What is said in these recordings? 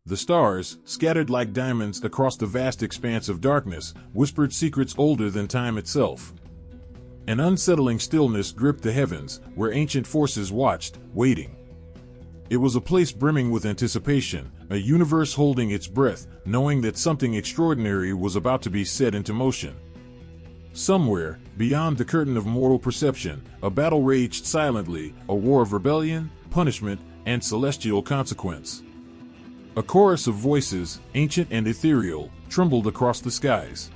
The stars, scattered like diamonds across the vast expanse of darkness, whispered secrets older than time itself. An unsettling stillness gripped the heavens, where ancient forces watched, waiting. It was a place brimming with anticipation, a universe holding its breath, knowing that something extraordinary was about to be set into motion. Somewhere, beyond the curtain of mortal perception, a battle raged silently, a war of rebellion, punishment, and celestial consequence. A chorus of voices, ancient and ethereal, trembled across the skies.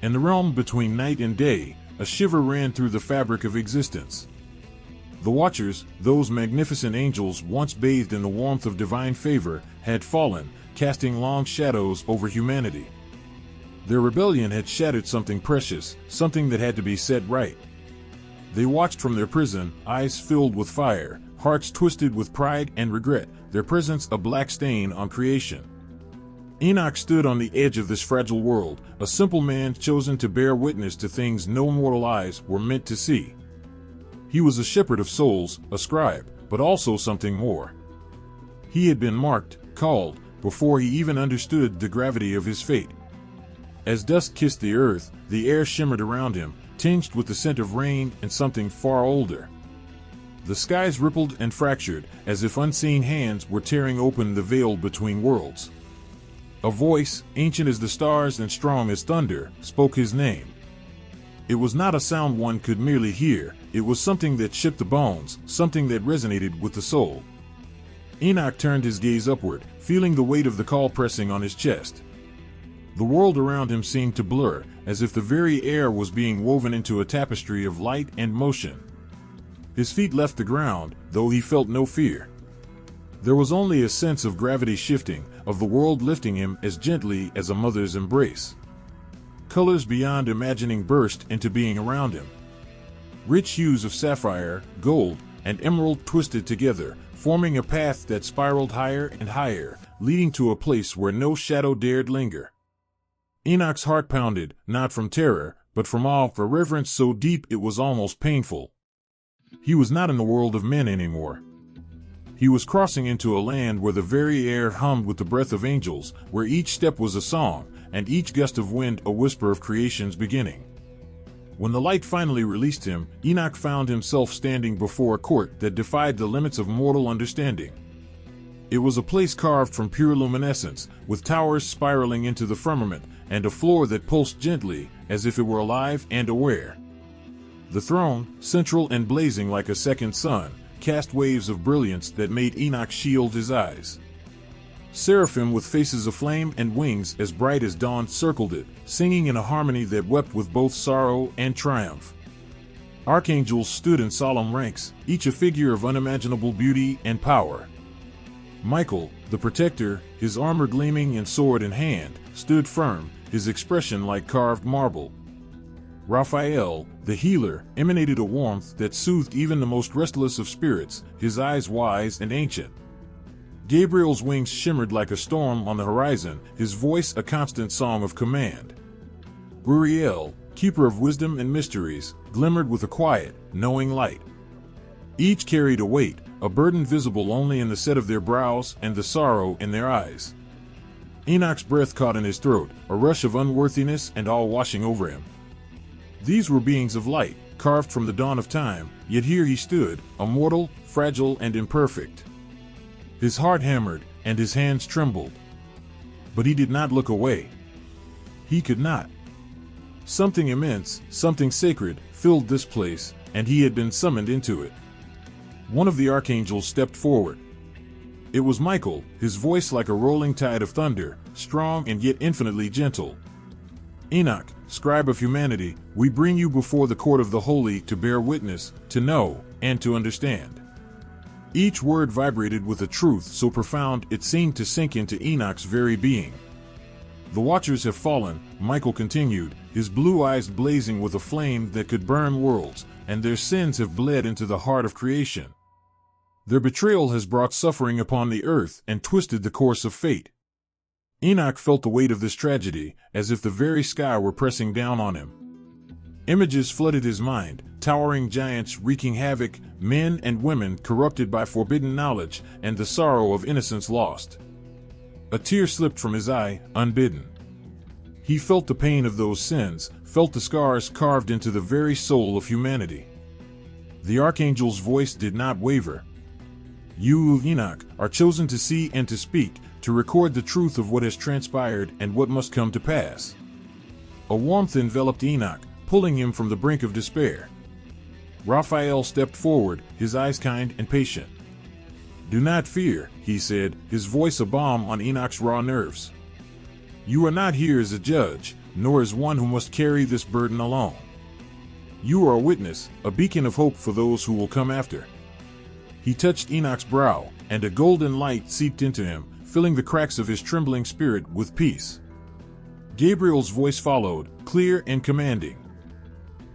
In the realm between night and day, a shiver ran through the fabric of existence. The Watchers, those magnificent angels once bathed in the warmth of divine favor, had fallen, casting long shadows over humanity. Their rebellion had shattered something precious, something that had to be set right. They watched from their prison, eyes filled with fire, hearts twisted with pride and regret, their presence a black stain on creation. Enoch stood on the edge of this fragile world, a simple man chosen to bear witness to things no mortal eyes were meant to see. He was a shepherd of souls, a scribe, but also something more. He had been marked, called, before he even understood the gravity of his fate. As dusk kissed the earth, the air shimmered around him, tinged with the scent of rain and something far older. The skies rippled and fractured, as if unseen hands were tearing open the veil between worlds. A voice, ancient as the stars and strong as thunder, spoke his name. It was not a sound one could merely hear, it was something that shook the bones, something that resonated with the soul. Enoch turned his gaze upward, feeling the weight of the call pressing on his chest. The world around him seemed to blur, as if the very air was being woven into a tapestry of light and motion. His feet left the ground, though he felt no fear. There was only a sense of gravity shifting, of the world lifting him as gently as a mother's embrace. Colors beyond imagining burst into being around him. Rich hues of sapphire, gold, and emerald twisted together, forming a path that spiraled higher and higher, leading to a place where no shadow dared linger. Enoch's heart pounded, not from terror, but from awe, for reverence so deep it was almost painful. He was not in the world of men anymore. He was crossing into a land where the very air hummed with the breath of angels, where each step was a song, and each gust of wind a whisper of creation's beginning. When the light finally released him, Enoch found himself standing before a court that defied the limits of mortal understanding. It was a place carved from pure luminescence, with towers spiraling into the firmament, and a floor that pulsed gently, as if it were alive and aware. The throne, central and blazing like a second sun, cast waves of brilliance that made Enoch shield his eyes. Seraphim with faces aflame and wings as bright as dawn circled it, singing in a harmony that wept with both sorrow and triumph. Archangels stood in solemn ranks, each a figure of unimaginable beauty and power. Michael, the protector, his armor gleaming and sword in hand, stood firm, his expression like carved marble. Raphael, the healer, emanated a warmth that soothed even the most restless of spirits, his eyes wise and ancient. Gabriel's wings shimmered like a storm on the horizon, his voice a constant song of command. Uriel, keeper of wisdom and mysteries, glimmered with a quiet, knowing light. Each carried a weight, a burden visible only in the set of their brows and the sorrow in their eyes. Enoch's breath caught in his throat, a rush of unworthiness and awe washing over him. These were beings of light, carved from the dawn of time, yet here he stood, a mortal, fragile and imperfect. His heart hammered, and his hands trembled. But he did not look away. He could not. Something immense, something sacred, filled this place, and he had been summoned into it. One of the archangels stepped forward. It was Michael, his voice like a rolling tide of thunder, strong and yet infinitely gentle. Enoch, scribe of humanity, we bring you before the court of the holy to bear witness, to know, and to understand. Each word vibrated with a truth so profound it seemed to sink into Enoch's very being. The Watchers have fallen, Michael continued, his blue eyes blazing with a flame that could burn worlds, and their sins have bled into the heart of creation. Their betrayal has brought suffering upon the earth and twisted the course of fate. Enoch felt the weight of this tragedy, as if the very sky were pressing down on him. Images flooded his mind, towering giants wreaking havoc, men and women corrupted by forbidden knowledge, and the sorrow of innocence lost. A tear slipped from his eye, unbidden. He felt the pain of those sins, felt the scars carved into the very soul of humanity. The archangel's voice did not waver. You, Enoch, are chosen to see and to speak, to record the truth of what has transpired and what must come to pass. A warmth enveloped Enoch, pulling him from the brink of despair. Raphael stepped forward, his eyes kind and patient. Do not fear, he said, his voice a balm on Enoch's raw nerves. You are not here as a judge, nor as one who must carry this burden alone. You are a witness, a beacon of hope for those who will come after. He touched Enoch's brow, and a golden light seeped into him, filling the cracks of his trembling spirit with peace. Gabriel's voice followed, clear and commanding.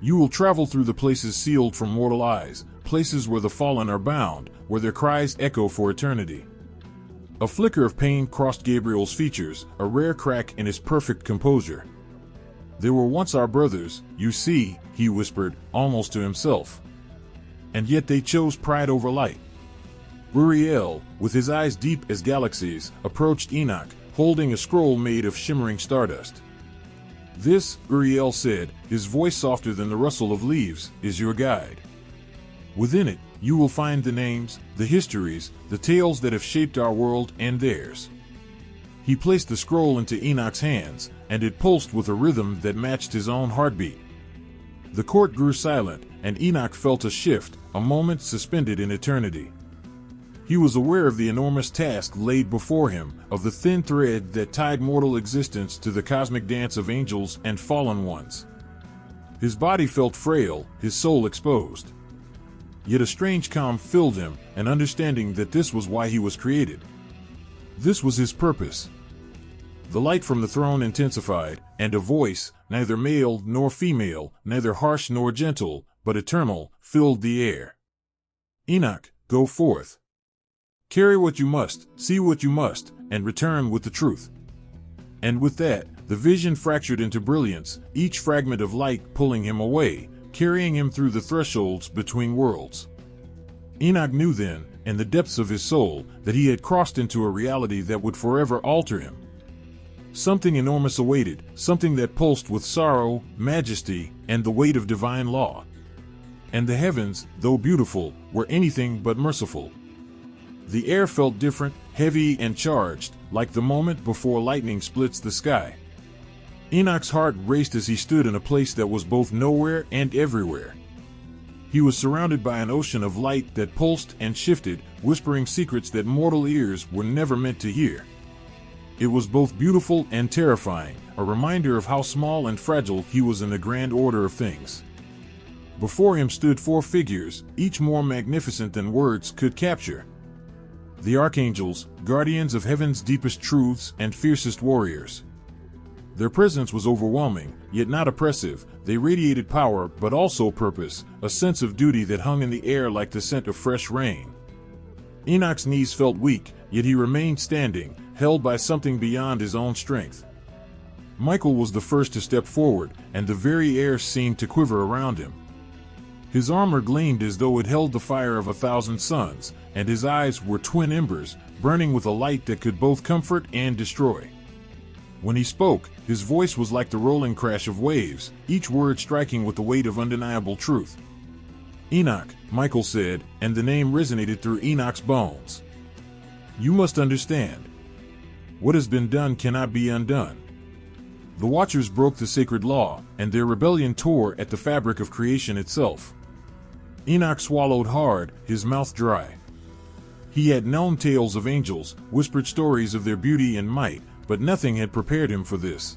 You will travel through the places sealed from mortal eyes, places where the fallen are bound, where their cries echo for eternity. A flicker of pain crossed Gabriel's features, a rare crack in his perfect composure. They were once our brothers, you see, he whispered, almost to himself. And yet they chose pride over light. Uriel, with his eyes deep as galaxies, approached Enoch, holding a scroll made of shimmering stardust. This, Uriel said, his voice softer than the rustle of leaves, is your guide. Within it, you will find the names, the histories, the tales that have shaped our world and theirs. He placed the scroll into Enoch's hands, and it pulsed with a rhythm that matched his own heartbeat. The court grew silent, and Enoch felt a shift, a moment suspended in eternity. He was aware of the enormous task laid before him, of the thin thread that tied mortal existence to the cosmic dance of angels and fallen ones. His body felt frail, his soul exposed. Yet a strange calm filled him, an understanding that this was why he was created. This was his purpose. The light from the throne intensified, and a voice, neither male nor female, neither harsh nor gentle, but eternal, filled the air. Enoch, go forth. Carry what you must, see what you must, and return with the truth. And with that, the vision fractured into brilliance, each fragment of light pulling him away, carrying him through the thresholds between worlds. Enoch knew then, in the depths of his soul, that he had crossed into a reality that would forever alter him. Something enormous awaited, something that pulsed with sorrow, majesty, and the weight of divine law. And the heavens, though beautiful, were anything but merciful. The air felt different, heavy and charged, like the moment before lightning splits the sky. Enoch's heart raced as he stood in a place that was both nowhere and everywhere. He was surrounded by an ocean of light that pulsed and shifted, whispering secrets that mortal ears were never meant to hear. It was both beautiful and terrifying, a reminder of how small and fragile he was in the grand order of things. Before him stood four figures, each more magnificent than words could capture. The archangels, guardians of heaven's deepest truths and fiercest warriors. Their presence was overwhelming, yet not oppressive. They radiated power, but also purpose, a sense of duty that hung in the air like the scent of fresh rain. Enoch's knees felt weak, yet he remained standing, held by something beyond his own strength. Michael was the first to step forward, and the very air seemed to quiver around him. His armor gleamed as though it held the fire of 1,000 suns, and his eyes were twin embers, burning with a light that could both comfort and destroy. When he spoke, his voice was like the rolling crash of waves, each word striking with the weight of undeniable truth. Enoch, Michael said, and the name resonated through Enoch's bones. You must understand. What has been done cannot be undone. The Watchers broke the sacred law, and their rebellion tore at the fabric of creation itself. Enoch swallowed hard, his mouth dry. He had known tales of angels, whispered stories of their beauty and might, but nothing had prepared him for this.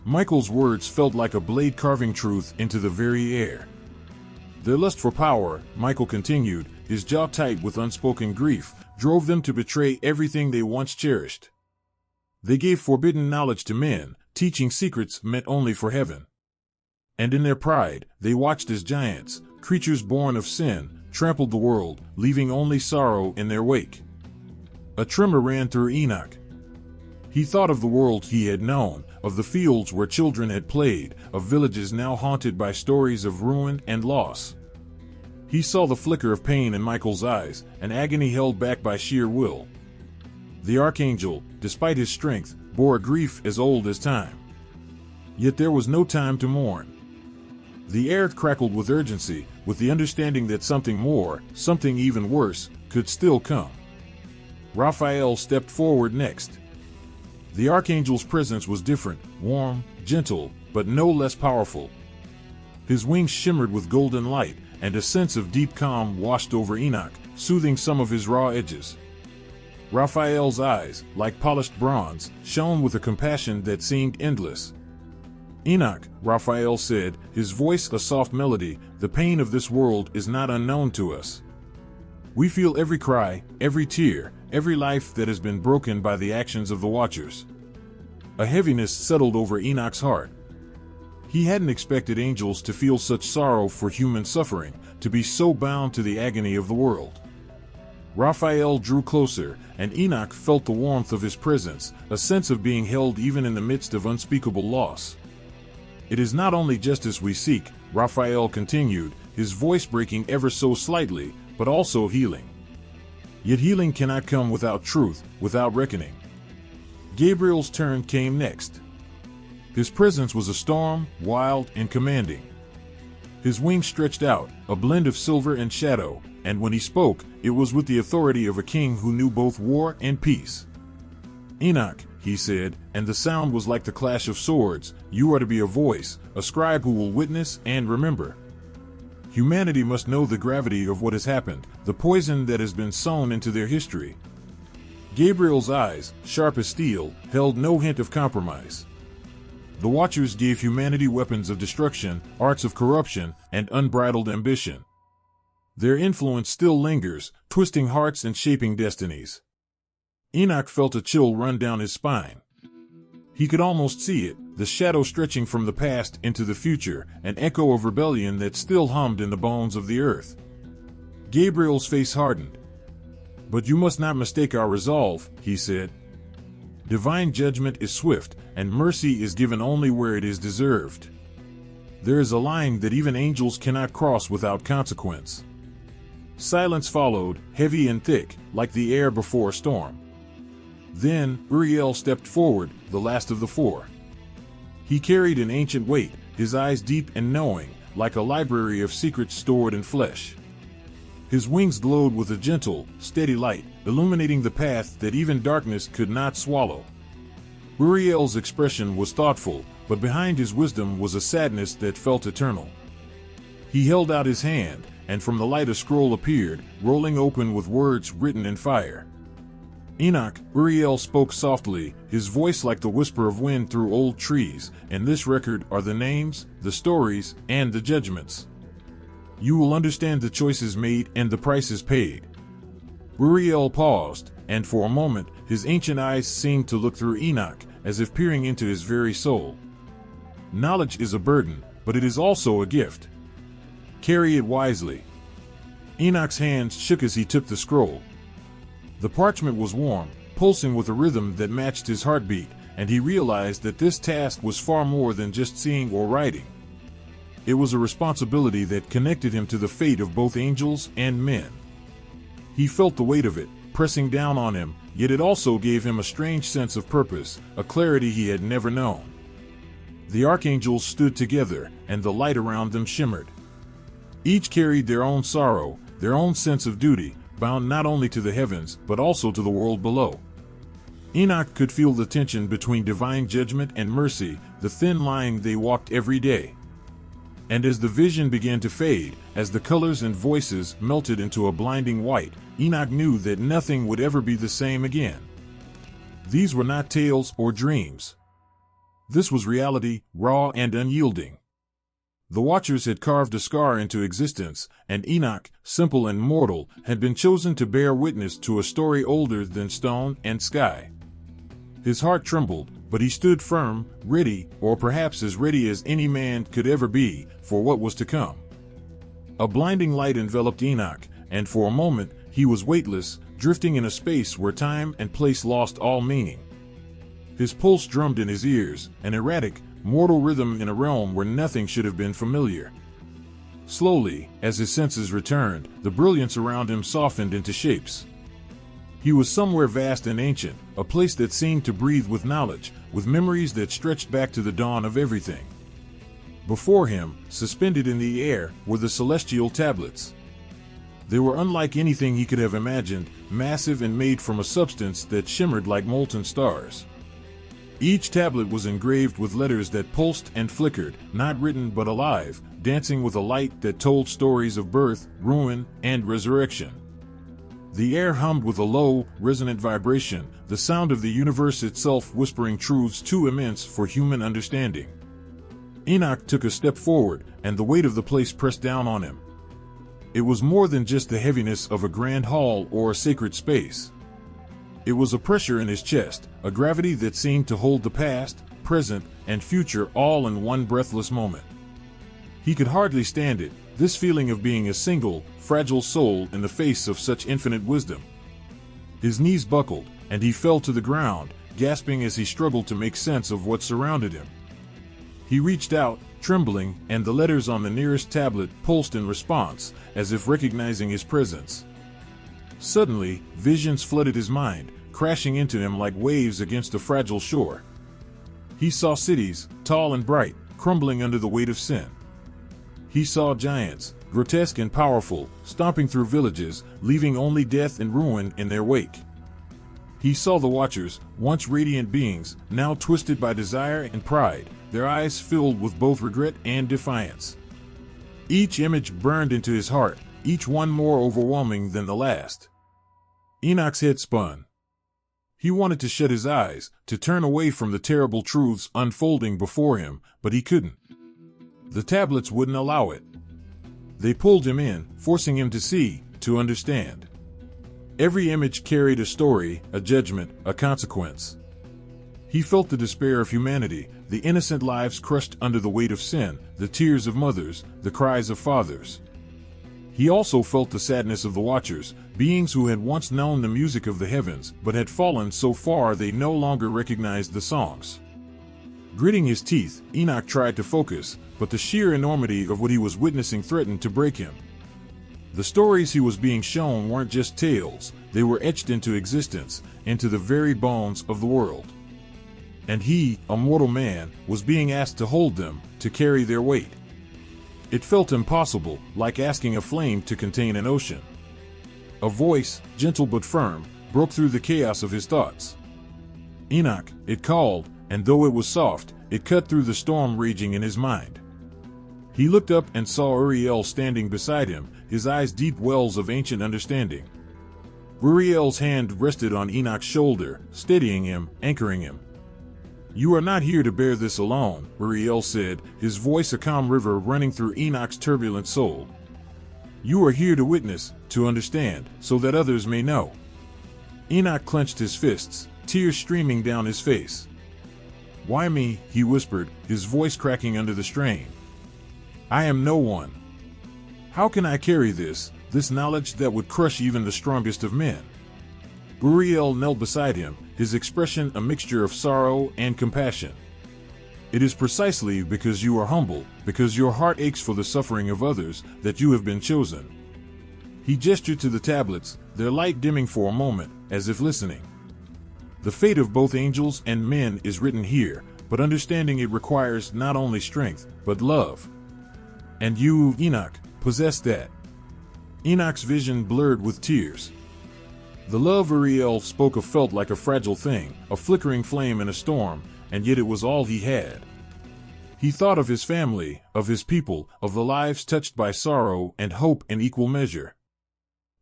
Michael's words felt like a blade carving truth into the very air. Their lust for power, Michael continued, his jaw tight with unspoken grief, drove them to betray everything they once cherished. They gave forbidden knowledge to men, teaching secrets meant only for heaven. And in their pride, they watched as giants, creatures born of sin, trampled the world, leaving only sorrow in their wake. A tremor ran through Enoch. He thought of the world he had known, of the fields where children had played, of villages now haunted by stories of ruin and loss. He saw the flicker of pain in Michael's eyes, an agony held back by sheer will. The archangel, despite his strength, bore a grief as old as time. Yet there was no time to mourn. The air crackled with urgency, with the understanding that something more, something even worse, could still come. Raphael stepped forward next. The archangel's presence was different, warm, gentle, but no less powerful. His wings shimmered with golden light, and a sense of deep calm washed over Enoch, soothing some of his raw edges. Raphael's eyes, like polished bronze, shone with a compassion that seemed endless. "Enoch," Raphael said, his voice a soft melody, "the pain of this world is not unknown to us. We feel every cry, every tear, every life that has been broken by the actions of the Watchers." A heaviness settled over Enoch's heart. He hadn't expected angels to feel such sorrow for human suffering, to be so bound to the agony of the world. Raphael drew closer, and Enoch felt the warmth of his presence, a sense of being held even in the midst of unspeakable loss. "It is not only justice we seek," Raphael continued, his voice breaking ever so slightly, "but also healing. Yet healing cannot come without truth, without reckoning." Gabriel's turn came next. His presence was a storm, wild and commanding. His wings stretched out, a blend of silver and shadow, and when he spoke, it was with the authority of a king who knew both war and peace. "Enoch," he said, and the sound was like the clash of swords, "you are to be a voice, a scribe who will witness and remember. Humanity must know the gravity of what has happened, the poison that has been sown into their history." Gabriel's eyes, sharp as steel, held no hint of compromise. The Watchers gave humanity weapons of destruction, arts of corruption, and unbridled ambition. Their influence still lingers, twisting hearts and shaping destinies. Enoch felt a chill run down his spine. He could almost see it, the shadow stretching from the past into the future, an echo of rebellion that still hummed in the bones of the earth. Gabriel's face hardened. "But you must not mistake our resolve," he said. "Divine judgment is swift, and mercy is given only where it is deserved. There is a line that even angels cannot cross without consequence." Silence followed, heavy and thick, like the air before a storm. Then, Uriel stepped forward, the last of the four. He carried an ancient weight, his eyes deep and knowing, like a library of secrets stored in flesh. His wings glowed with a gentle, steady light, illuminating the path that even darkness could not swallow. Uriel's expression was thoughtful, but behind his wisdom was a sadness that felt eternal. He held out his hand, and from the light a scroll appeared, rolling open with words written in fire. "Enoch," Uriel spoke softly, his voice like the whisper of wind through old trees, "in this record are the names, the stories, and the judgments. You will understand the choices made and the prices paid." Uriel paused, and for a moment, his ancient eyes seemed to look through Enoch, as if peering into his very soul. "Knowledge is a burden, but it is also a gift. Carry it wisely." Enoch's hands shook as he took the scroll. The parchment was warm, pulsing with a rhythm that matched his heartbeat, and he realized that this task was far more than just seeing or writing. It was a responsibility that connected him to the fate of both angels and men. He felt the weight of it, pressing down on him, yet it also gave him a strange sense of purpose, a clarity he had never known. The archangels stood together, and the light around them shimmered. Each carried their own sorrow, their own sense of duty, bound not only to the heavens, but also to the world below. Enoch could feel the tension between divine judgment and mercy, the thin line they walked every day. And as the vision began to fade, as the colors and voices melted into a blinding white, Enoch knew that nothing would ever be the same again. These were not tales or dreams. This was reality, raw and unyielding. The Watchers had carved a scar into existence, and Enoch, simple and mortal, had been chosen to bear witness to a story older than stone and sky. His heart trembled, but he stood firm, ready, or perhaps as ready as any man could ever be, for what was to come. A blinding light enveloped Enoch, and for a moment he was weightless, drifting in a space where time and place lost all meaning. His pulse drummed in his ears, an erratic, mortal rhythm in a realm where nothing should have been familiar. Slowly, as his senses returned, the brilliance around him softened into shapes. He was somewhere vast and ancient, a place that seemed to breathe with knowledge, with memories that stretched back to the dawn of everything. Before him, suspended in the air, were the celestial tablets. They were unlike anything he could have imagined, massive and made from a substance that shimmered like molten stars. Each tablet was engraved with letters that pulsed and flickered, not written but alive, dancing with a light that told stories of birth, ruin, and resurrection. The air hummed with a low, resonant vibration, the sound of the universe itself whispering truths too immense for human understanding. Enoch took a step forward, and the weight of the place pressed down on him. It was more than just the heaviness of a grand hall or a sacred space. It was a pressure in his chest, a gravity that seemed to hold the past, present, and future all in one breathless moment. He could hardly stand it, this feeling of being a single, fragile soul in the face of such infinite wisdom. His knees buckled, and he fell to the ground, gasping as he struggled to make sense of what surrounded him. He reached out, trembling, and the letters on the nearest tablet pulsed in response, as if recognizing his presence. Suddenly, visions flooded his mind, crashing into him like waves against a fragile shore. He saw cities, tall and bright, crumbling under the weight of sin. He saw giants, grotesque and powerful, stomping through villages, leaving only death and ruin in their wake. He saw the Watchers, once radiant beings, now twisted by desire and pride, their eyes filled with both regret and defiance. Each image burned into his heart, each one more overwhelming than the last. Enoch's head spun. He wanted to shut his eyes, to turn away from the terrible truths unfolding before him, but he couldn't. The tablets wouldn't allow it. They pulled him in, forcing him to see, to understand. Every image carried a story, a judgment, a consequence. He felt the despair of humanity, the innocent lives crushed under the weight of sin, the tears of mothers, the cries of fathers. He also felt the sadness of the Watchers, beings who had once known the music of the heavens, but had fallen so far they no longer recognized the songs. Gritting his teeth, Enoch tried to focus, but the sheer enormity of what he was witnessing threatened to break him. The stories he was being shown weren't just tales, they were etched into existence, into the very bones of the world. And he, a mortal man, was being asked to hold them, to carry their weight. It felt impossible, like asking a flame to contain an ocean. A voice, gentle but firm, broke through the chaos of his thoughts. Enoch, it called, and though it was soft, it cut through the storm raging in his mind. He looked up and saw Uriel standing beside him, his eyes deep wells of ancient understanding. Uriel's hand rested on Enoch's shoulder, steadying him, anchoring him. "You are not here to bear this alone," Uriel said, his voice a calm river running through Enoch's turbulent soul. "You are here to witness, to understand, so that others may know." Enoch clenched his fists, tears streaming down his face. "Why me?" he whispered, his voice cracking under the strain. "I am no one. How can I carry this knowledge that would crush even the strongest of men?" Uriel knelt beside him, his expression a mixture of sorrow and compassion. "It is precisely because you are humble, because your heart aches for the suffering of others, that you have been chosen." He gestured to the tablets, their light dimming for a moment, as if listening. "The fate of both angels and men is written here, but understanding it requires not only strength, but love. And you, Enoch, possess that." Enoch's vision blurred with tears. The love Uriel spoke of felt like a fragile thing, a flickering flame in a storm, and yet it was all he had. He thought of his family, of his people, of the lives touched by sorrow and hope in equal measure.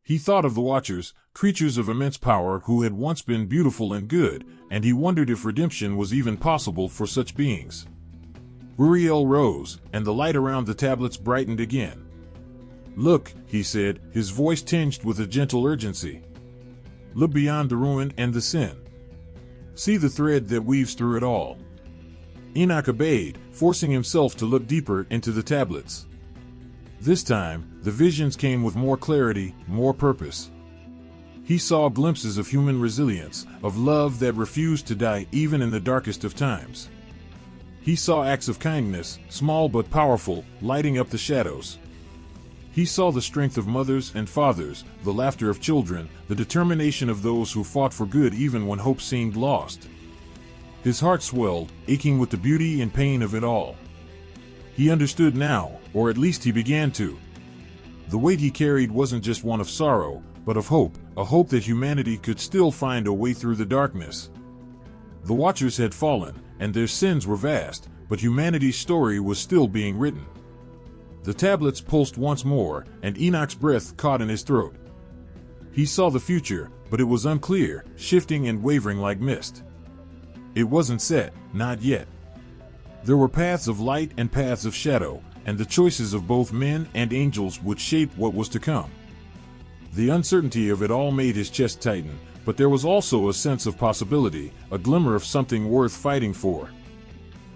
He thought of the Watchers, creatures of immense power who had once been beautiful and good, and he wondered if redemption was even possible for such beings. Uriel rose, and the light around the tablets brightened again. "Look," he said, his voice tinged with a gentle urgency. "Look beyond the ruin and the sin. See the thread that weaves through it all." Enoch obeyed, forcing himself to look deeper into the tablets. This time, the visions came with more clarity, more purpose. He saw glimpses of human resilience, of love that refused to die even in the darkest of times. He saw acts of kindness, small but powerful, lighting up the shadows. He saw the strength of mothers and fathers, the laughter of children, the determination of those who fought for good even when hope seemed lost. His heart swelled, aching with the beauty and pain of it all. He understood now, or at least he began to. The weight he carried wasn't just one of sorrow, but of hope, a hope that humanity could still find a way through the darkness. The Watchers had fallen, and their sins were vast, but humanity's story was still being written. The tablets pulsed once more, and Enoch's breath caught in his throat. He saw the future, but it was unclear, shifting and wavering like mist. It wasn't set, not yet. There were paths of light and paths of shadow, and the choices of both men and angels would shape what was to come. The uncertainty of it all made his chest tighten, but there was also a sense of possibility, a glimmer of something worth fighting for.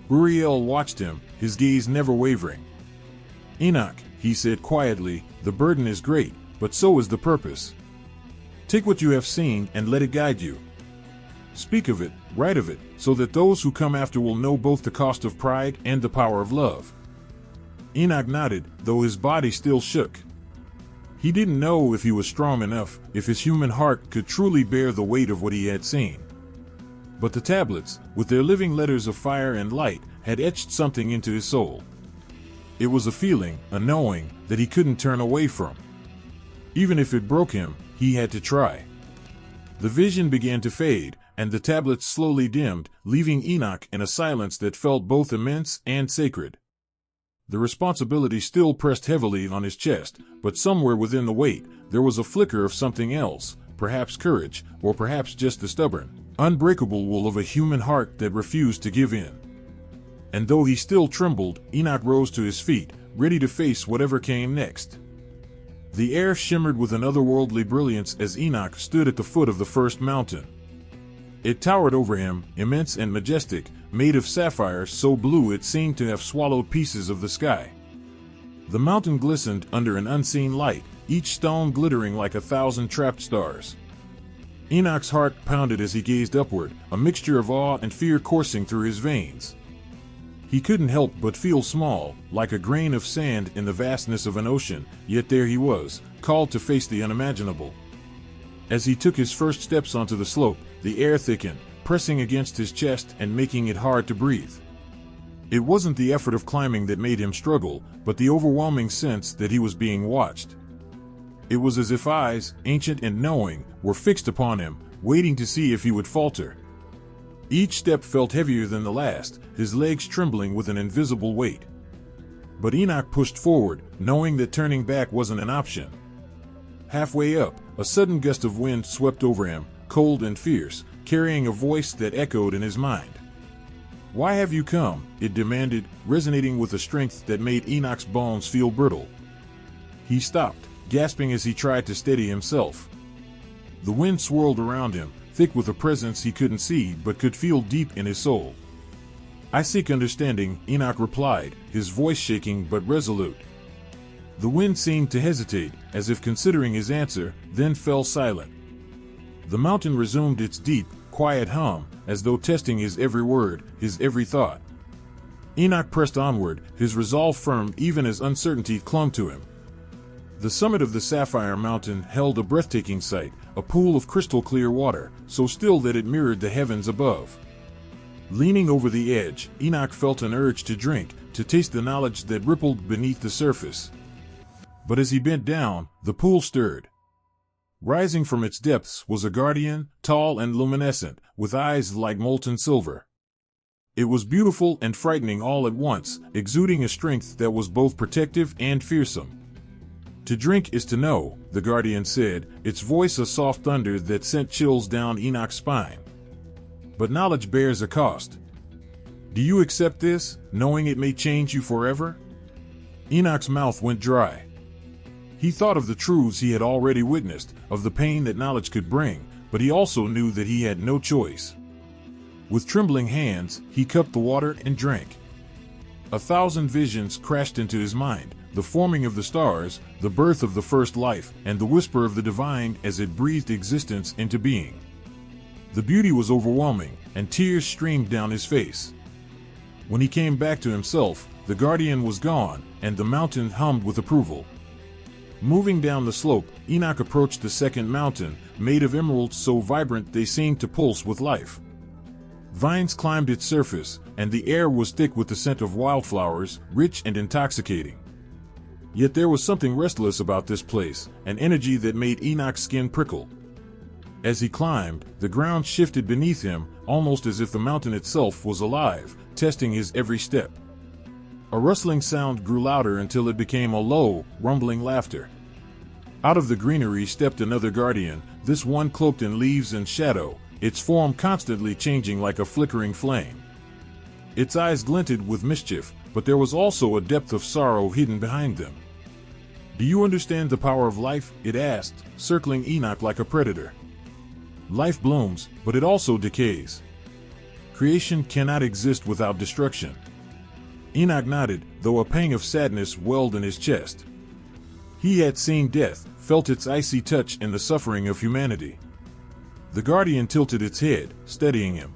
Uriel watched him, his gaze never wavering. "Enoch," he said quietly, "the burden is great, but so is the purpose. Take what you have seen and let it guide you. Speak of it, write of it, so that those who come after will know both the cost of pride and the power of love." Enoch nodded, though his body still shook. He didn't know if he was strong enough, if his human heart could truly bear the weight of what he had seen. But the tablets, with their living letters of fire and light, had etched something into his soul. It was a feeling, a knowing, that he couldn't turn away from. Even if it broke him, he had to try. The vision began to fade, and the tablets slowly dimmed, leaving Enoch in a silence that felt both immense and sacred. The responsibility still pressed heavily on his chest, but somewhere within the weight, there was a flicker of something else, perhaps courage, or perhaps just the stubborn, unbreakable will of a human heart that refused to give in. And though he still trembled, Enoch rose to his feet, ready to face whatever came next. The air shimmered with an otherworldly brilliance as Enoch stood at the foot of the first mountain. It towered over him, immense and majestic, made of sapphire so blue it seemed to have swallowed pieces of the sky. The mountain glistened under an unseen light, each stone glittering like 1,000 trapped stars. Enoch's heart pounded as he gazed upward, a mixture of awe and fear coursing through his veins. He couldn't help but feel small, like a grain of sand in the vastness of an ocean, yet there he was, called to face the unimaginable. As he took his first steps onto the slope, the air thickened, pressing against his chest and making it hard to breathe. It wasn't the effort of climbing that made him struggle, but the overwhelming sense that he was being watched. It was as if eyes, ancient and knowing, were fixed upon him, waiting to see if he would falter. Each step felt heavier than the last, his legs trembling with an invisible weight. But Enoch pushed forward, knowing that turning back wasn't an option. Halfway up, a sudden gust of wind swept over him, cold and fierce, carrying a voice that echoed in his mind. "Why have you come?" it demanded, resonating with a strength that made Enoch's bones feel brittle. He stopped, gasping as he tried to steady himself. The wind swirled around him, thick with a presence he couldn't see but could feel deep in his soul. "I seek understanding," Enoch replied, his voice shaking but resolute. The wind seemed to hesitate, as if considering his answer, then fell silent. The mountain resumed its deep, quiet hum, as though testing his every word, his every thought. Enoch pressed onward, his resolve firm even as uncertainty clung to him. The summit of the Sapphire Mountain held a breathtaking sight, a pool of crystal-clear water, so still that it mirrored the heavens above. Leaning over the edge, Enoch felt an urge to drink, to taste the knowledge that rippled beneath the surface. But as he bent down, the pool stirred. Rising from its depths was a guardian, tall and luminescent, with eyes like molten silver. It was beautiful and frightening all at once, exuding a strength that was both protective and fearsome. "To drink is to know," the guardian said, its voice a soft thunder that sent chills down Enoch's spine. "But knowledge bears a cost. Do you accept this, knowing it may change you forever?" Enoch's mouth went dry. He thought of the truths he had already witnessed, of the pain that knowledge could bring, but he also knew that he had no choice. With trembling hands, he cupped the water and drank. 1,000 visions crashed into his mind, the forming of the stars, the birth of the first life, and the whisper of the divine as it breathed existence into being. The beauty was overwhelming, and tears streamed down his face. When he came back to himself, the guardian was gone, and the mountain hummed with approval. Moving down the slope, Enoch approached the second mountain, made of emeralds so vibrant they seemed to pulse with life. Vines climbed its surface, and the air was thick with the scent of wildflowers, rich and intoxicating. Yet there was something restless about this place, an energy that made Enoch's skin prickle. As he climbed, the ground shifted beneath him, almost as if the mountain itself was alive, testing his every step. A rustling sound grew louder until it became a low, rumbling laughter. Out of the greenery stepped another guardian, this one cloaked in leaves and shadow, its form constantly changing like a flickering flame. Its eyes glinted with mischief, but there was also a depth of sorrow hidden behind them. "Do you understand the power of life?" it asked, circling Enoch like a predator. "Life blooms, but it also decays. Creation cannot exist without destruction." Enoch nodded, though a pang of sadness welled in his chest. He had seen death, felt its icy touch in the suffering of humanity. The guardian tilted its head, studying him.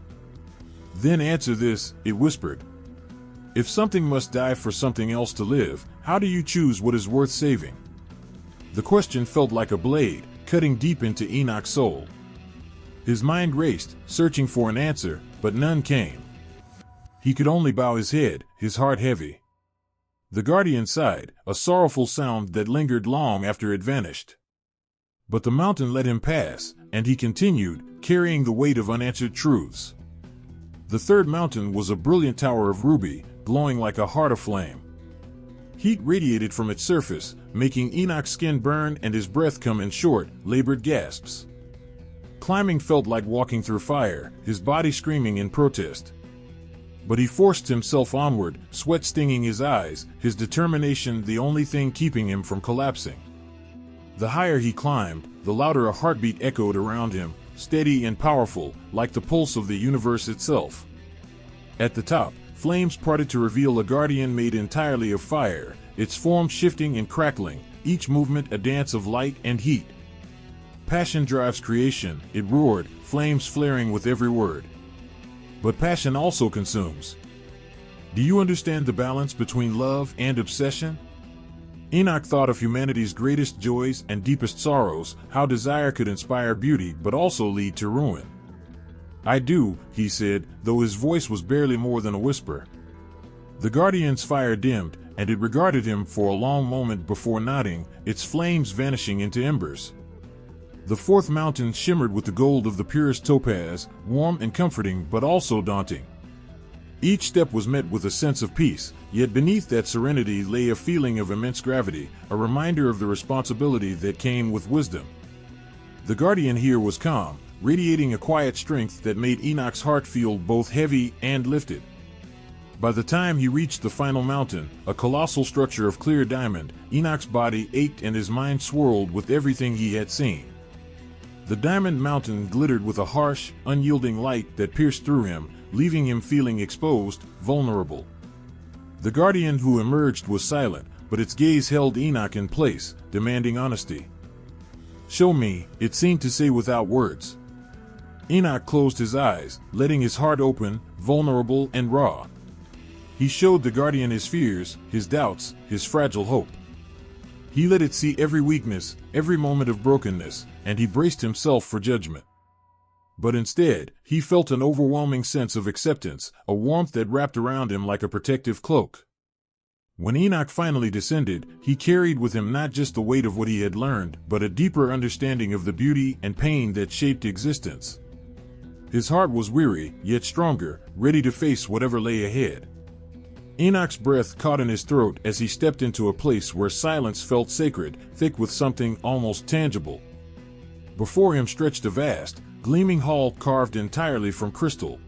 "Then answer this," it whispered. "If something must die for something else to live, how do you choose what is worth saving?" The question felt like a blade, cutting deep into Enoch's soul. His mind raced, searching for an answer, but none came. He could only bow his head, his heart heavy. The guardian sighed, a sorrowful sound that lingered long after it vanished. But the mountain let him pass, and he continued, carrying the weight of unanswered truths. The third mountain was a brilliant tower of ruby, glowing like a heart aflame. Heat radiated from its surface, making Enoch's skin burn and his breath come in short, labored gasps. Climbing felt like walking through fire, his body screaming in protest. But he forced himself onward, sweat stinging his eyes, his determination the only thing keeping him from collapsing. The higher he climbed, the louder a heartbeat echoed around him, steady and powerful, like the pulse of the universe itself. At the top, flames parted to reveal a guardian made entirely of fire, its form shifting and crackling, each movement a dance of light and heat. "Passion drives creation," it roared, flames flaring with every word. "But passion also consumes. Do you understand the balance between love and obsession?" Enoch thought of humanity's greatest joys and deepest sorrows, how desire could inspire beauty but also lead to ruin. "I do," he said, though his voice was barely more than a whisper. The guardian's fire dimmed, and it regarded him for a long moment before nodding, its flames vanishing into embers. The fourth mountain shimmered with the gold of the purest topaz, warm and comforting but also daunting. Each step was met with a sense of peace, yet beneath that serenity lay a feeling of immense gravity, a reminder of the responsibility that came with wisdom. The guardian here was calm, radiating a quiet strength that made Enoch's heart feel both heavy and lifted. By the time he reached the final mountain, a colossal structure of clear diamond, Enoch's body ached and his mind swirled with everything he had seen. The diamond mountain glittered with a harsh, unyielding light that pierced through him, leaving him feeling exposed, vulnerable. The guardian who emerged was silent, but its gaze held Enoch in place, demanding honesty. "Show me," it seemed to say without words. Enoch closed his eyes, letting his heart open, vulnerable and raw. He showed the guardian his fears, his doubts, his fragile hope. He let it see every weakness, every moment of brokenness, and he braced himself for judgment. But instead, he felt an overwhelming sense of acceptance, a warmth that wrapped around him like a protective cloak. When Enoch finally descended, he carried with him not just the weight of what he had learned, but a deeper understanding of the beauty and pain that shaped existence. His heart was weary, yet stronger, ready to face whatever lay ahead. Enoch's breath caught in his throat as he stepped into a place where silence felt sacred, thick with something almost tangible. Before him stretched a vast, gleaming hall carved entirely from crystal.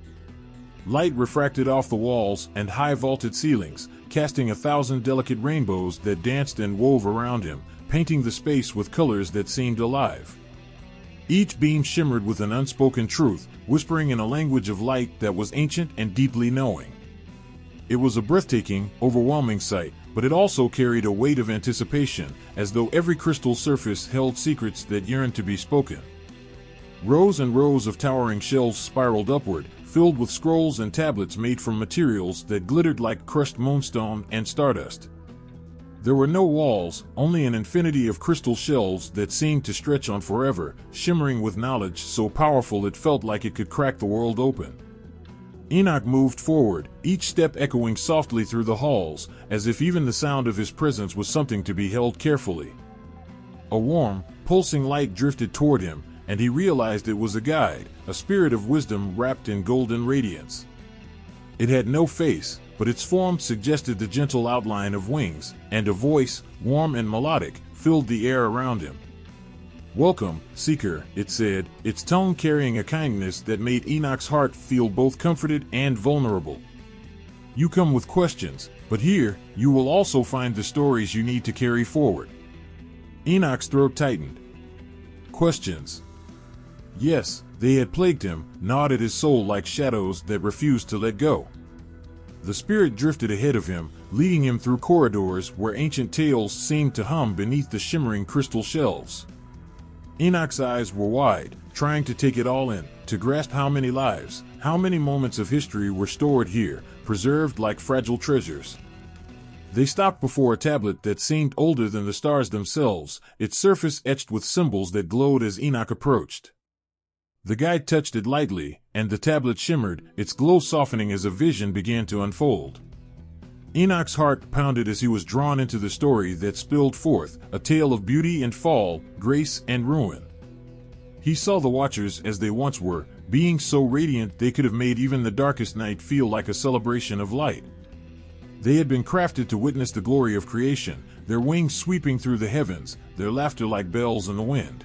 Light refracted off the walls and high vaulted ceilings, casting 1,000 delicate rainbows that danced and wove around him, painting the space with colors that seemed alive. Each beam shimmered with an unspoken truth, whispering in a language of light that was ancient and deeply knowing. It was a breathtaking, overwhelming sight, but it also carried a weight of anticipation, as though every crystal surface held secrets that yearned to be spoken. Rows and rows of towering shelves spiraled upward, filled with scrolls and tablets made from materials that glittered like crushed moonstone and stardust. There were no walls, only an infinity of crystal shelves that seemed to stretch on forever, shimmering with knowledge so powerful it felt like it could crack the world open. Enoch moved forward, each step echoing softly through the halls, as if even the sound of his presence was something to be held carefully. A warm, pulsing light drifted toward him, and he realized it was a guide, a spirit of wisdom wrapped in golden radiance. It had no face, but its form suggested the gentle outline of wings, and a voice, warm and melodic, filled the air around him. "Welcome, Seeker," it said, its tone carrying a kindness that made Enoch's heart feel both comforted and vulnerable. "You come with questions, but here, you will also find the stories you need to carry forward." Enoch's throat tightened. Questions. Yes, they had plagued him, gnawed at his soul like shadows that refused to let go. The spirit drifted ahead of him, leading him through corridors where ancient tales seemed to hum beneath the shimmering crystal shelves. Enoch's eyes were wide, trying to take it all in, to grasp how many lives, how many moments of history were stored here, preserved like fragile treasures. They stopped before a tablet that seemed older than the stars themselves, its surface etched with symbols that glowed as Enoch approached. The guide touched it lightly, and the tablet shimmered, its glow softening as a vision began to unfold. Enoch's heart pounded as he was drawn into the story that spilled forth, a tale of beauty and fall, grace and ruin. He saw the Watchers as they once were, beings so radiant they could have made even the darkest night feel like a celebration of light. They had been crafted to witness the glory of creation, their wings sweeping through the heavens, their laughter like bells in the wind.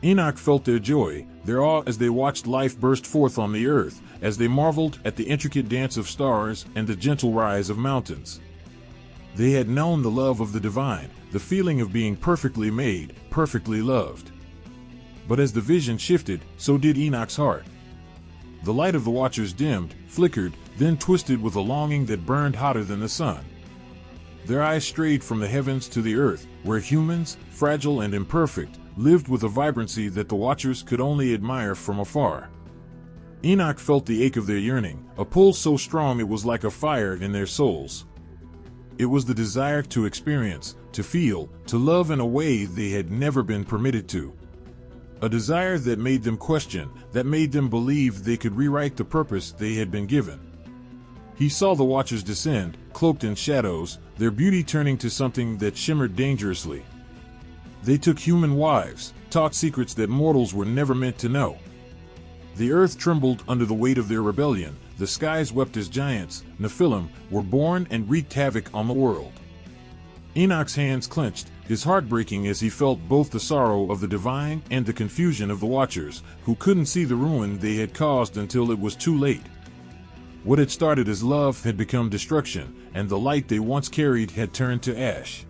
Enoch felt their joy, their awe as they watched life burst forth on the earth, as they marveled at the intricate dance of stars and the gentle rise of mountains. They had known the love of the divine, the feeling of being perfectly made, perfectly loved. But as the vision shifted, so did Enoch's heart. The light of the Watchers dimmed, flickered, then twisted with a longing that burned hotter than the sun. Their eyes strayed from the heavens to the earth, where humans, fragile and imperfect, lived with a vibrancy that the Watchers could only admire from afar. Enoch felt the ache of their yearning, a pull so strong it was like a fire in their souls. It was the desire to experience, to feel, to love in a way they had never been permitted to. A desire that made them question, that made them believe they could rewrite the purpose they had been given. He saw the Watchers descend, cloaked in shadows, their beauty turning to something that shimmered dangerously. They took human wives, taught secrets that mortals were never meant to know. The earth trembled under the weight of their rebellion, the skies wept as giants, Nephilim, were born and wreaked havoc on the world. Enoch's hands clenched, his heart breaking as he felt both the sorrow of the divine and the confusion of the Watchers, who couldn't see the ruin they had caused until it was too late. What had started as love had become destruction, and the light they once carried had turned to ash.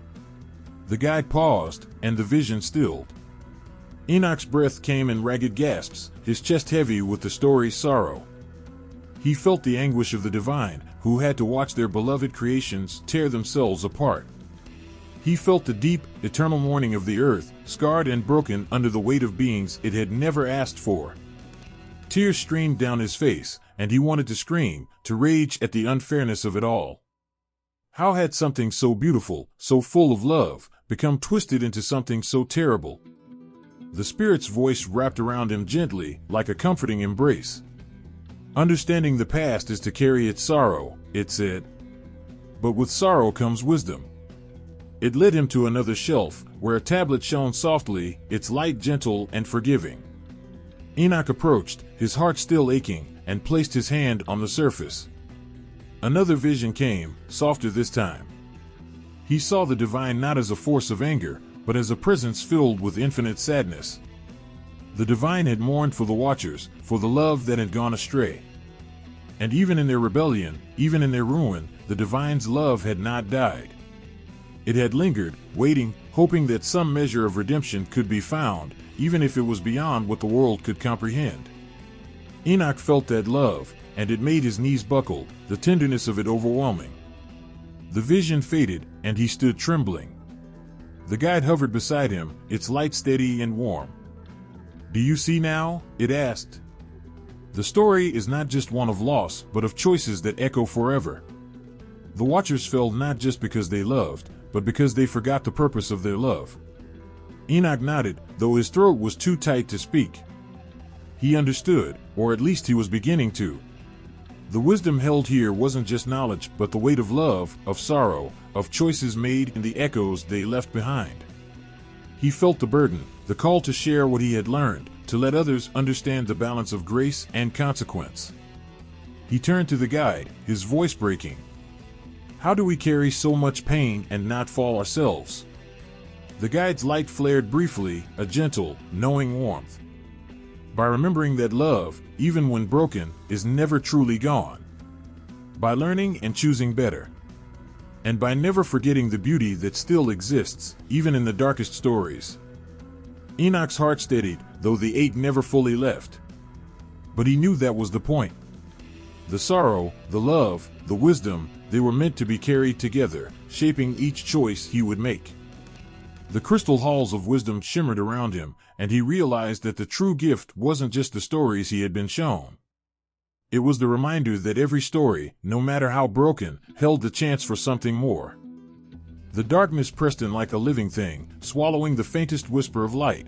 The guide paused, and the vision stilled. Enoch's breath came in ragged gasps, his chest heavy with the story's sorrow. He felt the anguish of the divine, who had to watch their beloved creations tear themselves apart. He felt the deep, eternal mourning of the earth, scarred and broken under the weight of beings it had never asked for. Tears streamed down his face, and he wanted to scream, to rage at the unfairness of it all. How had something so beautiful, so full of love, become twisted into something so terrible? The spirit's voice wrapped around him gently, like a comforting embrace. Understanding the past is to carry its sorrow, it said. But with sorrow comes wisdom. It led him to another shelf, where a tablet shone softly, its light gentle and forgiving. Enoch approached, his heart still aching, and placed his hand on the surface. Another vision came, softer this time. He saw the divine not as a force of anger, but as a presence filled with infinite sadness. The divine had mourned for the Watchers, for the love that had gone astray. And even in their rebellion, even in their ruin, the divine's love had not died. It had lingered, waiting, hoping that some measure of redemption could be found, even if it was beyond what the world could comprehend. Enoch felt that love, and it made his knees buckle, the tenderness of it overwhelming. The vision faded, and he stood trembling. The guide hovered beside him, its light steady and warm. "Do you see now?" it asked. "The story is not just one of loss, but of choices that echo forever." The Watchers fell not just because they loved, but because they forgot the purpose of their love. Enoch nodded, though his throat was too tight to speak. He understood, or at least he was beginning to. The wisdom held here wasn't just knowledge, but the weight of love, of sorrow, of choices made and the echoes they left behind. He felt the burden, the call to share what he had learned, to let others understand the balance of grace and consequence. He turned to the guide, his voice breaking. How do we carry so much pain and not fall ourselves? The guide's light flared briefly, a gentle, knowing warmth. By remembering that love, even when broken, is never truly gone. By learning and choosing better. And by never forgetting the beauty that still exists, even in the darkest stories. Enoch's heart steadied, though the ache never fully left. But he knew that was the point. The sorrow, the love, the wisdom, they were meant to be carried together, shaping each choice he would make. The crystal halls of wisdom shimmered around him, and he realized that the true gift wasn't just the stories he had been shown. It was the reminder that every story, no matter how broken, held the chance for something more. The darkness pressed in like a living thing, swallowing the faintest whisper of light.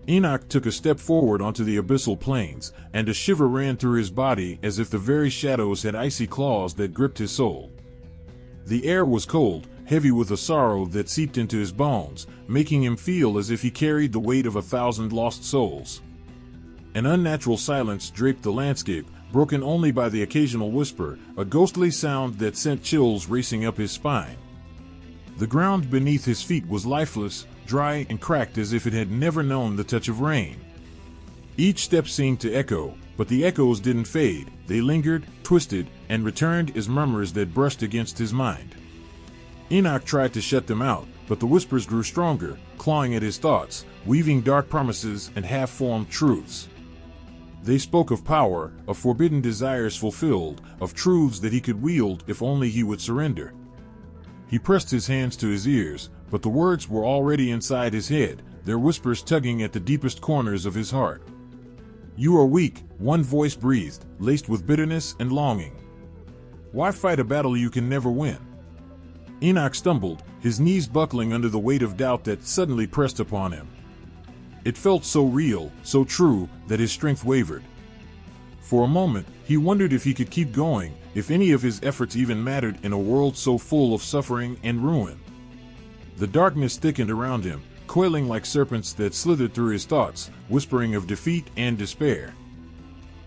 Enoch took a step forward onto the abyssal plains, and a shiver ran through his body as if the very shadows had icy claws that gripped his soul. The air was cold, heavy with a sorrow that seeped into his bones, making him feel as if he carried the weight of 1,000 lost souls. An unnatural silence draped the landscape, broken only by the occasional whisper, a ghostly sound that sent chills racing up his spine. The ground beneath his feet was lifeless, dry and cracked as if it had never known the touch of rain. Each step seemed to echo, but the echoes didn't fade, they lingered, twisted, and returned as murmurs that brushed against his mind. Enoch tried to shut them out, but the whispers grew stronger, clawing at his thoughts, weaving dark promises and half-formed truths. They spoke of power, of forbidden desires fulfilled, of truths that he could wield if only he would surrender. He pressed his hands to his ears, but the words were already inside his head, their whispers tugging at the deepest corners of his heart. You are weak, one voice breathed, laced with bitterness and longing. Why fight a battle you can never win? Enoch stumbled, his knees buckling under the weight of doubt that suddenly pressed upon him. It felt so real, so true, that his strength wavered. For a moment, he wondered if he could keep going, if any of his efforts even mattered in a world so full of suffering and ruin. The darkness thickened around him, coiling like serpents that slithered through his thoughts, whispering of defeat and despair.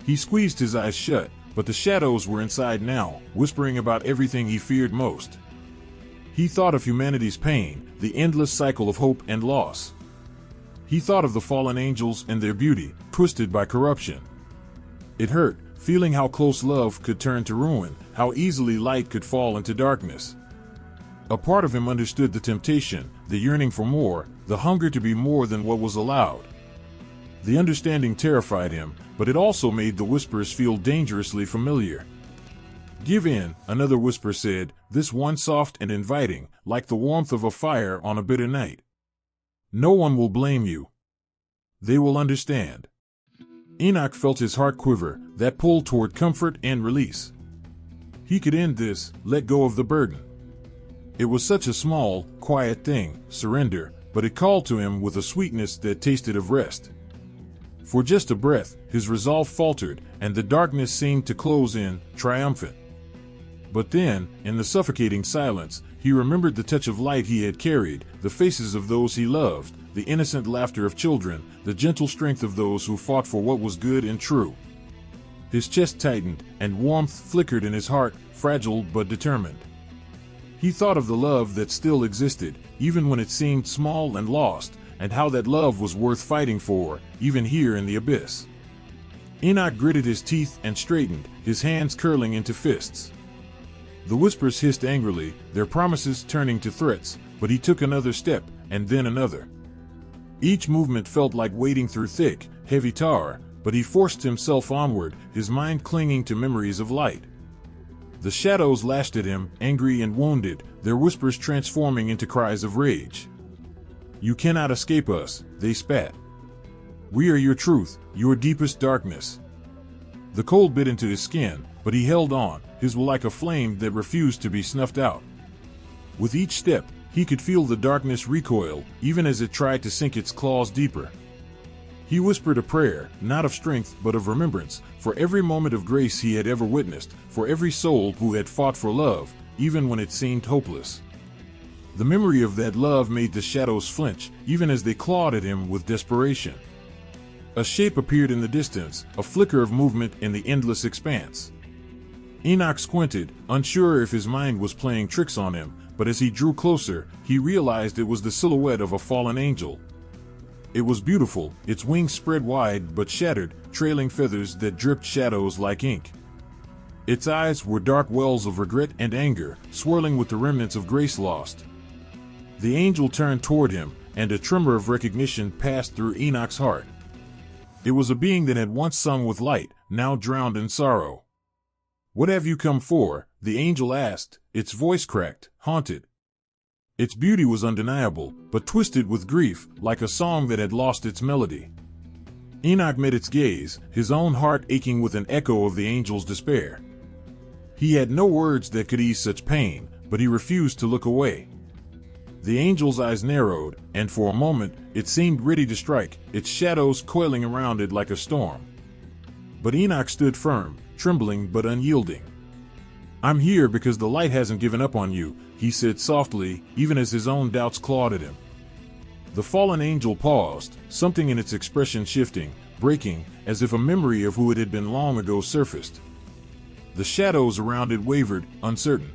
He squeezed his eyes shut, but the shadows were inside now, whispering about everything he feared most. He thought of humanity's pain, the endless cycle of hope and loss. He thought of the fallen angels and their beauty, twisted by corruption. It hurt, feeling how close love could turn to ruin, how easily light could fall into darkness. A part of him understood the temptation, the yearning for more, the hunger to be more than what was allowed. The understanding terrified him, but it also made the whispers feel dangerously familiar. Give in, another whisper said, this one soft and inviting, like the warmth of a fire on a bitter night. No one will blame you. They will understand. Enoch felt his heart quiver, that pull toward comfort and release. He could end this, let go of the burden. It was such a small, quiet thing, surrender, but it called to him with a sweetness that tasted of rest. For just a breath, his resolve faltered, and the darkness seemed to close in, triumphant. But then, in the suffocating silence, he remembered the touch of light he had carried, the faces of those he loved, the innocent laughter of children, the gentle strength of those who fought for what was good and true. His chest tightened, and warmth flickered in his heart, fragile but determined. He thought of the love that still existed, even when it seemed small and lost, and how that love was worth fighting for, even here in the abyss. Enoch gritted his teeth and straightened, his hands curling into fists. The whispers hissed angrily, their promises turning to threats, but he took another step, and then another. Each movement felt like wading through thick, heavy tar, but he forced himself onward, his mind clinging to memories of light. The shadows lashed at him, angry and wounded, their whispers transforming into cries of rage. You cannot escape us, they spat. We are your truth, your deepest darkness. The cold bit into his skin, but he held on, his will like a flame that refused to be snuffed out. With each step, He could feel the darkness recoil, even as it tried to sink its claws deeper. He whispered a prayer, not of strength but of remembrance, for every moment of grace he had ever witnessed, for every soul who had fought for love, even when it seemed hopeless. The memory of that love made the shadows flinch, even as they clawed at him with desperation. A shape appeared in the distance, a flicker of movement in the endless expanse. Enoch squinted, unsure if his mind was playing tricks on him, but as he drew closer, he realized it was the silhouette of a fallen angel. It was beautiful, its wings spread wide but shattered, trailing feathers that dripped shadows like ink. Its eyes were dark wells of regret and anger, swirling with the remnants of grace lost. The angel turned toward him, and a tremor of recognition passed through Enoch's heart. It was a being that had once sung with light, now drowned in sorrow. "What have you come for?" the angel asked, its voice cracked, haunted. Its beauty was undeniable, but twisted with grief, like a song that had lost its melody. Enoch met its gaze, his own heart aching with an echo of the angel's despair. He had no words that could ease such pain, but he refused to look away. The angel's eyes narrowed, and for a moment, it seemed ready to strike, its shadows coiling around it like a storm. But Enoch stood firm, trembling but unyielding. "I'm here because the light hasn't given up on you," he said softly, even as his own doubts clawed at him. The fallen angel paused, something in its expression shifting, breaking, as if a memory of who it had been long ago surfaced. The shadows around it wavered, uncertain.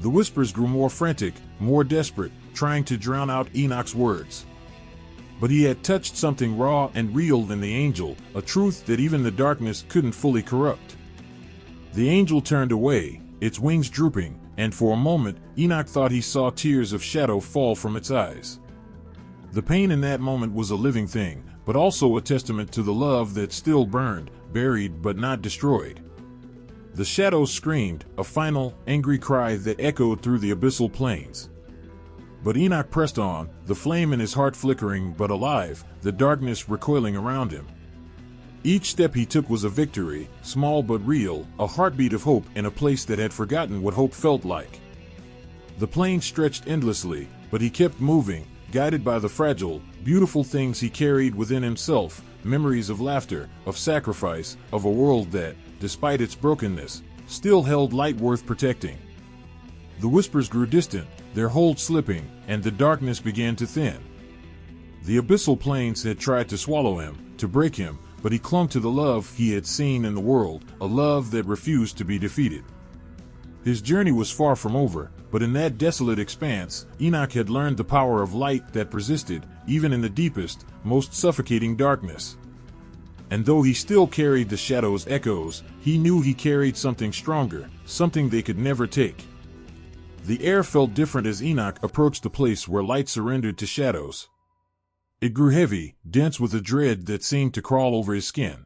The whispers grew more frantic, more desperate, trying to drown out Enoch's words. But he had touched something raw and real in the angel, a truth that even the darkness couldn't fully corrupt. The angel turned away, its wings drooping, and for a moment, Enoch thought he saw tears of shadow fall from its eyes. The pain in that moment was a living thing, but also a testament to the love that still burned, buried but not destroyed. The shadows screamed, a final, angry cry that echoed through the abyssal plains. But Enoch pressed on, the flame in his heart flickering but alive, the darkness recoiling around him. Each step he took was a victory, small but real, a heartbeat of hope in a place that had forgotten what hope felt like. The plain stretched endlessly, but he kept moving, guided by the fragile, beautiful things he carried within himself, memories of laughter, of sacrifice, of a world that, despite its brokenness, still held light worth protecting. The whispers grew distant, their hold slipping, and the darkness began to thin. The abyssal plains had tried to swallow him, to break him, but he clung to the love he had seen in the world, a love that refused to be defeated. His journey was far from over, but in that desolate expanse, Enoch had learned the power of light that persisted, even in the deepest, most suffocating darkness. And though he still carried the shadow's echoes, he knew he carried something stronger, something they could never take. The air felt different as Enoch approached the place where light surrendered to shadows. It grew heavy, dense with a dread that seemed to crawl over his skin.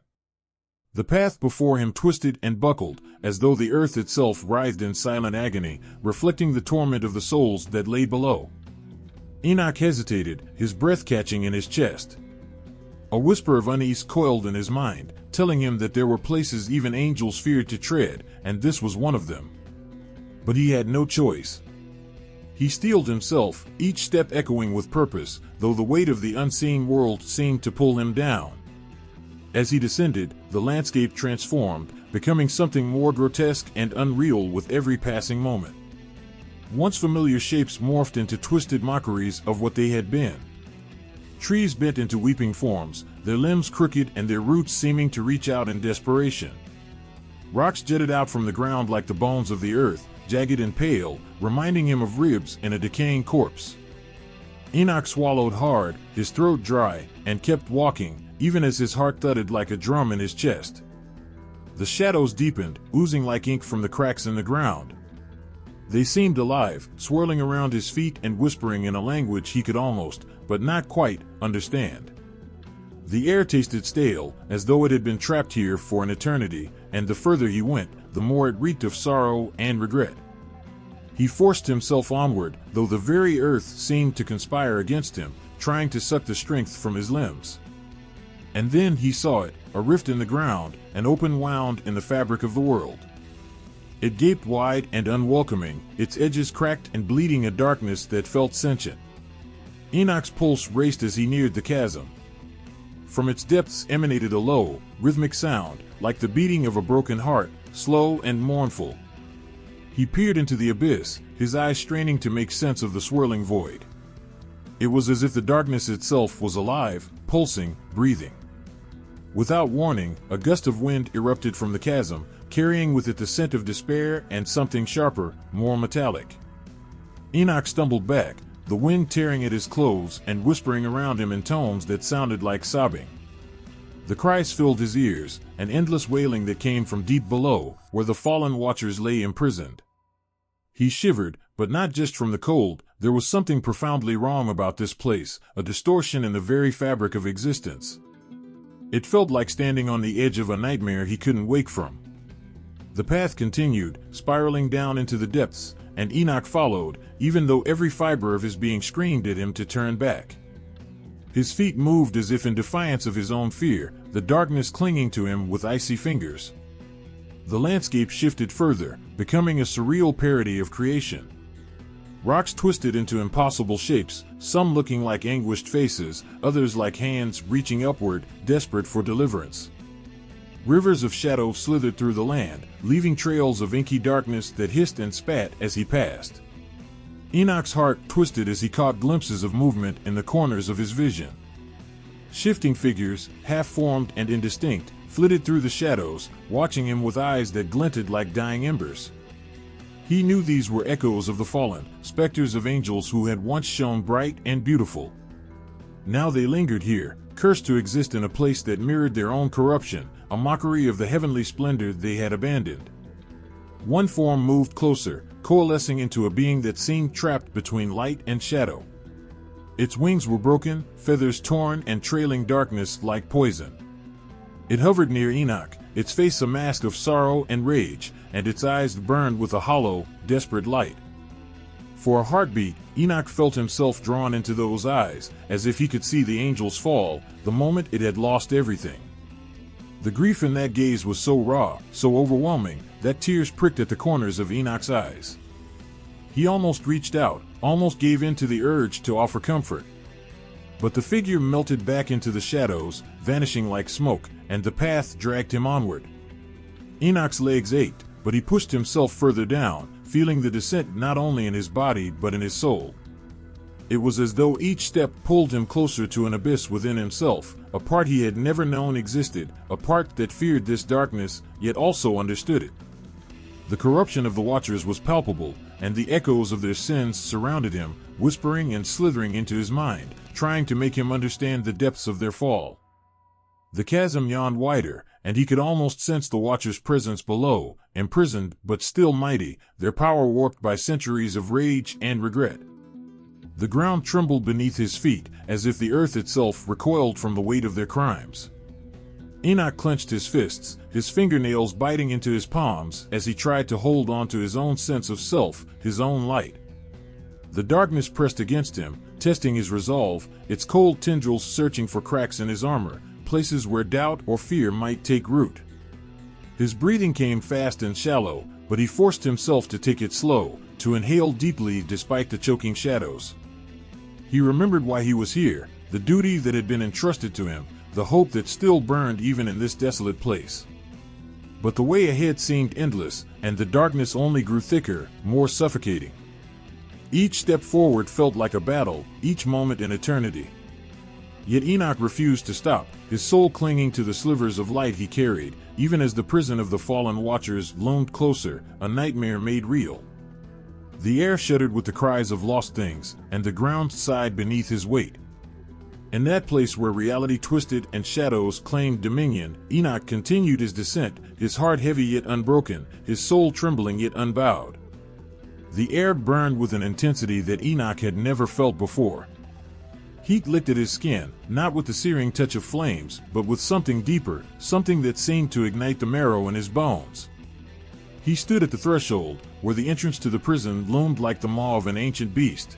The path before him twisted and buckled, as though the earth itself writhed in silent agony, reflecting the torment of the souls that lay below. Enoch hesitated, his breath catching in his chest. A whisper of unease coiled in his mind, telling him that there were places even angels feared to tread, and this was one of them. But he had no choice. He steeled himself, each step echoing with purpose, though the weight of the unseen world seemed to pull him down. As he descended, the landscape transformed, becoming something more grotesque and unreal with every passing moment. Once familiar shapes morphed into twisted mockeries of what they had been. Trees bent into weeping forms, their limbs crooked and their roots seeming to reach out in desperation. Rocks jutted out from the ground like the bones of the earth, jagged and pale, reminding him of ribs in a decaying corpse. Enoch swallowed hard, his throat dry, and kept walking, even as his heart thudded like a drum in his chest. The shadows deepened, oozing like ink from the cracks in the ground. They seemed alive, swirling around his feet and whispering in a language he could almost, but not quite, understand. The air tasted stale, as though it had been trapped here for an eternity, and the further he went, the more it reeked of sorrow and regret. He forced himself onward, though the very earth seemed to conspire against him, trying to suck the strength from his limbs. And then he saw it, a rift in the ground, an open wound in the fabric of the world. It gaped wide and unwelcoming, its edges cracked and bleeding a darkness that felt sentient. Enoch's pulse raced as he neared the chasm. From its depths emanated a low, rhythmic sound, like the beating of a broken heart, slow and mournful. He peered into the abyss, his eyes straining to make sense of the swirling void. It was as if the darkness itself was alive, pulsing, breathing. Without warning, a gust of wind erupted from the chasm, carrying with it the scent of despair and something sharper, more metallic. Enoch stumbled back, the wind tearing at his clothes and whispering around him in tones that sounded like sobbing. The cries filled his ears, an endless wailing that came from deep below, where the fallen watchers lay imprisoned. He shivered, but not just from the cold. There was something profoundly wrong about this place, a distortion in the very fabric of existence. It felt like standing on the edge of a nightmare he couldn't wake from. The path continued, spiraling down into the depths, and Enoch followed, even though every fiber of his being screamed at him to turn back. His feet moved as if in defiance of his own fear, the darkness clinging to him with icy fingers. The landscape shifted further, becoming a surreal parody of creation. Rocks twisted into impossible shapes, some looking like anguished faces, others like hands reaching upward, desperate for deliverance. Rivers of shadow slithered through the land, leaving trails of inky darkness that hissed and spat as he passed. Enoch's heart twisted as he caught glimpses of movement in the corners of his vision. Shifting figures, half-formed and indistinct, flitted through the shadows, watching him with eyes that glinted like dying embers. He knew these were echoes of the fallen, specters of angels who had once shone bright and beautiful. Now they lingered here, cursed to exist in a place that mirrored their own corruption, a mockery of the heavenly splendor they had abandoned. One form moved closer, coalescing into a being that seemed trapped between light and shadow. Its wings were broken, feathers torn and trailing darkness like poison. It hovered near Enoch, its face a mask of sorrow and rage, and its eyes burned with a hollow, desperate light. For a heartbeat, Enoch felt himself drawn into those eyes, as if he could see the angels fall, the moment it had lost everything. The grief in that gaze was so raw, so overwhelming, that tears pricked at the corners of Enoch's eyes. He almost reached out, almost gave in to the urge to offer comfort. But the figure melted back into the shadows, vanishing like smoke, and the path dragged him onward. Enoch's legs ached, but he pushed himself further down, feeling the descent not only in his body but in his soul. It was as though each step pulled him closer to an abyss within himself, a part he had never known existed, a part that feared this darkness, yet also understood it. The corruption of the Watchers was palpable, and the echoes of their sins surrounded him, whispering and slithering into his mind, trying to make him understand the depths of their fall. The chasm yawned wider, and he could almost sense the Watchers' presence below, imprisoned but still mighty, their power warped by centuries of rage and regret. The ground trembled beneath his feet, as if the earth itself recoiled from the weight of their crimes. Enoch clenched his fists, his fingernails biting into his palms as he tried to hold on to his own sense of self, his own light. The darkness pressed against him, testing his resolve, its cold tendrils searching for cracks in his armor, places where doubt or fear might take root. His breathing came fast and shallow, but he forced himself to take it slow, to inhale deeply despite the choking shadows. He remembered why he was here, the duty that had been entrusted to him, the hope that still burned even in this desolate place. But the way ahead seemed endless, and the darkness only grew thicker, more suffocating. Each step forward felt like a battle, each moment an eternity. Yet Enoch refused to stop, his soul clinging to the slivers of light he carried, even as the prison of the fallen Watchers loomed closer, a nightmare made real. The air shuddered with the cries of lost things, and the ground sighed beneath his weight. In that place where reality twisted and shadows claimed dominion, Enoch continued his descent, his heart heavy yet unbroken, his soul trembling yet unbowed. The air burned with an intensity that Enoch had never felt before. Heat licked at his skin, not with the searing touch of flames, but with something deeper, something that seemed to ignite the marrow in his bones. He stood at the threshold, where the entrance to the prison loomed like the maw of an ancient beast.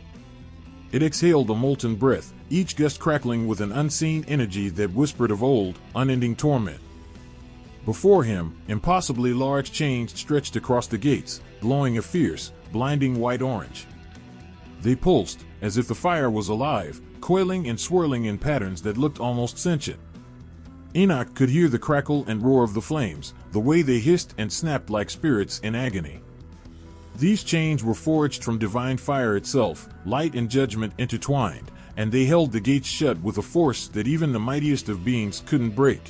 It exhaled a molten breath, each gust crackling with an unseen energy that whispered of old, unending torment. Before him, impossibly large chains stretched across the gates, glowing a fierce, blinding white-orange. They pulsed, as if the fire was alive, coiling and swirling in patterns that looked almost sentient. Enoch could hear the crackle and roar of the flames, the way they hissed and snapped like spirits in agony. These chains were forged from divine fire itself, light and judgment intertwined, and they held the gates shut with a force that even the mightiest of beings couldn't break.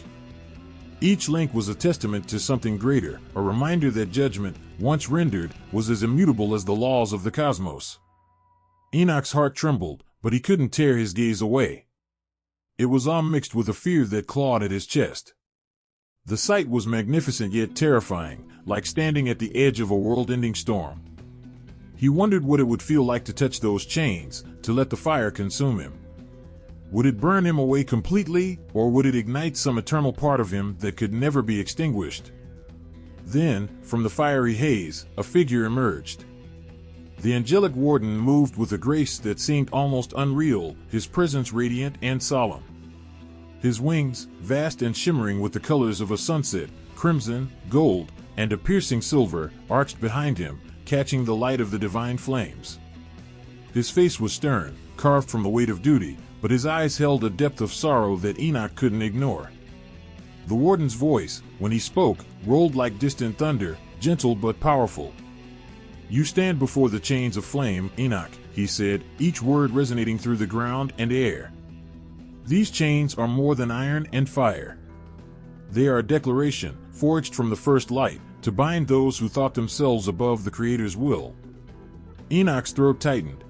Each link was a testament to something greater, a reminder that judgment, once rendered, was as immutable as the laws of the cosmos. Enoch's heart trembled, but he couldn't tear his gaze away. It was all mixed with a fear that clawed at his chest. The sight was magnificent yet terrifying, like standing at the edge of a world-ending storm. He wondered what it would feel like to touch those chains, to let the fire consume him. Would it burn him away completely, or would it ignite some eternal part of him that could never be extinguished? Then, from the fiery haze, a figure emerged. The angelic warden moved with a grace that seemed almost unreal, his presence radiant and solemn. His wings, vast and shimmering with the colors of a sunset, crimson, gold, and a piercing silver, arched behind him, catching the light of the divine flames. His face was stern, carved from the weight of duty, but his eyes held a depth of sorrow that Enoch couldn't ignore. The warden's voice, when he spoke, rolled like distant thunder, gentle but powerful. "You stand before the chains of flame, Enoch," he said, each word resonating through the ground and air. "These chains are more than iron and fire. They are a declaration, forged from the first light, to bind those who thought themselves above the Creator's will." Enoch's throat tightened.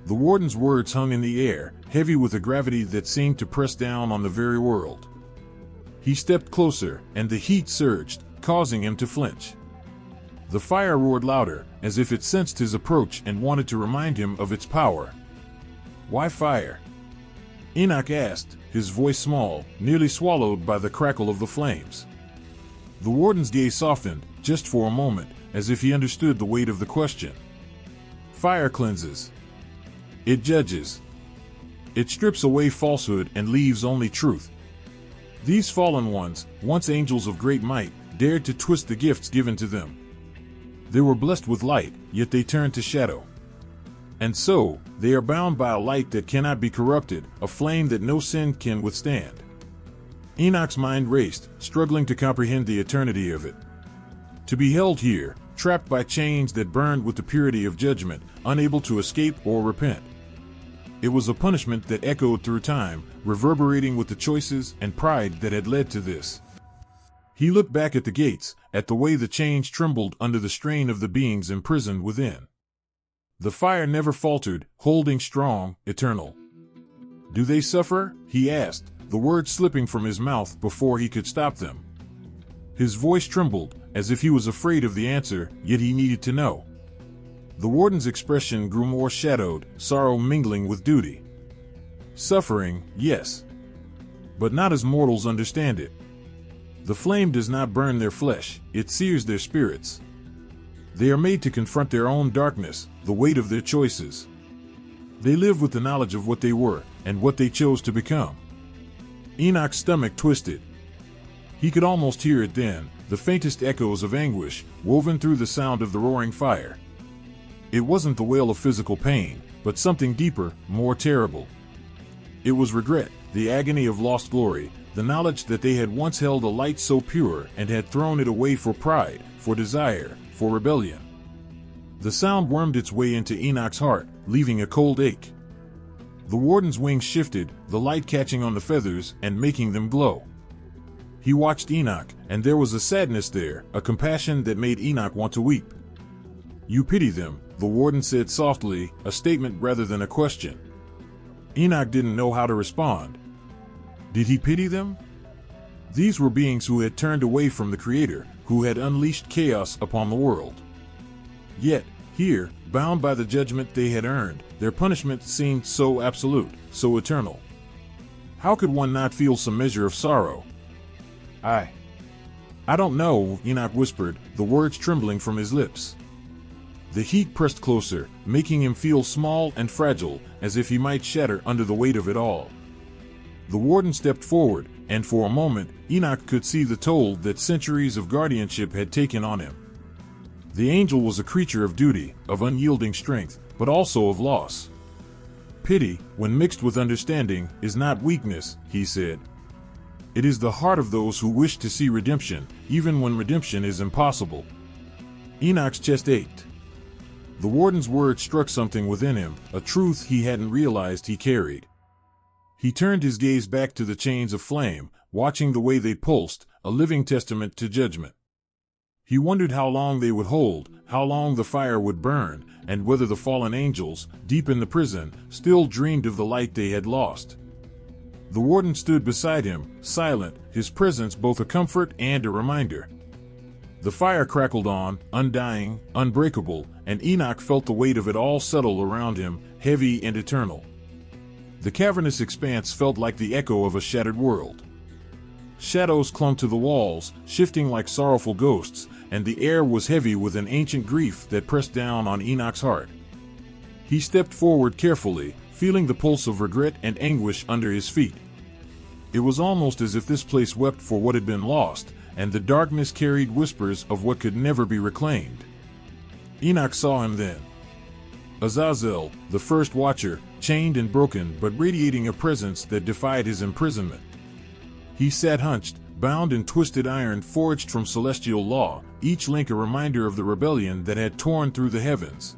The warden's words hung in the air, heavy with a gravity that seemed to press down on the very world. He stepped closer, and the heat surged, causing him to flinch. The fire roared louder, as if it sensed his approach and wanted to remind him of its power. "Why fire?" Enoch asked, his voice small, nearly swallowed by the crackle of the flames. The warden's gaze softened, just for a moment, as if he understood the weight of the question. "Fire cleanses. It judges. It strips away falsehood and leaves only truth. These fallen ones, once angels of great might, dared to twist the gifts given to them. They were blessed with light, yet they turned to shadow. And so, they are bound by a light that cannot be corrupted, a flame that no sin can withstand." Enoch's mind raced, struggling to comprehend the eternity of it. To be held here, trapped by chains that burned with the purity of judgment, unable to escape or repent. It was a punishment that echoed through time, reverberating with the choices and pride that had led to this. He looked back at the gates, at the way the chains trembled under the strain of the beings imprisoned within. The fire never faltered, holding strong, eternal. "Do they suffer?" he asked, the words slipping from his mouth before he could stop them. His voice trembled, as if he was afraid of the answer, yet he needed to know. The warden's expression grew more shadowed, sorrow mingling with duty. "Suffering, yes. But not as mortals understand it. The flame does not burn their flesh, it sears their spirits. They are made to confront their own darkness, the weight of their choices. They live with the knowledge of what they were, and what they chose to become." Enoch's stomach twisted. He could almost hear it then, the faintest echoes of anguish, woven through the sound of the roaring fire. It wasn't the wail of physical pain, but something deeper, more terrible. It was regret, the agony of lost glory, the knowledge that they had once held a light so pure and had thrown it away for pride, for desire, for rebellion. The sound wormed its way into Enoch's heart, leaving a cold ache. The warden's wings shifted, the light catching on the feathers and making them glow. He watched Enoch, and there was a sadness there, a compassion that made Enoch want to weep. "You pity them," the warden said softly, a statement rather than a question. Enoch didn't know how to respond. Did he pity them? These were beings who had turned away from the Creator, who had unleashed chaos upon the world. Yet, here, bound by the judgment they had earned, their punishment seemed so absolute, so eternal. How could one not feel some measure of sorrow? I don't know, Enoch whispered, the words trembling from his lips. The heat pressed closer, making him feel small and fragile, as if he might shatter under the weight of it all. The warden stepped forward, and for a moment, Enoch could see the toll that centuries of guardianship had taken on him. The angel was a creature of duty, of unyielding strength, but also of loss. Pity, when mixed with understanding, is not weakness, he said. It is the heart of those who wish to see redemption, even when redemption is impossible. Enoch's chest ached. The warden's words struck something within him, a truth he hadn't realized he carried. He turned his gaze back to the chains of flame, watching the way they pulsed, a living testament to judgment. He wondered how long they would hold, how long the fire would burn, and whether the fallen angels, deep in the prison, still dreamed of the light they had lost. The warden stood beside him, silent, his presence both a comfort and a reminder. The fire crackled on, undying, unbreakable, and Enoch felt the weight of it all settle around him, heavy and eternal. The cavernous expanse felt like the echo of a shattered world. Shadows clung to the walls, shifting like sorrowful ghosts, and the air was heavy with an ancient grief that pressed down on Enoch's heart. He stepped forward carefully, feeling the pulse of regret and anguish under his feet. It was almost as if this place wept for what had been lost, and the darkness carried whispers of what could never be reclaimed. Enoch saw him then. Azazel, the first watcher, chained and broken but radiating a presence that defied his imprisonment. He sat hunched, bound in twisted iron forged from celestial law, each link a reminder of the rebellion that had torn through the heavens.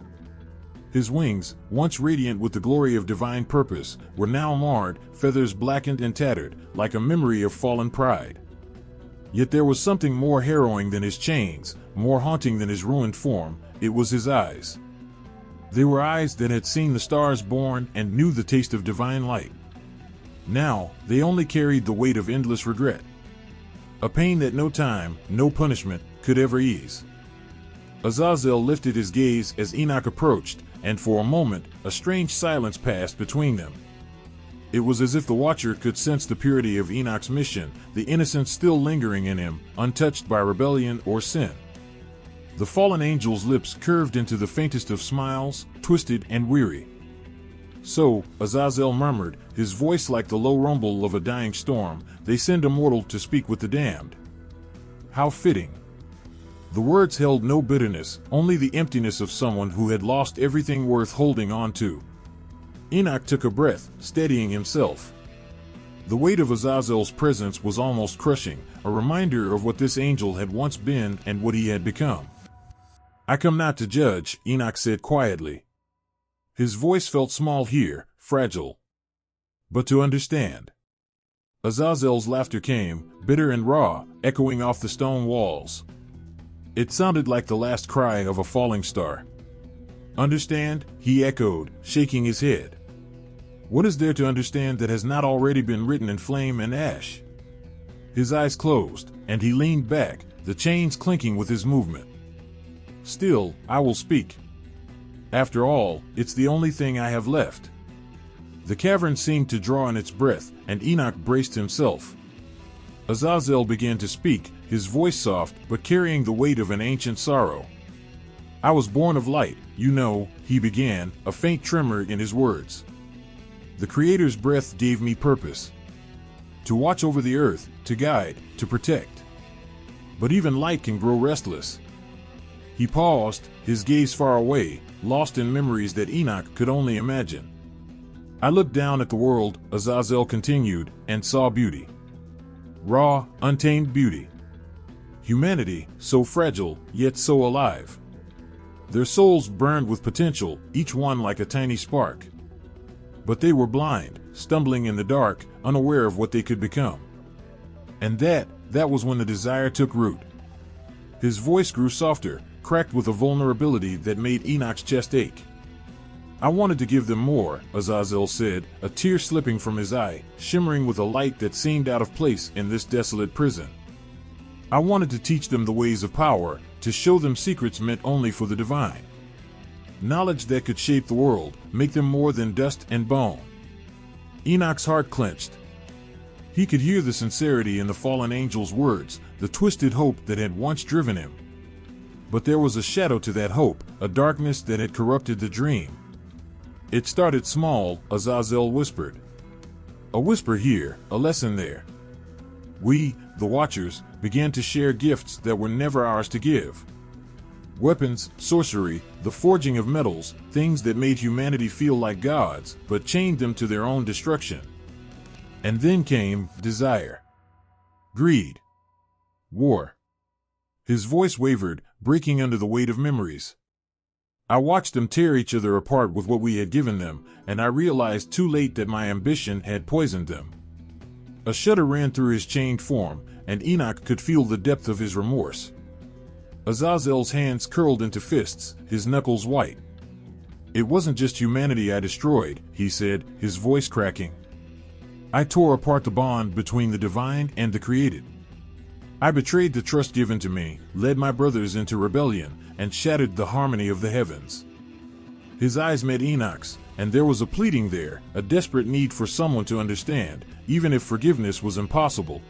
His wings, once radiant with the glory of divine purpose, were now marred, feathers blackened and tattered, like a memory of fallen pride. Yet there was something more harrowing than his chains, more haunting than his ruined form. It was his eyes. They were eyes that had seen the stars born and knew the taste of divine light. Now, they only carried the weight of endless regret. A pain that no time, no punishment, could ever ease. Azazel lifted his gaze as Enoch approached, and for a moment, a strange silence passed between them. It was as if the watcher could sense the purity of Enoch's mission, the innocence still lingering in him, untouched by rebellion or sin. The fallen angel's lips curved into the faintest of smiles, twisted and weary. So, Azazel murmured, his voice like the low rumble of a dying storm, "They send a mortal to speak with the damned." How fitting. The words held no bitterness, only the emptiness of someone who had lost everything worth holding on to. Enoch took a breath, steadying himself. The weight of Azazel's presence was almost crushing, a reminder of what this angel had once been and what he had become. "I come not to judge," Enoch said quietly. His voice felt small here, fragile. "But to understand." Azazel's laughter came, bitter and raw, echoing off the stone walls. It sounded like the last cry of a falling star. "Understand?" he echoed, shaking his head. "What is there to understand that has not already been written in flame and ash?" His eyes closed, and he leaned back, the chains clinking with his movement. "Still, I will speak. After all, it's the only thing I have left." The cavern seemed to draw in its breath, and Enoch braced himself. Azazel began to speak, his voice soft but carrying the weight of an ancient sorrow. "I was born of light, you know," he began, a faint tremor in his words. "The Creator's breath gave me purpose. To watch over the earth, to guide, to protect. But even light can grow restless." He paused, his gaze far away, lost in memories that Enoch could only imagine. "I looked down at the world," Azazel continued, "and saw beauty. Raw, untamed beauty. Humanity, so fragile, yet so alive. Their souls burned with potential, each one like a tiny spark. But they were blind, stumbling in the dark, unaware of what they could become. And that was when the desire took root." His voice grew softer, cracked with a vulnerability that made Enoch's chest ache. "I wanted to give them more," Azazel said, a tear slipping from his eye, shimmering with a light that seemed out of place in this desolate prison. "I wanted to teach them the ways of power, to show them secrets meant only for the divine. Knowledge that could shape the world, make them more than dust and bone." Enoch's heart clenched. He could hear the sincerity in the fallen angel's words, the twisted hope that had once driven him. But there was a shadow to that hope, a darkness that had corrupted the dream. "It started small," Azazel whispered. "A whisper here, a lesson there. We, the Watchers, began to share gifts that were never ours to give. Weapons, sorcery, the forging of metals, things that made humanity feel like gods, but chained them to their own destruction. And then came desire, greed, war. His voice wavered, breaking under the weight of memories. I watched them tear each other apart with what we had given them, and I realized too late that my ambition had poisoned them. A shudder ran through his chained form, and Enoch could feel the depth of his remorse. Azazel's hands curled into fists, his knuckles white. "It wasn't just humanity I destroyed," he said, his voice cracking. "I tore apart the bond between the divine and the created. I betrayed the trust given to me, led my brothers into rebellion, and shattered the harmony of the heavens." His eyes met Enoch's, and there was a pleading there, a desperate need for someone to understand, even if forgiveness was impossible.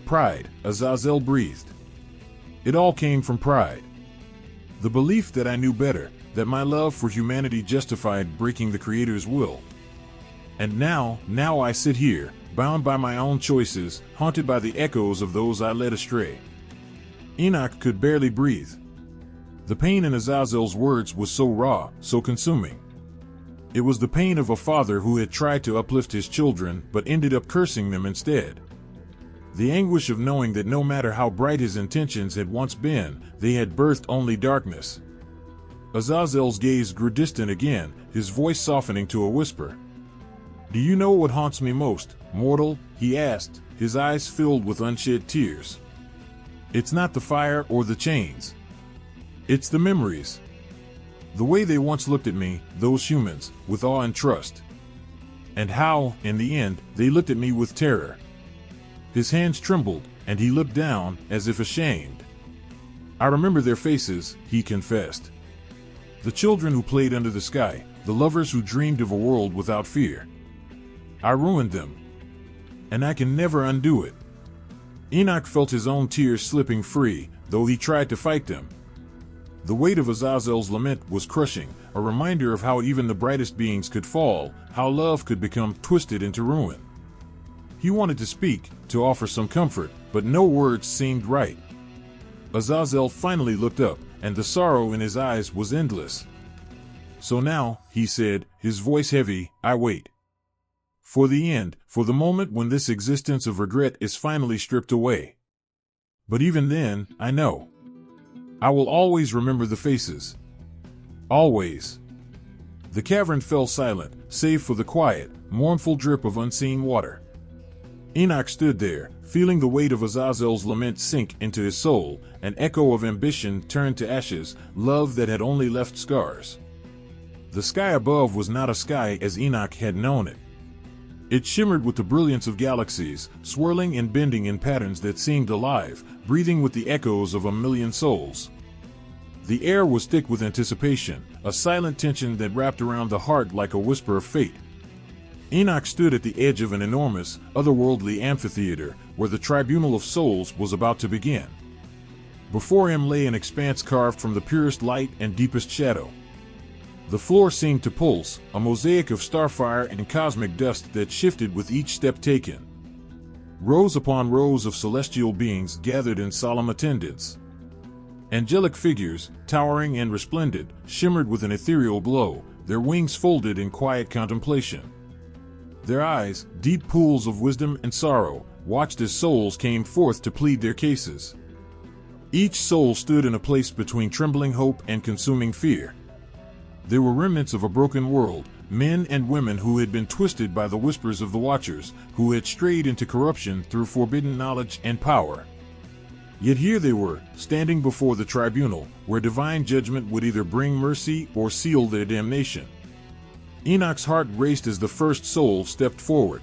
"Pride," Azazel breathed. "It all came from pride. The belief that I knew better, that my love for humanity justified breaking the Creator's will. And now I sit here, bound by my own choices, haunted by the echoes of those I led astray." Enoch could barely breathe. The pain in Azazel's words was so raw, so consuming. It was the pain of a father who had tried to uplift his children but ended up cursing them instead. The anguish of knowing that no matter how bright his intentions had once been, they had birthed only darkness. Azazel's gaze grew distant again, his voice softening to a whisper. "Do you know what haunts me most, mortal?" he asked, his eyes filled with unshed tears. "It's not the fire or the chains. It's the memories. The way they once looked at me, those humans, with awe and trust. And how, in the end, they looked at me with terror." His hands trembled, and he looked down, as if ashamed. "I remember their faces," he confessed. "The children who played under the sky, the lovers who dreamed of a world without fear. I ruined them. And I can never undo it." Enoch felt his own tears slipping free, though he tried to fight them. The weight of Azazel's lament was crushing, a reminder of how even the brightest beings could fall, how love could become twisted into ruin. He wanted to speak, to offer some comfort, but no words seemed right. Azazel finally looked up, and the sorrow in his eyes was endless. "So now," he said, his voice heavy, "I wait. For the end, for the moment when this existence of regret is finally stripped away. But even then, I know. I will always remember the faces. Always." The cavern fell silent, save for the quiet, mournful drip of unseen water. Enoch stood there, feeling the weight of Azazel's lament sink into his soul, an echo of ambition turned to ashes, love that had only left scars. The sky above was not a sky as Enoch had known it. It shimmered with the brilliance of galaxies, swirling and bending in patterns that seemed alive, breathing with the echoes of a million souls. The air was thick with anticipation, a silent tension that wrapped around the heart like a whisper of fate. Enoch stood at the edge of an enormous, otherworldly amphitheater, where the tribunal of souls was about to begin. Before him lay an expanse carved from the purest light and deepest shadow. The floor seemed to pulse, a mosaic of starfire and cosmic dust that shifted with each step taken. Rows upon rows of celestial beings gathered in solemn attendance. Angelic figures, towering and resplendent, shimmered with an ethereal glow, their wings folded in quiet contemplation. Their eyes, deep pools of wisdom and sorrow, watched as souls came forth to plead their cases. Each soul stood in a place between trembling hope and consuming fear. There were remnants of a broken world, men and women who had been twisted by the whispers of the Watchers, who had strayed into corruption through forbidden knowledge and power. Yet here they were, standing before the tribunal, where divine judgment would either bring mercy or seal their damnation. Enoch's heart raced as the first soul stepped forward.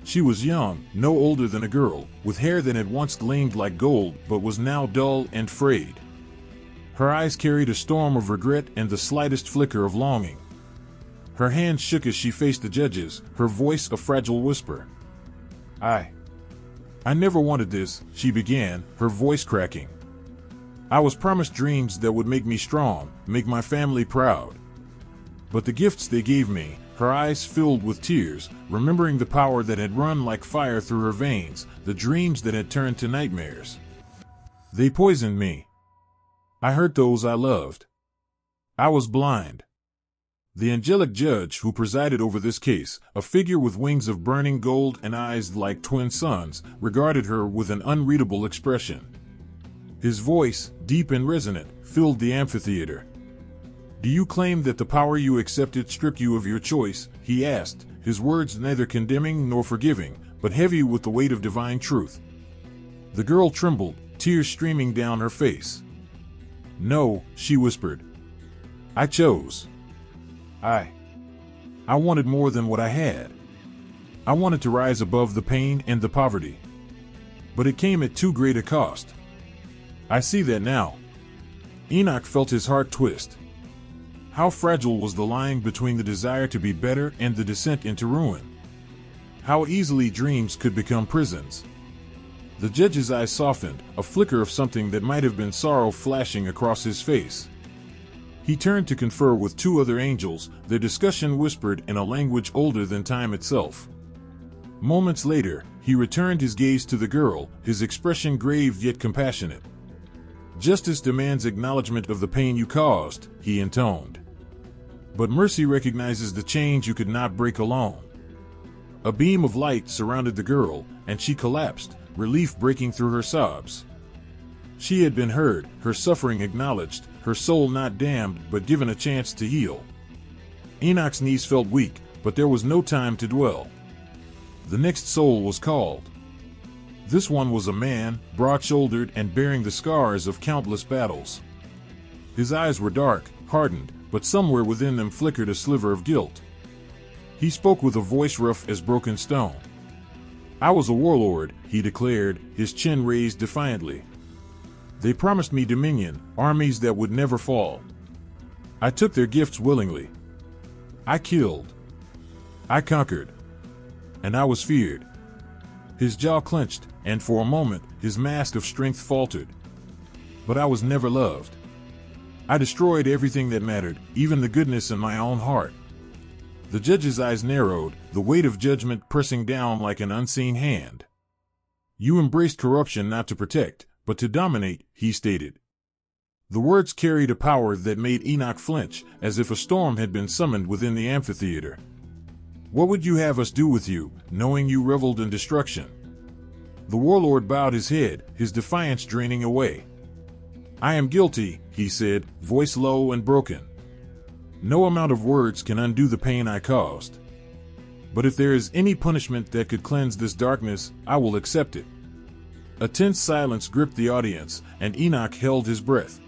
She was young, no older than a girl, with hair that had once gleamed like gold but was now dull and frayed. Her eyes carried a storm of regret and the slightest flicker of longing. Her hands shook as she faced the judges, her voice a fragile whisper. I never wanted this," she began, her voice cracking. "I was promised dreams that would make me strong, make my family proud. But the gifts they gave me, her eyes filled with tears, remembering the power that had run like fire through her veins, the dreams that had turned to nightmares. They poisoned me. I hurt those I loved. I was blind. The angelic judge who presided over this case, a figure with wings of burning gold and eyes like twin suns, regarded her with an unreadable expression. His voice, deep and resonant, filled the amphitheater. "Do you claim that the power you accepted stripped you of your choice?" he asked, his words neither condemning nor forgiving, but heavy with the weight of divine truth. The girl trembled, tears streaming down her face. "No," she whispered. "I chose. I wanted more than what I had. I wanted to rise above the pain and the poverty. But it came at too great a cost. I see that now." Enoch felt his heart twist. How fragile was the line between the desire to be better and the descent into ruin. How easily dreams could become prisons. The judge's eyes softened, a flicker of something that might have been sorrow flashing across his face. He turned to confer with two other angels, their discussion whispered in a language older than time itself. Moments later, he returned his gaze to the girl, his expression grave yet compassionate. "Justice demands acknowledgement of the pain you caused," he intoned. "But mercy recognizes the chains you could not break alone." A beam of light surrounded the girl, and she collapsed, relief breaking through her sobs. She had been heard, her suffering acknowledged, her soul not damned but given a chance to heal. Enoch's knees felt weak, but there was no time to dwell. The next soul was called. This one was a man, broad-shouldered and bearing the scars of countless battles. His eyes were dark, hardened, but somewhere within them flickered a sliver of guilt. He spoke with a voice rough as broken stone. "I was a warlord," he declared, his chin raised defiantly. "They promised me dominion, armies that would never fall. I took their gifts willingly. I killed. I conquered. And I was feared." His jaw clenched, and for a moment, his mask of strength faltered. "But I was never loved. I destroyed everything that mattered, even the goodness in my own heart." The judge's eyes narrowed, the weight of judgment pressing down like an unseen hand. "You embraced corruption not to protect, but to dominate," he stated. The words carried a power that made Enoch flinch, as if a storm had been summoned within the amphitheater. "What would you have us do with you, knowing you reveled in destruction?" The warlord bowed his head, his defiance draining away. "I am guilty," he said, voice low and broken. "No amount of words can undo the pain I caused. But if there is any punishment that could cleanse this darkness, I will accept it." A tense silence gripped the audience, and Enoch held his breath.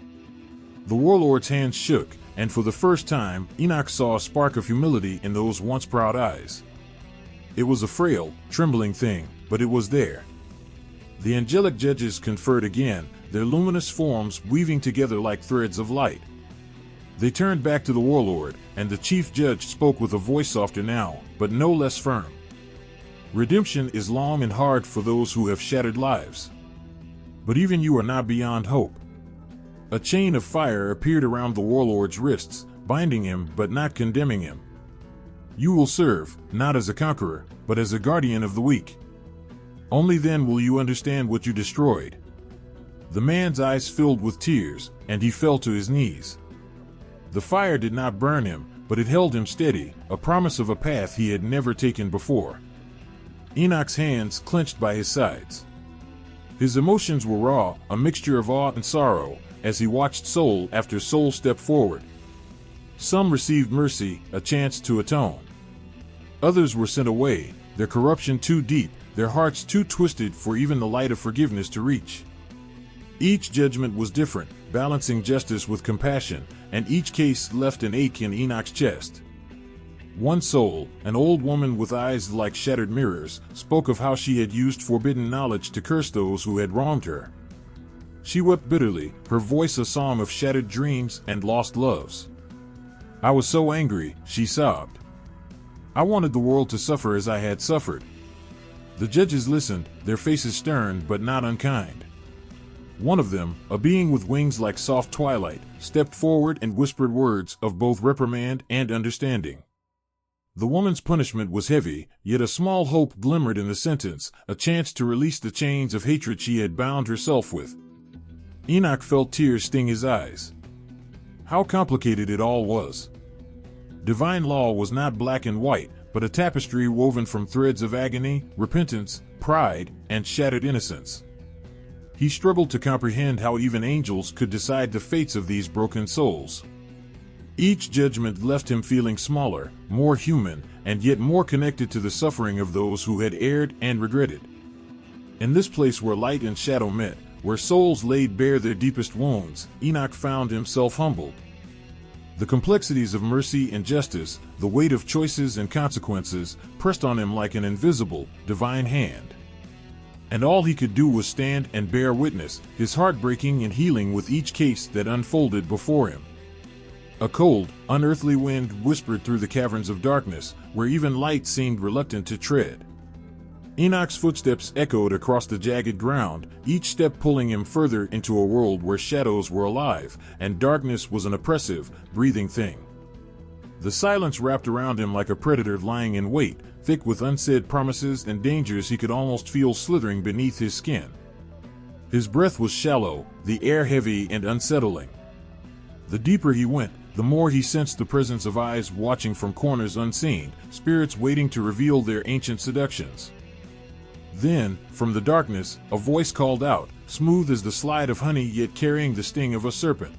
The warlord's hands shook, and for the first time, Enoch saw a spark of humility in those once proud eyes. It was a frail, trembling thing, but it was there. The angelic judges conferred again, their luminous forms weaving together like threads of light. They turned back to the warlord, and the chief judge spoke with a voice softer now, but no less firm. "Redemption is long and hard for those who have shattered lives. But even you are not beyond hope." A chain of fire appeared around the warlord's wrists, binding him but not condemning him. "You will serve, not as a conqueror, but as a guardian of the weak. Only then will you understand what you destroyed." The man's eyes filled with tears, and he fell to his knees. The fire did not burn him, but it held him steady, a promise of a path he had never taken before. Enoch's hands clenched by his sides. His emotions were raw, a mixture of awe and sorrow, as he watched soul after soul step forward. Some received mercy, a chance to atone. Others were sent away, their corruption too deep, their hearts too twisted for even the light of forgiveness to reach. Each judgment was different, balancing justice with compassion, and each case left an ache in Enoch's chest. One soul, an old woman with eyes like shattered mirrors, spoke of how she had used forbidden knowledge to curse those who had wronged her. She wept bitterly, her voice a song of shattered dreams and lost loves. "I was so angry," she sobbed. "I wanted the world to suffer as I had suffered." The judges listened, their faces stern but not unkind. One of them, a being with wings like soft twilight, stepped forward and whispered words of both reprimand and understanding. The woman's punishment was heavy, yet a small hope glimmered in the sentence, a chance to release the chains of hatred she had bound herself with. Enoch felt tears sting his eyes. How complicated it all was. Divine law was not black and white, but a tapestry woven from threads of agony, repentance, pride, and shattered innocence. He struggled to comprehend how even angels could decide the fates of these broken souls. Each judgment left him feeling smaller, more human, and yet more connected to the suffering of those who had erred and regretted. In this place where light and shadow met, where souls laid bare their deepest wounds, Enoch found himself humbled. The complexities of mercy and justice, the weight of choices and consequences, pressed on him like an invisible, divine hand. And all he could do was stand and bear witness, his heart breaking and healing with each case that unfolded before him. A cold, unearthly wind whispered through the caverns of darkness, where even light seemed reluctant to tread. Enoch's footsteps echoed across the jagged ground, each step pulling him further into a world where shadows were alive, and darkness was an oppressive, breathing thing. The silence wrapped around him like a predator lying in wait, thick with unsaid promises and dangers he could almost feel slithering beneath his skin. His breath was shallow, the air heavy and unsettling. The deeper he went, the more he sensed the presence of eyes watching from corners unseen, spirits waiting to reveal their ancient seductions. Then, from the darkness, a voice called out, smooth as the slide of honey yet carrying the sting of a serpent.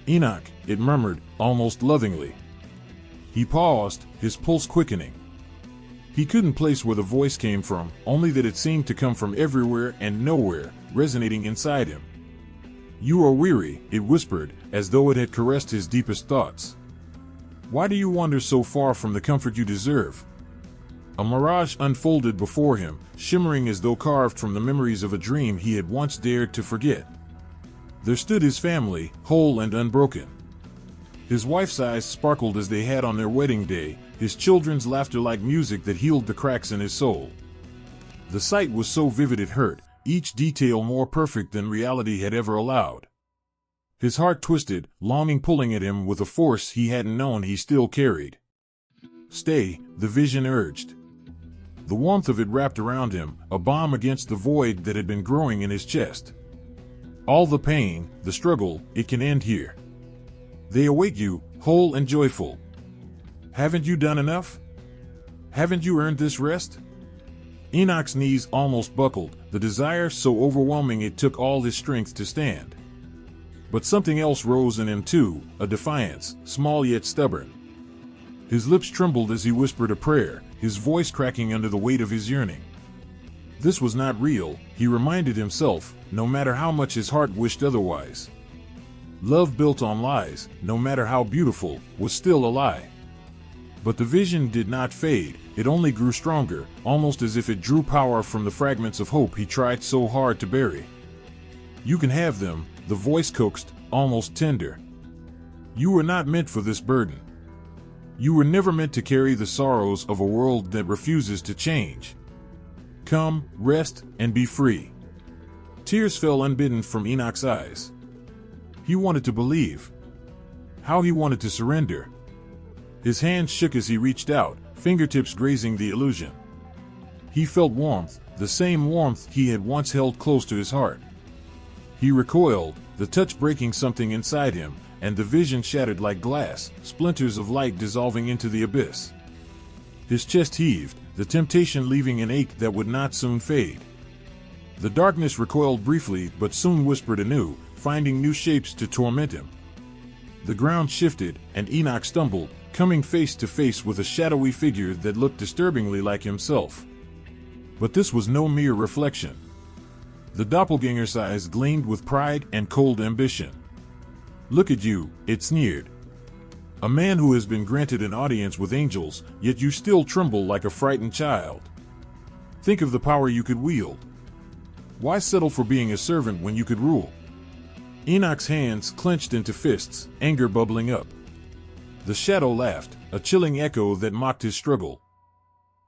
"Enoch," it murmured, almost lovingly. He paused, his pulse quickening. He couldn't place where the voice came from, only that it seemed to come from everywhere and nowhere, resonating inside him. "You are weary," it whispered, as though it had caressed his deepest thoughts. "Why do you wander so far from the comfort you deserve?" A mirage unfolded before him, shimmering as though carved from the memories of a dream he had once dared to forget. There stood his family, whole and unbroken. His wife's eyes sparkled as they had on their wedding day, his children's laughter like music that healed the cracks in his soul. The sight was so vivid it hurt, each detail more perfect than reality had ever allowed. His heart twisted, longing pulling at him with a force he hadn't known he still carried. "Stay," the vision urged. The warmth of it wrapped around him, a balm against the void that had been growing in his chest. "All the pain, the struggle, it can end here. They await you, whole and joyful. Haven't you done enough? Haven't you earned this rest?" Enoch's knees almost buckled, the desire so overwhelming it took all his strength to stand. But something else rose in him too, a defiance, small yet stubborn. His lips trembled as he whispered a prayer, his voice cracking under the weight of his yearning. This was not real, he reminded himself, no matter how much his heart wished otherwise. Love built on lies, no matter how beautiful, was still a lie. But the vision did not fade, it only grew stronger, almost as if it drew power from the fragments of hope he tried so hard to bury. "You can have them," the voice coaxed, almost tender. "You were not meant for this burden. You were never meant to carry the sorrows of a world that refuses to change. Come, rest, and be free." Tears fell unbidden from Enoch's eyes. He wanted to believe. How he wanted to surrender. His hands shook as he reached out, fingertips grazing the illusion. He felt warmth, the same warmth he had once held close to his heart. He recoiled, the touch breaking something inside him, and the vision shattered like glass, splinters of light dissolving into the abyss. His chest heaved, the temptation leaving an ache that would not soon fade. The darkness recoiled briefly but soon whispered anew, finding new shapes to torment him. The ground shifted, and Enoch stumbled, coming face to face with a shadowy figure that looked disturbingly like himself. But this was no mere reflection. The doppelganger's eyes gleamed with pride and cold ambition. "Look at you," it sneered. "A man who has been granted an audience with angels, yet you still tremble like a frightened child. Think of the power you could wield. Why settle for being a servant when you could rule?" Enoch's hands clenched into fists, anger bubbling up. The shadow laughed, a chilling echo that mocked his struggle.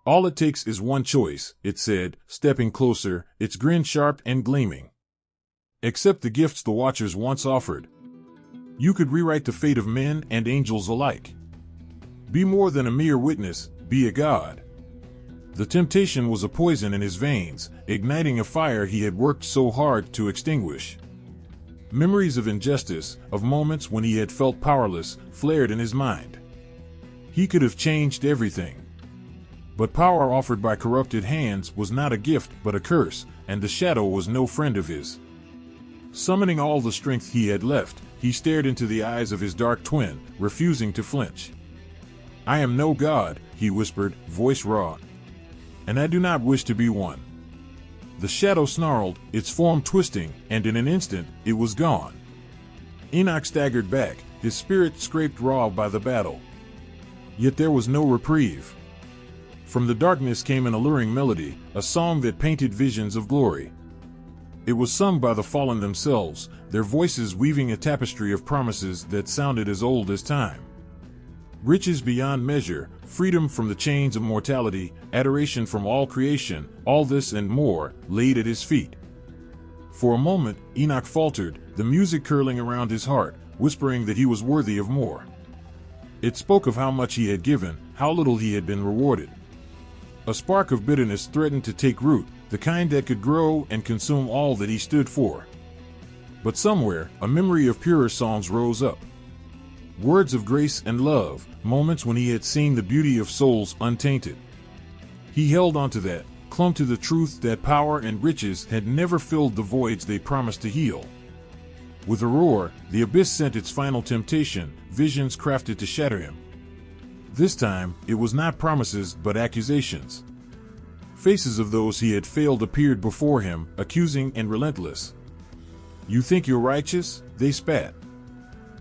"All it takes is one choice," it said, stepping closer, its grin sharp and gleaming. "Accept the gifts the Watchers once offered. You could rewrite the fate of men and angels alike. Be more than a mere witness, be a god. The temptation was a poison in his veins, igniting a fire he had worked so hard to extinguish. Memories of injustice, of moments when he had felt powerless, flared in his mind. He could have changed everything. But power offered by corrupted hands was not a gift but a curse, and the shadow was no friend of his. Summoning all the strength he had left, he stared into the eyes of his dark twin, refusing to flinch. "I am no god," he whispered, voice raw. "And I do not wish to be one." The shadow snarled, its form twisting, and in an instant, it was gone. Enoch staggered back, his spirit scraped raw by the battle. Yet there was no reprieve. From the darkness came an alluring melody, a song that painted visions of glory. It was sung by the fallen themselves, their voices weaving a tapestry of promises that sounded as old as time. Riches beyond measure, freedom from the chains of mortality, adoration from all creation, all this and more, laid at his feet. For a moment, Enoch faltered, the music curling around his heart, whispering that he was worthy of more. It spoke of how much he had given, how little he had been rewarded. A spark of bitterness threatened to take root, the kind that could grow and consume all that he stood for. But somewhere, a memory of purer songs rose up. Words of grace and love, moments when he had seen the beauty of souls untainted. He held onto that, clung to the truth that power and riches had never filled the voids they promised to heal. With a roar, the abyss sent its final temptation, visions crafted to shatter him. This time, it was not promises but accusations. Faces of those he had failed appeared before him, accusing and relentless. "You think you're righteous?" they spat.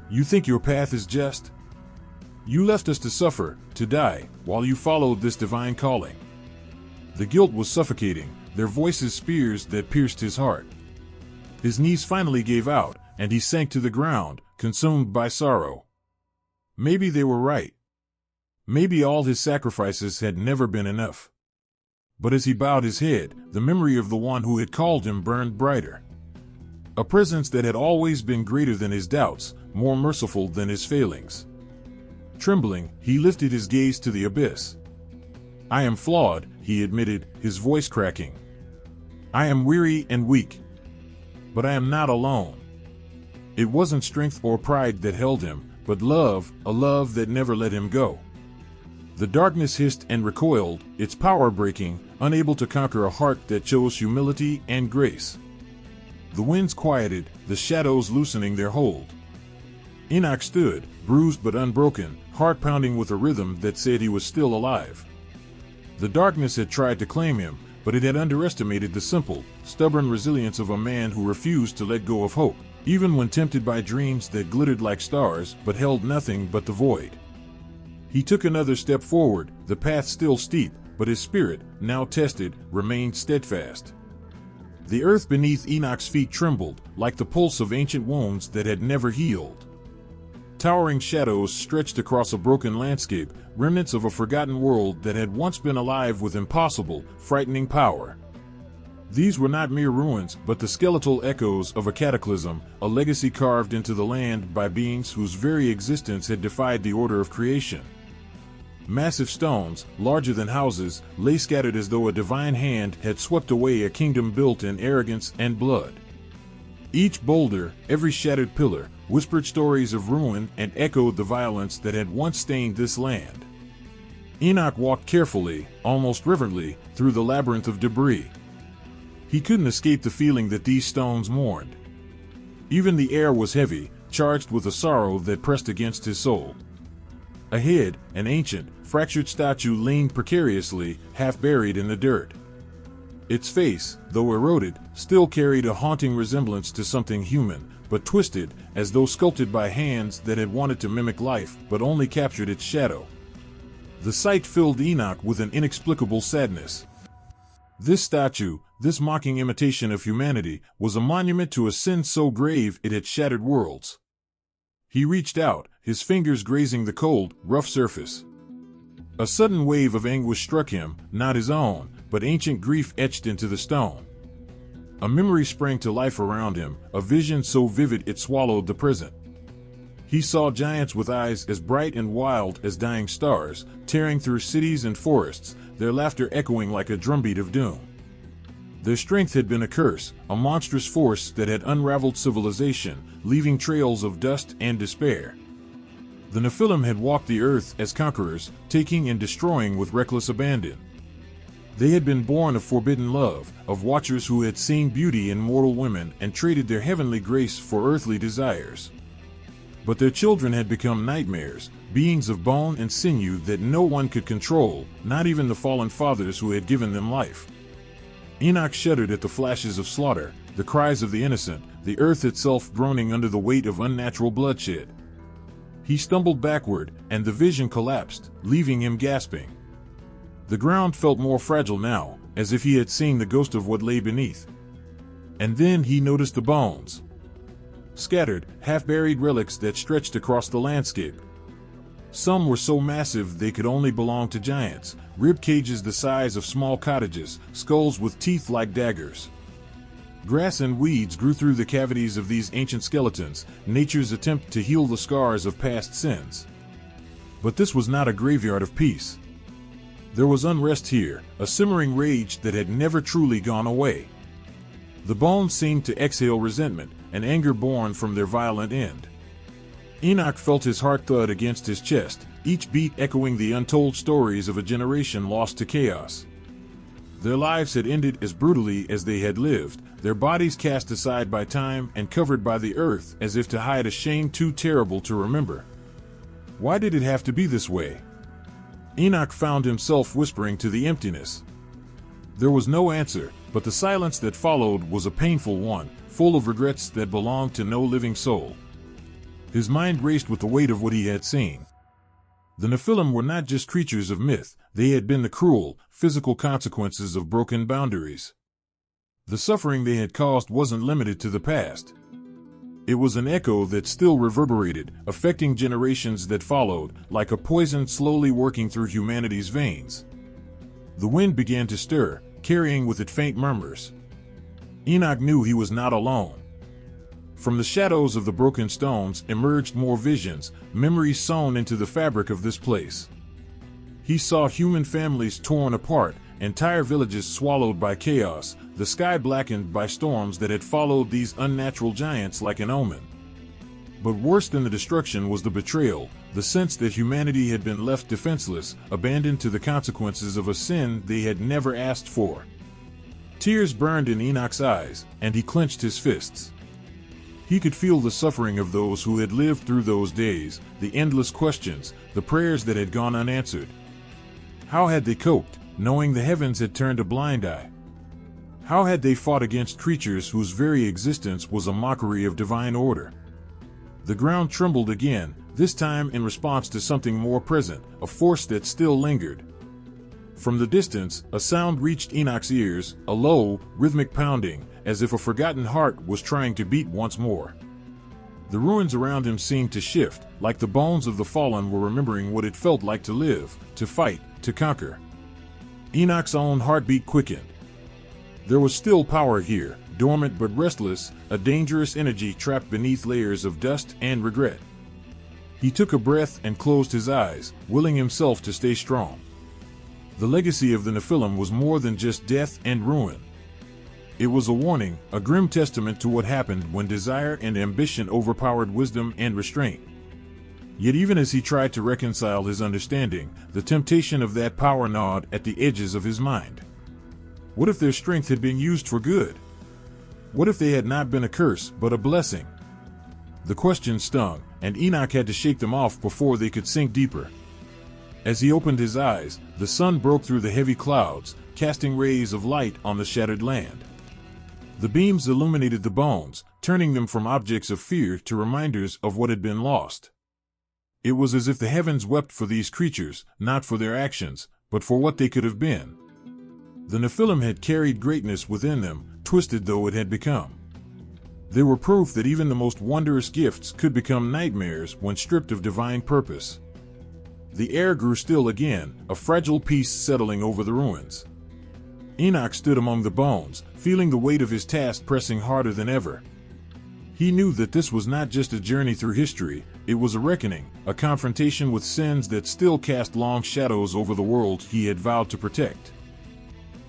"You think your path is just? You left us to suffer, to die, while you followed this divine calling." The guilt was suffocating, their voices spears that pierced his heart. His knees finally gave out, and he sank to the ground, consumed by sorrow. Maybe they were right. Maybe all his sacrifices had never been enough. But as he bowed his head, the memory of the one who had called him burned brighter. A presence that had always been greater than his doubts, more merciful than his failings. Trembling, he lifted his gaze to the abyss. "I am flawed," he admitted, his voice cracking. "I am weary and weak. But I am not alone." It wasn't strength or pride that held him, but love, a love that never let him go. The darkness hissed and recoiled, its power breaking, unable to conquer a heart that chose humility and grace. The winds quieted, the shadows loosening their hold. Enoch stood, bruised but unbroken, heart pounding with a rhythm that said he was still alive. The darkness had tried to claim him, but it had underestimated the simple, stubborn resilience of a man who refused to let go of hope, even when tempted by dreams that glittered like stars but held nothing but the void. He took another step forward, the path still steep, but his spirit, now tested, remained steadfast. The earth beneath Enoch's feet trembled, like the pulse of ancient wounds that had never healed. Towering shadows stretched across a broken landscape, remnants of a forgotten world that had once been alive with impossible, frightening power. These were not mere ruins, but the skeletal echoes of a cataclysm, a legacy carved into the land by beings whose very existence had defied the order of creation. Massive stones, larger than houses, lay scattered as though a divine hand had swept away a kingdom built in arrogance and blood. Each boulder, every shattered pillar, whispered stories of ruin and echoed the violence that had once stained this land. Enoch walked carefully, almost reverently, through the labyrinth of debris. He couldn't escape the feeling that these stones mourned. Even the air was heavy, charged with a sorrow that pressed against his soul. Ahead, an ancient, fractured statue leaned precariously, half buried in the dirt. Its face, though eroded, still carried a haunting resemblance to something human, but twisted, as though sculpted by hands that had wanted to mimic life but only captured its shadow. The sight filled Enoch with an inexplicable sadness. This statue, this mocking imitation of humanity, was a monument to a sin so grave it had shattered worlds. He reached out, his fingers grazing the cold, rough surface. A sudden wave of anguish struck him, not his own, but ancient grief etched into the stone. A memory sprang to life around him, a vision so vivid it swallowed the present. He saw giants with eyes as bright and wild as dying stars, tearing through cities and forests, their laughter echoing like a drumbeat of doom. Their strength had been a curse, a monstrous force that had unraveled civilization, leaving trails of dust and despair. The Nephilim had walked the earth as conquerors, taking and destroying with reckless abandon. They had been born of forbidden love, of watchers who had seen beauty in mortal women and traded their heavenly grace for earthly desires. But their children had become nightmares, beings of bone and sinew that no one could control, not even the fallen fathers who had given them life. Enoch shuddered at the flashes of slaughter, the cries of the innocent, the earth itself groaning under the weight of unnatural bloodshed. He stumbled backward, and the vision collapsed, leaving him gasping. The ground felt more fragile now, as if he had seen the ghost of what lay beneath. And then he noticed the bones. Scattered, half-buried relics that stretched across the landscape. Some were so massive they could only belong to giants, rib cages the size of small cottages, skulls with teeth like daggers. Grass and weeds grew through the cavities of these ancient skeletons, nature's attempt to heal the scars of past sins. But this was not a graveyard of peace. There was unrest here, a simmering rage that had never truly gone away. The bones seemed to exhale resentment, and anger born from their violent end. Enoch felt his heart thud against his chest, each beat echoing the untold stories of a generation lost to chaos. Their lives had ended as brutally as they had lived, their bodies cast aside by time and covered by the earth as if to hide a shame too terrible to remember. Why did it have to be this way? Enoch found himself whispering to the emptiness. There was no answer, but the silence that followed was a painful one, full of regrets that belonged to no living soul. His mind raced with the weight of what he had seen. The Nephilim were not just creatures of myth, they had been the cruel, physical consequences of broken boundaries. The suffering they had caused wasn't limited to the past. It was an echo that still reverberated, affecting generations that followed, like a poison slowly working through humanity's veins. The wind began to stir, carrying with it faint murmurs. Enoch knew he was not alone. From the shadows of the broken stones emerged more visions, memories sewn into the fabric of this place. He saw human families torn apart, entire villages swallowed by chaos, the sky blackened by storms that had followed these unnatural giants like an omen. But worse than the destruction was the betrayal, the sense that humanity had been left defenseless, abandoned to the consequences of a sin they had never asked for. Tears burned in Enoch's eyes, and he clenched his fists. He could feel the suffering of those who had lived through those days, the endless questions, the prayers that had gone unanswered. How had they coped, knowing the heavens had turned a blind eye? How had they fought against creatures whose very existence was a mockery of divine order? The ground trembled again, this time in response to something more present, a force that still lingered. From the distance, a sound reached Enoch's ears, a low, rhythmic pounding, as if a forgotten heart was trying to beat once more. The ruins around him seemed to shift, like the bones of the fallen were remembering what it felt like to live, to fight, to conquer. Enoch's own heartbeat quickened. There was still power here, dormant but restless, a dangerous energy trapped beneath layers of dust and regret. He took a breath and closed his eyes, willing himself to stay strong. The legacy of the Nephilim was more than just death and ruin. It was a warning, a grim testament to what happened when desire and ambition overpowered wisdom and restraint. Yet even as he tried to reconcile his understanding, the temptation of that power gnawed at the edges of his mind. What if their strength had been used for good? What if they had not been a curse, but a blessing? The question stung, and Enoch had to shake them off before they could sink deeper. As he opened his eyes, the sun broke through the heavy clouds, casting rays of light on the shattered land. The beams illuminated the bones, turning them from objects of fear to reminders of what had been lost. It was as if the heavens wept for these creatures, not for their actions, but for what they could have been. The Nephilim had carried greatness within them, twisted though it had become. They were proof that even the most wondrous gifts could become nightmares when stripped of divine purpose. The air grew still again, a fragile peace settling over the ruins. Enoch stood among the bones, feeling the weight of his task pressing harder than ever. He knew that this was not just a journey through history, it was a reckoning, a confrontation with sins that still cast long shadows over the world he had vowed to protect.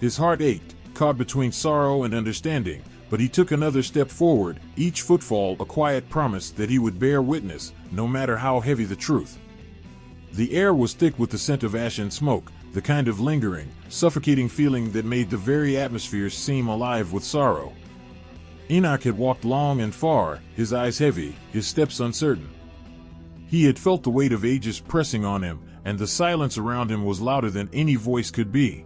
His heart ached, caught between sorrow and understanding, but he took another step forward, each footfall a quiet promise that he would bear witness, no matter how heavy the truth. The air was thick with the scent of ash and smoke, the kind of lingering, suffocating feeling that made the very atmosphere seem alive with sorrow. Enoch had walked long and far, his eyes heavy, his steps uncertain. He had felt the weight of ages pressing on him, and the silence around him was louder than any voice could be.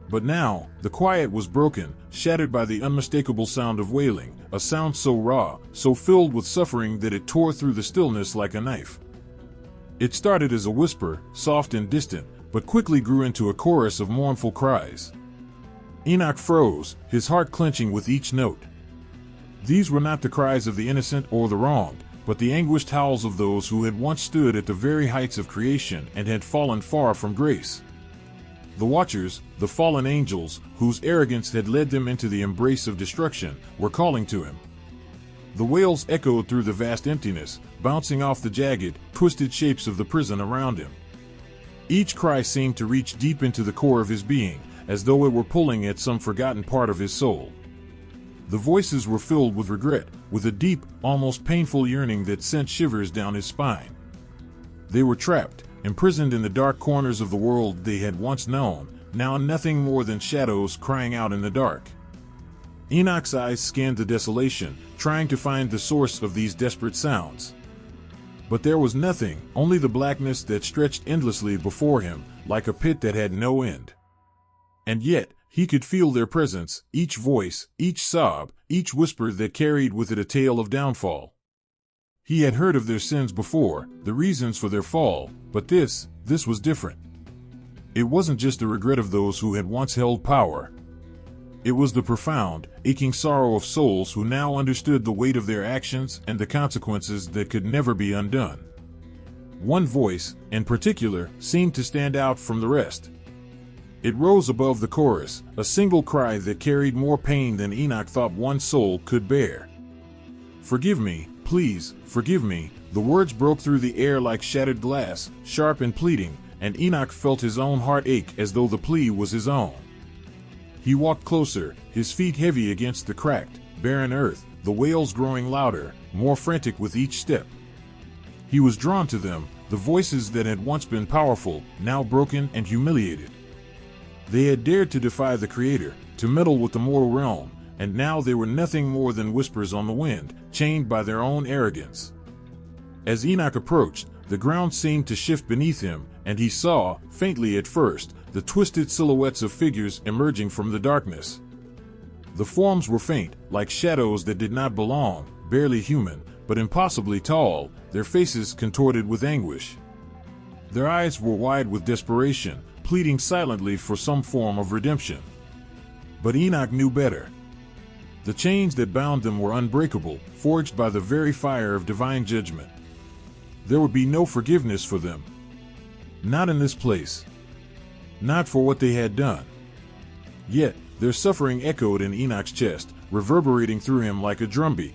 But now, the quiet was broken, shattered by the unmistakable sound of wailing, a sound so raw, so filled with suffering that it tore through the stillness like a knife. It started as a whisper, soft and distant, but quickly grew into a chorus of mournful cries. Enoch froze, his heart clenching with each note. These were not the cries of the innocent or the wronged, but the anguished howls of those who had once stood at the very heights of creation and had fallen far from grace. The Watchers, the fallen angels, whose arrogance had led them into the embrace of destruction, were calling to him. The wails echoed through the vast emptiness, bouncing off the jagged, twisted shapes of the prison around him. Each cry seemed to reach deep into the core of his being, as though it were pulling at some forgotten part of his soul. The voices were filled with regret, with a deep, almost painful yearning that sent shivers down his spine. They were trapped, imprisoned in the dark corners of the world they had once known, now nothing more than shadows crying out in the dark. Enoch's eyes scanned the desolation, trying to find the source of these desperate sounds. But there was nothing, only the blackness that stretched endlessly before him, like a pit that had no end. And yet, he could feel their presence, each voice, each sob, each whisper that carried with it a tale of downfall. He had heard of their sins before, the reasons for their fall, but this was different. It wasn't just the regret of those who had once held power. It was the profound, aching sorrow of souls who now understood the weight of their actions and the consequences that could never be undone. One voice, in particular, seemed to stand out from the rest. It rose above the chorus, a single cry that carried more pain than Enoch thought one soul could bear. "Forgive me, please, forgive me." The words broke through the air like shattered glass, sharp and pleading, and Enoch felt his own heart ache as though the plea was his own. He walked closer, his feet heavy against the cracked, barren earth, the wails growing louder, more frantic with each step. He was drawn to them, the voices that had once been powerful, now broken and humiliated. They had dared to defy the Creator, to meddle with the mortal realm, and now they were nothing more than whispers on the wind, chained by their own arrogance. As Enoch approached, the ground seemed to shift beneath him, and he saw, faintly at first, the twisted silhouettes of figures emerging from the darkness. The forms were faint, like shadows that did not belong, barely human, but impossibly tall, their faces contorted with anguish. Their eyes were wide with desperation, pleading silently for some form of redemption. But Enoch knew better. The chains that bound them were unbreakable, forged by the very fire of divine judgment. There would be no forgiveness for them. Not in this place. Not for what they had done. Yet, their suffering echoed in Enoch's chest, reverberating through him like a drumbeat.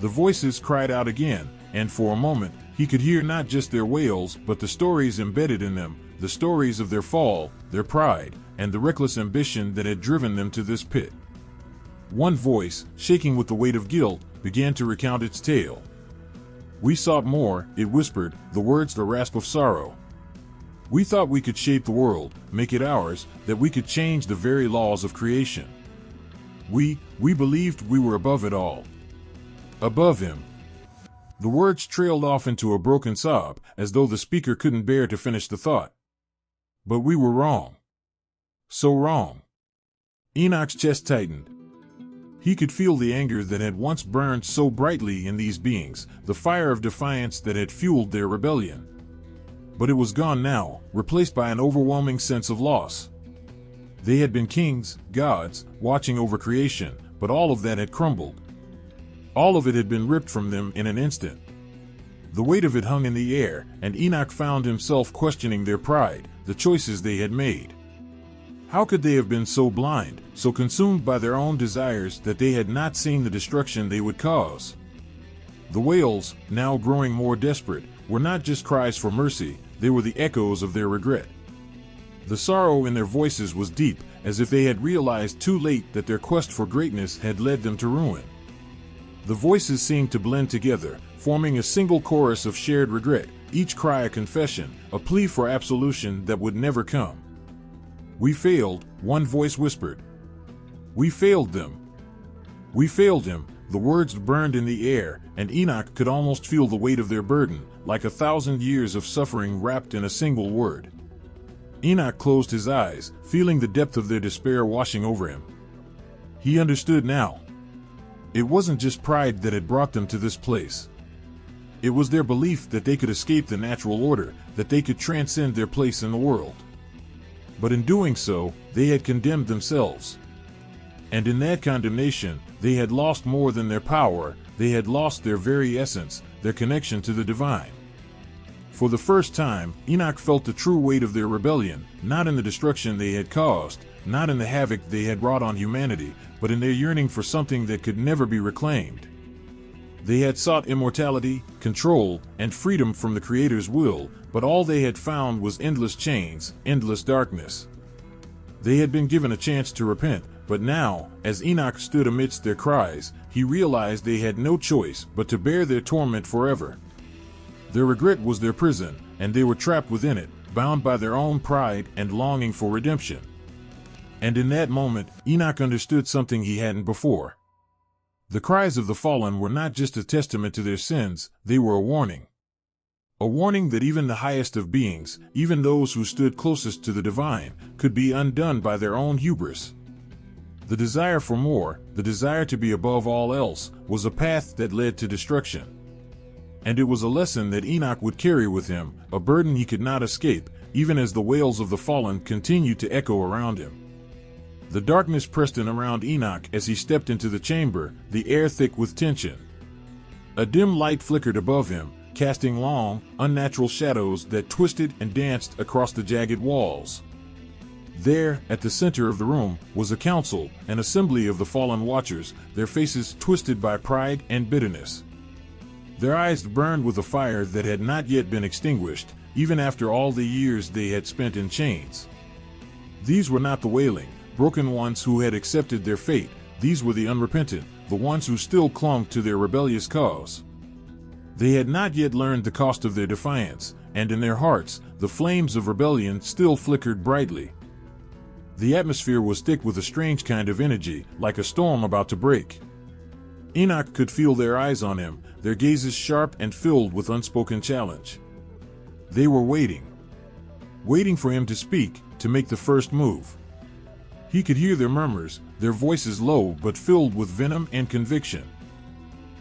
The voices cried out again, and for a moment, he could hear not just their wails but the stories embedded in them, the stories of their fall, their pride, and the reckless ambition that had driven them to this pit. One voice, shaking with the weight of guilt, began to recount its tale. "We sought more," it whispered, the words the rasp of sorrow. "We thought we could shape the world, make it ours, that we could change the very laws of creation. We believed we were above it all. Above him." The words trailed off into a broken sob, as though the speaker couldn't bear to finish the thought. But we were wrong. So wrong. Enoch's chest tightened. He could feel the anger that had once burned so brightly in these beings, the fire of defiance that had fueled their rebellion. But it was gone now, replaced by an overwhelming sense of loss. They had been kings, gods, watching over creation, but all of that had crumbled. All of it had been ripped from them in an instant. The weight of it hung in the air, and Enoch found himself questioning their pride, the choices they had made. How could they have been so blind, so consumed by their own desires that they had not seen the destruction they would cause? The wails, now growing more desperate, were not just cries for mercy, they were the echoes of their regret. The sorrow in their voices was deep, as if they had realized too late that their quest for greatness had led them to ruin. The voices seemed to blend together, forming a single chorus of shared regret, each cry a confession, a plea for absolution that would never come. "We failed," one voice whispered. "We failed them. We failed him." The words burned in the air, and Enoch could almost feel the weight of their burden, like 1,000 years of suffering wrapped in a single word. Enoch closed his eyes, feeling the depth of their despair washing over him. He understood now. It wasn't just pride that had brought them to this place. It was their belief that they could escape the natural order, that they could transcend their place in the world. But in doing so, they had condemned themselves. And in that condemnation, they had lost more than their power, they had lost their very essence, their connection to the divine. For the first time, Enoch felt the true weight of their rebellion, not in the destruction they had caused, not in the havoc they had wrought on humanity, but in their yearning for something that could never be reclaimed. They had sought immortality, control, and freedom from the Creator's will, but all they had found was endless chains, endless darkness. They had been given a chance to repent, but now, as Enoch stood amidst their cries, he realized they had no choice but to bear their torment forever. Their regret was their prison, and they were trapped within it, bound by their own pride and longing for redemption. And in that moment, Enoch understood something he hadn't before. The cries of the fallen were not just a testament to their sins, they were a warning. A warning that even the highest of beings, even those who stood closest to the divine, could be undone by their own hubris. The desire for more, the desire to be above all else, was a path that led to destruction. And it was a lesson that Enoch would carry with him, a burden he could not escape, even as the wails of the fallen continued to echo around him. The darkness pressed in around Enoch as he stepped into the chamber, the air thick with tension. A dim light flickered above him, casting long, unnatural shadows that twisted and danced across the jagged walls. There, at the center of the room, was a council, an assembly of the fallen watchers, their faces twisted by pride and bitterness. Their eyes burned with a fire that had not yet been extinguished, even after all the years they had spent in chains. These were not the wailing, broken ones who had accepted their fate, these were the unrepentant, the ones who still clung to their rebellious cause. They had not yet learned the cost of their defiance, and in their hearts, the flames of rebellion still flickered brightly. The atmosphere was thick with a strange kind of energy, like a storm about to break. Enoch could feel their eyes on him, their gazes sharp and filled with unspoken challenge. They were waiting for him to speak, to make the first move. He could hear their murmurs, their voices low but filled with venom and conviction.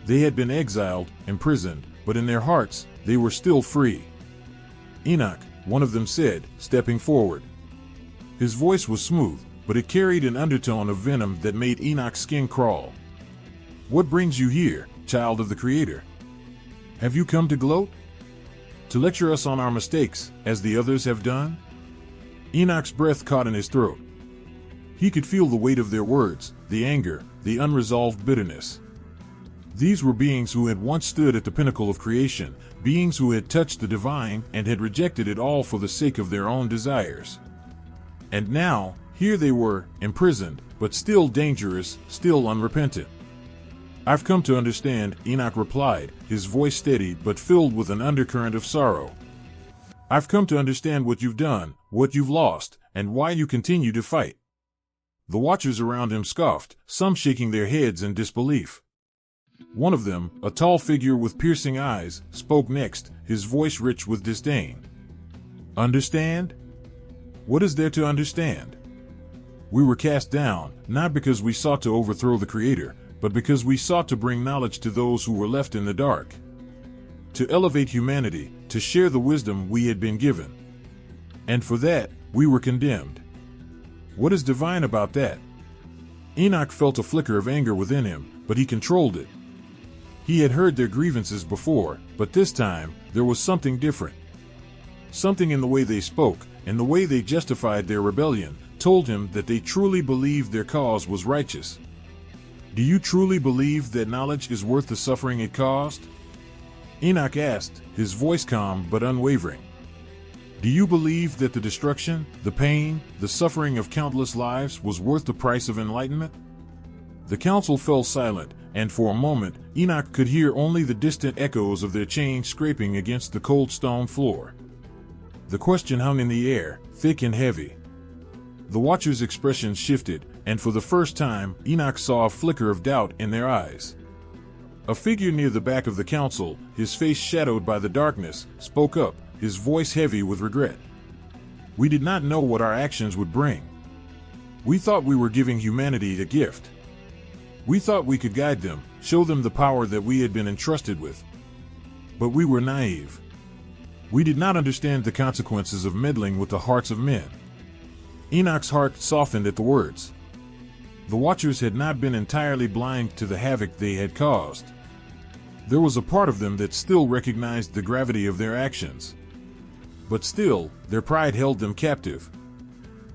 They had been exiled, imprisoned, but in their hearts, they were still free. "Enoch," one of them said, stepping forward. His voice was smooth, but it carried an undertone of venom that made Enoch's skin crawl. "What brings you here, child of the Creator? Have you come to gloat? To lecture us on our mistakes, as the others have done?" Enoch's breath caught in his throat. He could feel the weight of their words, the anger, the unresolved bitterness. These were beings who had once stood at the pinnacle of creation, beings who had touched the divine and had rejected it all for the sake of their own desires. And now, here they were, imprisoned, but still dangerous, still unrepentant. "I've come to understand," Enoch replied, his voice steady but filled with an undercurrent of sorrow. "I've come to understand what you've done, what you've lost, and why you continue to fight." The watchers around him scoffed, some shaking their heads in disbelief. One of them, a tall figure with piercing eyes, spoke next, his voice rich with disdain. "Understand? What is there to understand? We were cast down, not because we sought to overthrow the Creator, but because we sought to bring knowledge to those who were left in the dark. To elevate humanity, to share the wisdom we had been given. And for that, we were condemned. What is divine about that?" Enoch felt a flicker of anger within him, but he controlled it. He had heard their grievances before, but this time, there was something different. Something in the way they spoke, in the way they justified their rebellion, told him that they truly believed their cause was righteous. Do you truly believe that knowledge is worth the suffering it caused? Enoch asked, his voice calm but unwavering. Do you believe that the destruction, the pain, the suffering of countless lives was worth the price of enlightenment? The council fell silent, and for a moment, Enoch could hear only the distant echoes of their chains scraping against the cold stone floor. The question hung in the air, thick and heavy. The watchers' expressions shifted, and for the first time, Enoch saw a flicker of doubt in their eyes. A figure near the back of the council, his face shadowed by the darkness, spoke up, his voice heavy with regret. We did not know what our actions would bring. We thought we were giving humanity a gift. We thought we could guide them, show them the power that we had been entrusted with. But we were naive. We did not understand the consequences of meddling with the hearts of men. Enoch's heart softened at the words. The watchers had not been entirely blind to the havoc they had caused. There was a part of them that still recognized the gravity of their actions. But still, their pride held them captive.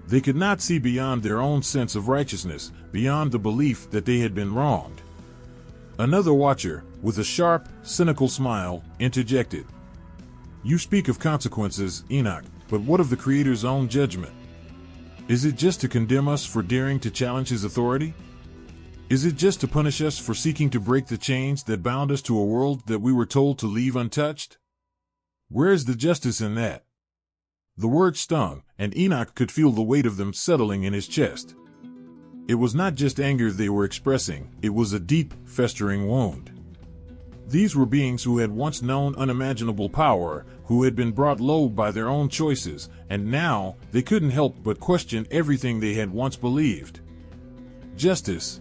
They could not see beyond their own sense of righteousness, beyond the belief that they had been wronged. Another watcher, with a sharp, cynical smile, interjected. You speak of consequences, Enoch, but what of the Creator's own judgment? Is it just to condemn us for daring to challenge his authority? Is it just to punish us for seeking to break the chains that bound us to a world that we were told to leave untouched? Where is the justice in that? The words stung, and Enoch could feel the weight of them settling in his chest. It was not just anger they were expressing, it was a deep, festering wound. These were beings who had once known unimaginable power, who had been brought low by their own choices, and now they couldn't help but question everything they had once believed. Justice.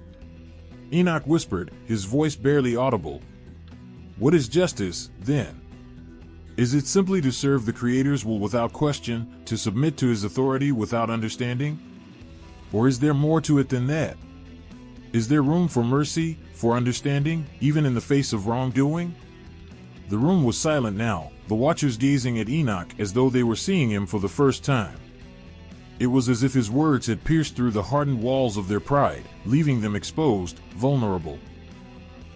Enoch whispered, his voice barely audible. What is justice, then? Is it simply to serve the Creator's will without question, to submit to his authority without understanding? Or is there more to it than that? Is there room for mercy, for understanding, even in the face of wrongdoing? The room was silent now, the watchers gazing at Enoch as though they were seeing him for the first time. It was as if his words had pierced through the hardened walls of their pride, leaving them exposed, vulnerable.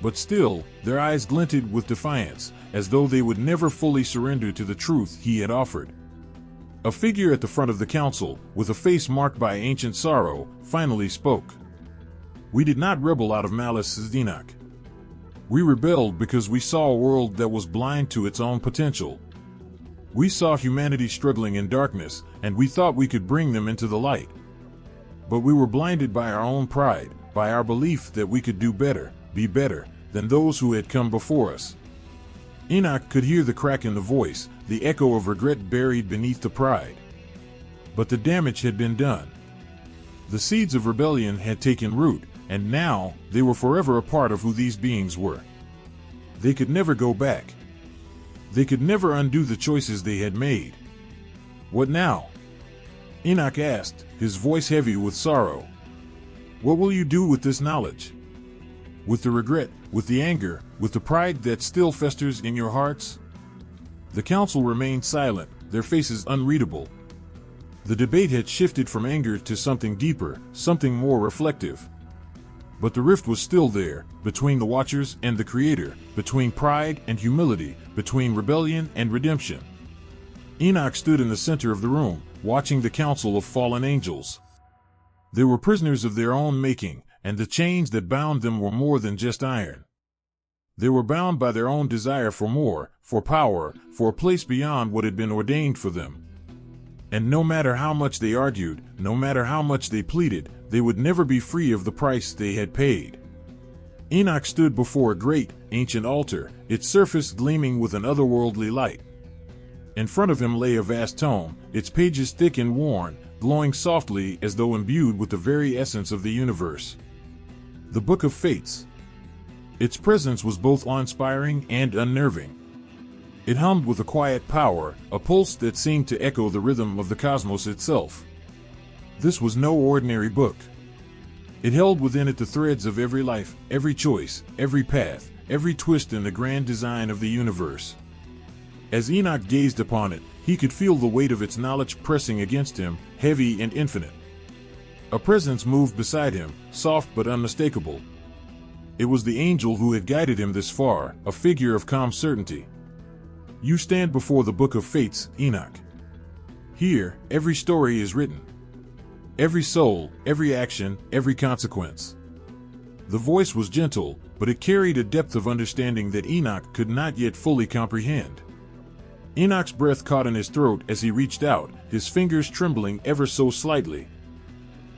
But still, their eyes glinted with defiance, as though they would never fully surrender to the truth he had offered. A figure at the front of the council, with a face marked by ancient sorrow, finally spoke. We did not rebel out of malice, said Enoch. We rebelled because we saw a world that was blind to its own potential. We saw humanity struggling in darkness, and we thought we could bring them into the light. But we were blinded by our own pride, by our belief that we could do better, be better, than those who had come before us. Enoch could hear the crack in the voice, the echo of regret buried beneath the pride. But the damage had been done. The seeds of rebellion had taken root, and now they were forever a part of who these beings were. They could never go back. They could never undo the choices they had made. What now? Enoch asked, his voice heavy with sorrow. What will you do with this knowledge? With the regret, with the anger, with the pride that still festers in your hearts? The council remained silent, their faces unreadable. The debate had shifted from anger to something deeper, something more reflective. But the rift was still there, between the watchers and the Creator, between pride and humility, between rebellion and redemption. Enoch stood in the center of the room, watching the council of fallen angels. They were prisoners of their own making, and the chains that bound them were more than just iron. They were bound by their own desire for more, for power, for a place beyond what had been ordained for them. And no matter how much they argued, no matter how much they pleaded, they would never be free of the price they had paid. Enoch stood before a great, ancient altar, its surface gleaming with an otherworldly light. In front of him lay a vast tome, its pages thick and worn, glowing softly as though imbued with the very essence of the universe. The Book of Fates. Its presence was both awe-inspiring and unnerving. It hummed with a quiet power, a pulse that seemed to echo the rhythm of the cosmos itself. This was no ordinary book. It held within it the threads of every life, every choice, every path, every twist in the grand design of the universe. As Enoch gazed upon it, he could feel the weight of its knowledge pressing against him, heavy and infinite. A presence moved beside him, soft but unmistakable. It was the angel who had guided him this far, a figure of calm certainty. "You stand before the book of fates, Enoch. Here, every story is written. Every soul, every action, every consequence." The voice was gentle, but it carried a depth of understanding that Enoch could not yet fully comprehend. Enoch's breath caught in his throat as he reached out, his fingers trembling ever so slightly.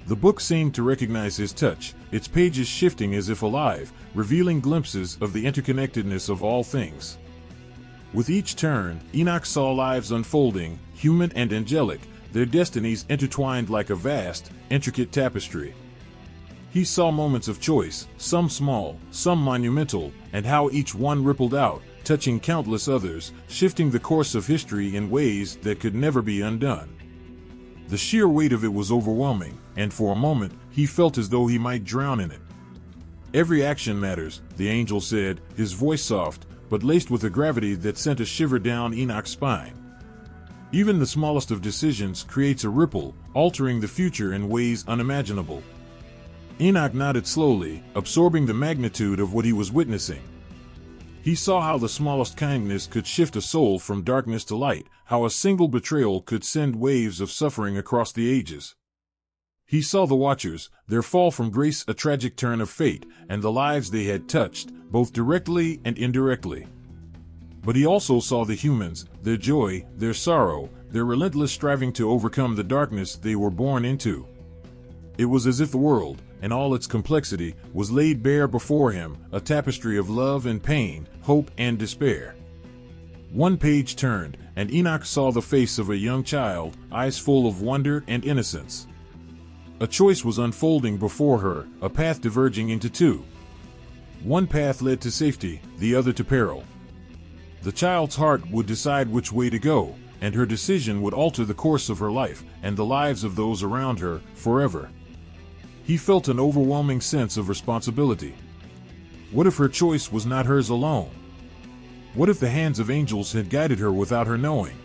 The book seemed to recognize his touch, its pages shifting as if alive, revealing glimpses of the interconnectedness of all things. With each turn, Enoch saw lives unfolding, human and angelic, their destinies intertwined like a vast, intricate tapestry. He saw moments of choice, some small, some monumental, and how each one rippled out, touching countless others, shifting the course of history in ways that could never be undone. The sheer weight of it was overwhelming, and for a moment, he felt as though he might drown in it. "Every action matters," the angel said, his voice soft, but laced with a gravity that sent a shiver down Enoch's spine. "Even the smallest of decisions creates a ripple, altering the future in ways unimaginable." Enoch nodded slowly, absorbing the magnitude of what he was witnessing. He saw how the smallest kindness could shift a soul from darkness to light, how a single betrayal could send waves of suffering across the ages. He saw the Watchers, their fall from grace a tragic turn of fate, and the lives they had touched, both directly and indirectly. But he also saw the humans, their joy, their sorrow, their relentless striving to overcome the darkness they were born into. It was as if the world, in all its complexity, was laid bare before him, a tapestry of love and pain, hope and despair. One page turned, and Enoch saw the face of a young child, eyes full of wonder and innocence. A choice was unfolding before her, a path diverging into two. One path led to safety, the other to peril. The child's heart would decide which way to go, and her decision would alter the course of her life, and the lives of those around her, forever. He felt an overwhelming sense of responsibility. What if her choice was not hers alone? What if the hands of angels had guided her without her knowing?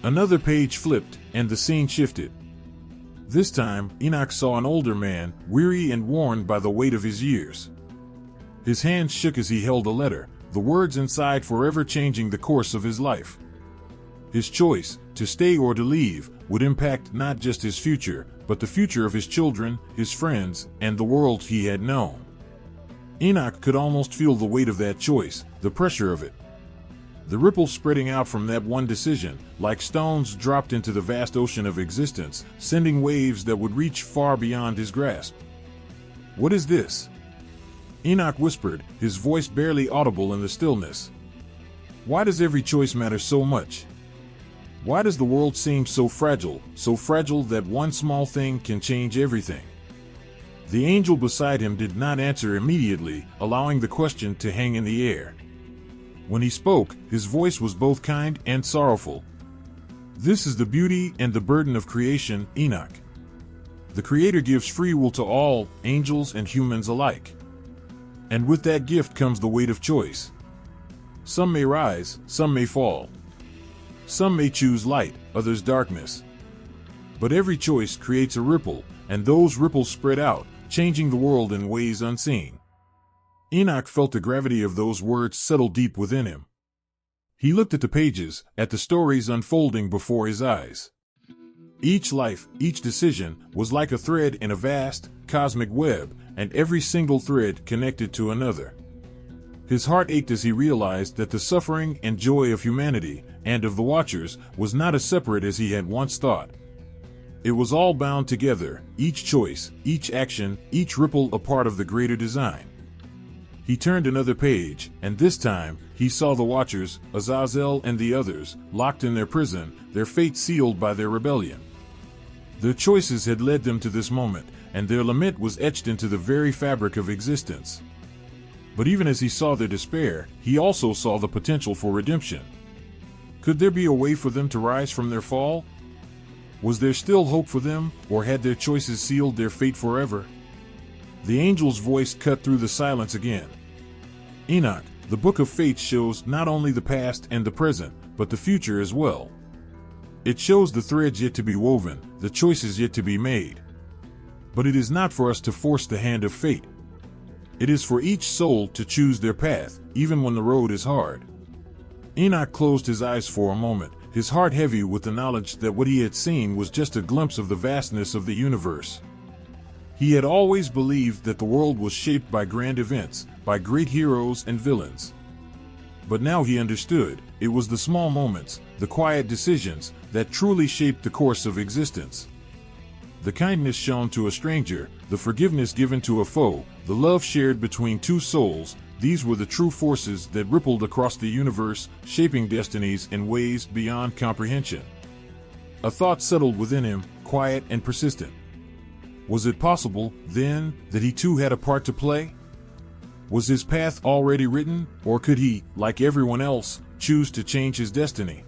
Another page flipped, and the scene shifted. This time, Enoch saw an older man, weary and worn by the weight of his years. His hands shook as he held a letter, the words inside forever changing the course of his life. His choice, to stay or to leave, would impact not just his future, but the future of his children, his friends, and the world he had known. Enoch could almost feel the weight of that choice, the pressure of it. The ripples spreading out from that one decision, like stones dropped into the vast ocean of existence, sending waves that would reach far beyond his grasp. "What is this?" Enoch whispered, his voice barely audible in the stillness. "Why does every choice matter so much? Why does the world seem so fragile that one small thing can change everything?" The angel beside him did not answer immediately, allowing the question to hang in the air. When he spoke, his voice was both kind and sorrowful. "This is the beauty and the burden of creation, Enoch. The Creator gives free will to all, angels and humans alike. And with that gift comes the weight of choice. Some may rise, some may fall. Some may choose light, others darkness. But every choice creates a ripple, and those ripples spread out, changing the world in ways unseen." Enoch felt the gravity of those words settle deep within him. He looked at the pages, at the stories unfolding before his eyes. Each life, each decision, was like a thread in a vast, cosmic web, and every single thread connected to another. His heart ached as he realized that the suffering and joy of humanity, and of the Watchers, was not as separate as he had once thought. It was all bound together, each choice, each action, each ripple a part of the greater design. He turned another page, and this time, he saw the Watchers, Azazel and the others, locked in their prison, their fate sealed by their rebellion. Their choices had led them to this moment, and their lament was etched into the very fabric of existence. But even as he saw their despair, he also saw the potential for redemption. Could there be a way for them to rise from their fall? Was there still hope for them, or had their choices sealed their fate forever? The angel's voice cut through the silence again. "Enoch, the book of fate shows not only the past and the present, but the future as well. It shows the threads yet to be woven, the choices yet to be made. But it is not for us to force the hand of fate. It is for each soul to choose their path, even when the road is hard. Enoch closed his eyes for a moment, his heart heavy with the knowledge that what he had seen was just a glimpse of the vastness of the universe. He had always believed that the world was shaped by grand events, by great heroes and villains. But now he understood, it was the small moments, the quiet decisions, that truly shaped the course of existence. The kindness shown to a stranger, the forgiveness given to a foe, the love shared between two souls, these were the true forces that rippled across the universe, shaping destinies in ways beyond comprehension. A thought settled within him, quiet and persistent. Was it possible, then, that he too had a part to play? Was his path already written, or could he, like everyone else, choose to change his destiny?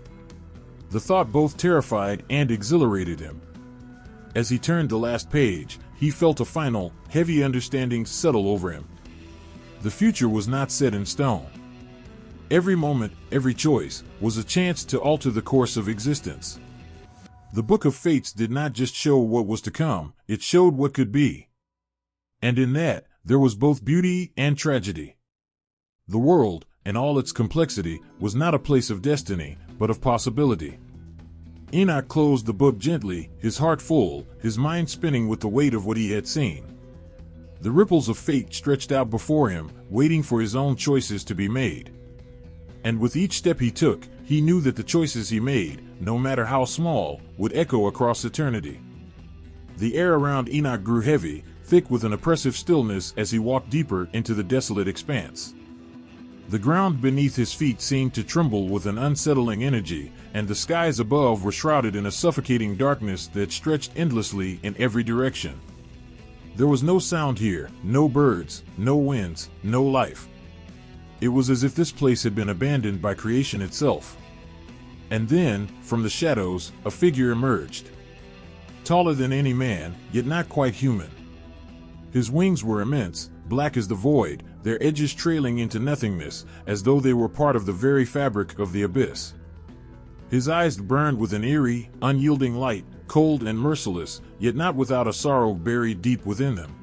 The thought both terrified and exhilarated him. As he turned the last page, he felt a final, heavy understanding settle over him. The future was not set in stone. Every moment, every choice, was a chance to alter the course of existence. The Book of Fates did not just show what was to come, it showed what could be. And in that, there was both beauty and tragedy. The world, in all its complexity, was not a place of destiny, but of possibility. Enoch closed the book gently, his heart full, his mind spinning with the weight of what he had seen. The ripples of fate stretched out before him, waiting for his own choices to be made. And with each step he took, he knew that the choices he made, no matter how small, would echo across eternity. The air around Enoch grew heavy, thick with an oppressive stillness as he walked deeper into the desolate expanse. The ground beneath his feet seemed to tremble with an unsettling energy, and the skies above were shrouded in a suffocating darkness that stretched endlessly in every direction. There was no sound here, no birds, no winds, no life. It was as if this place had been abandoned by creation itself. And then, from the shadows, a figure emerged. Taller than any man, yet not quite human. His wings were immense, black as the void, their edges trailing into nothingness, as though they were part of the very fabric of the abyss. His eyes burned with an eerie, unyielding light, cold and merciless, yet not without a sorrow buried deep within them.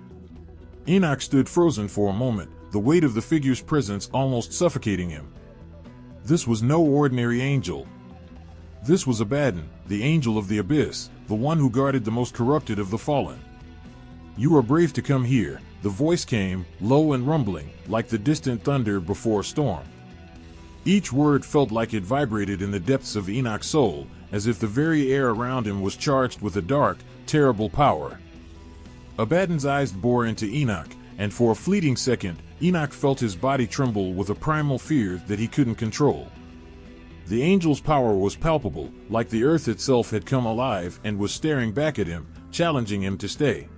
Enoch stood frozen for a moment, the weight of the figure's presence almost suffocating him. This was no ordinary angel. This was Abaddon, the angel of the abyss, the one who guarded the most corrupted of the fallen. "You are brave to come here," the voice came, low and rumbling, like the distant thunder before a storm. Each word felt like it vibrated in the depths of Enoch's soul, as if the very air around him was charged with a dark, terrible power. Abaddon's eyes bore into Enoch, and for a fleeting second, Enoch felt his body tremble with a primal fear that he couldn't control. The angel's power was palpable, like the earth itself had come alive and was staring back at him, challenging him to stay.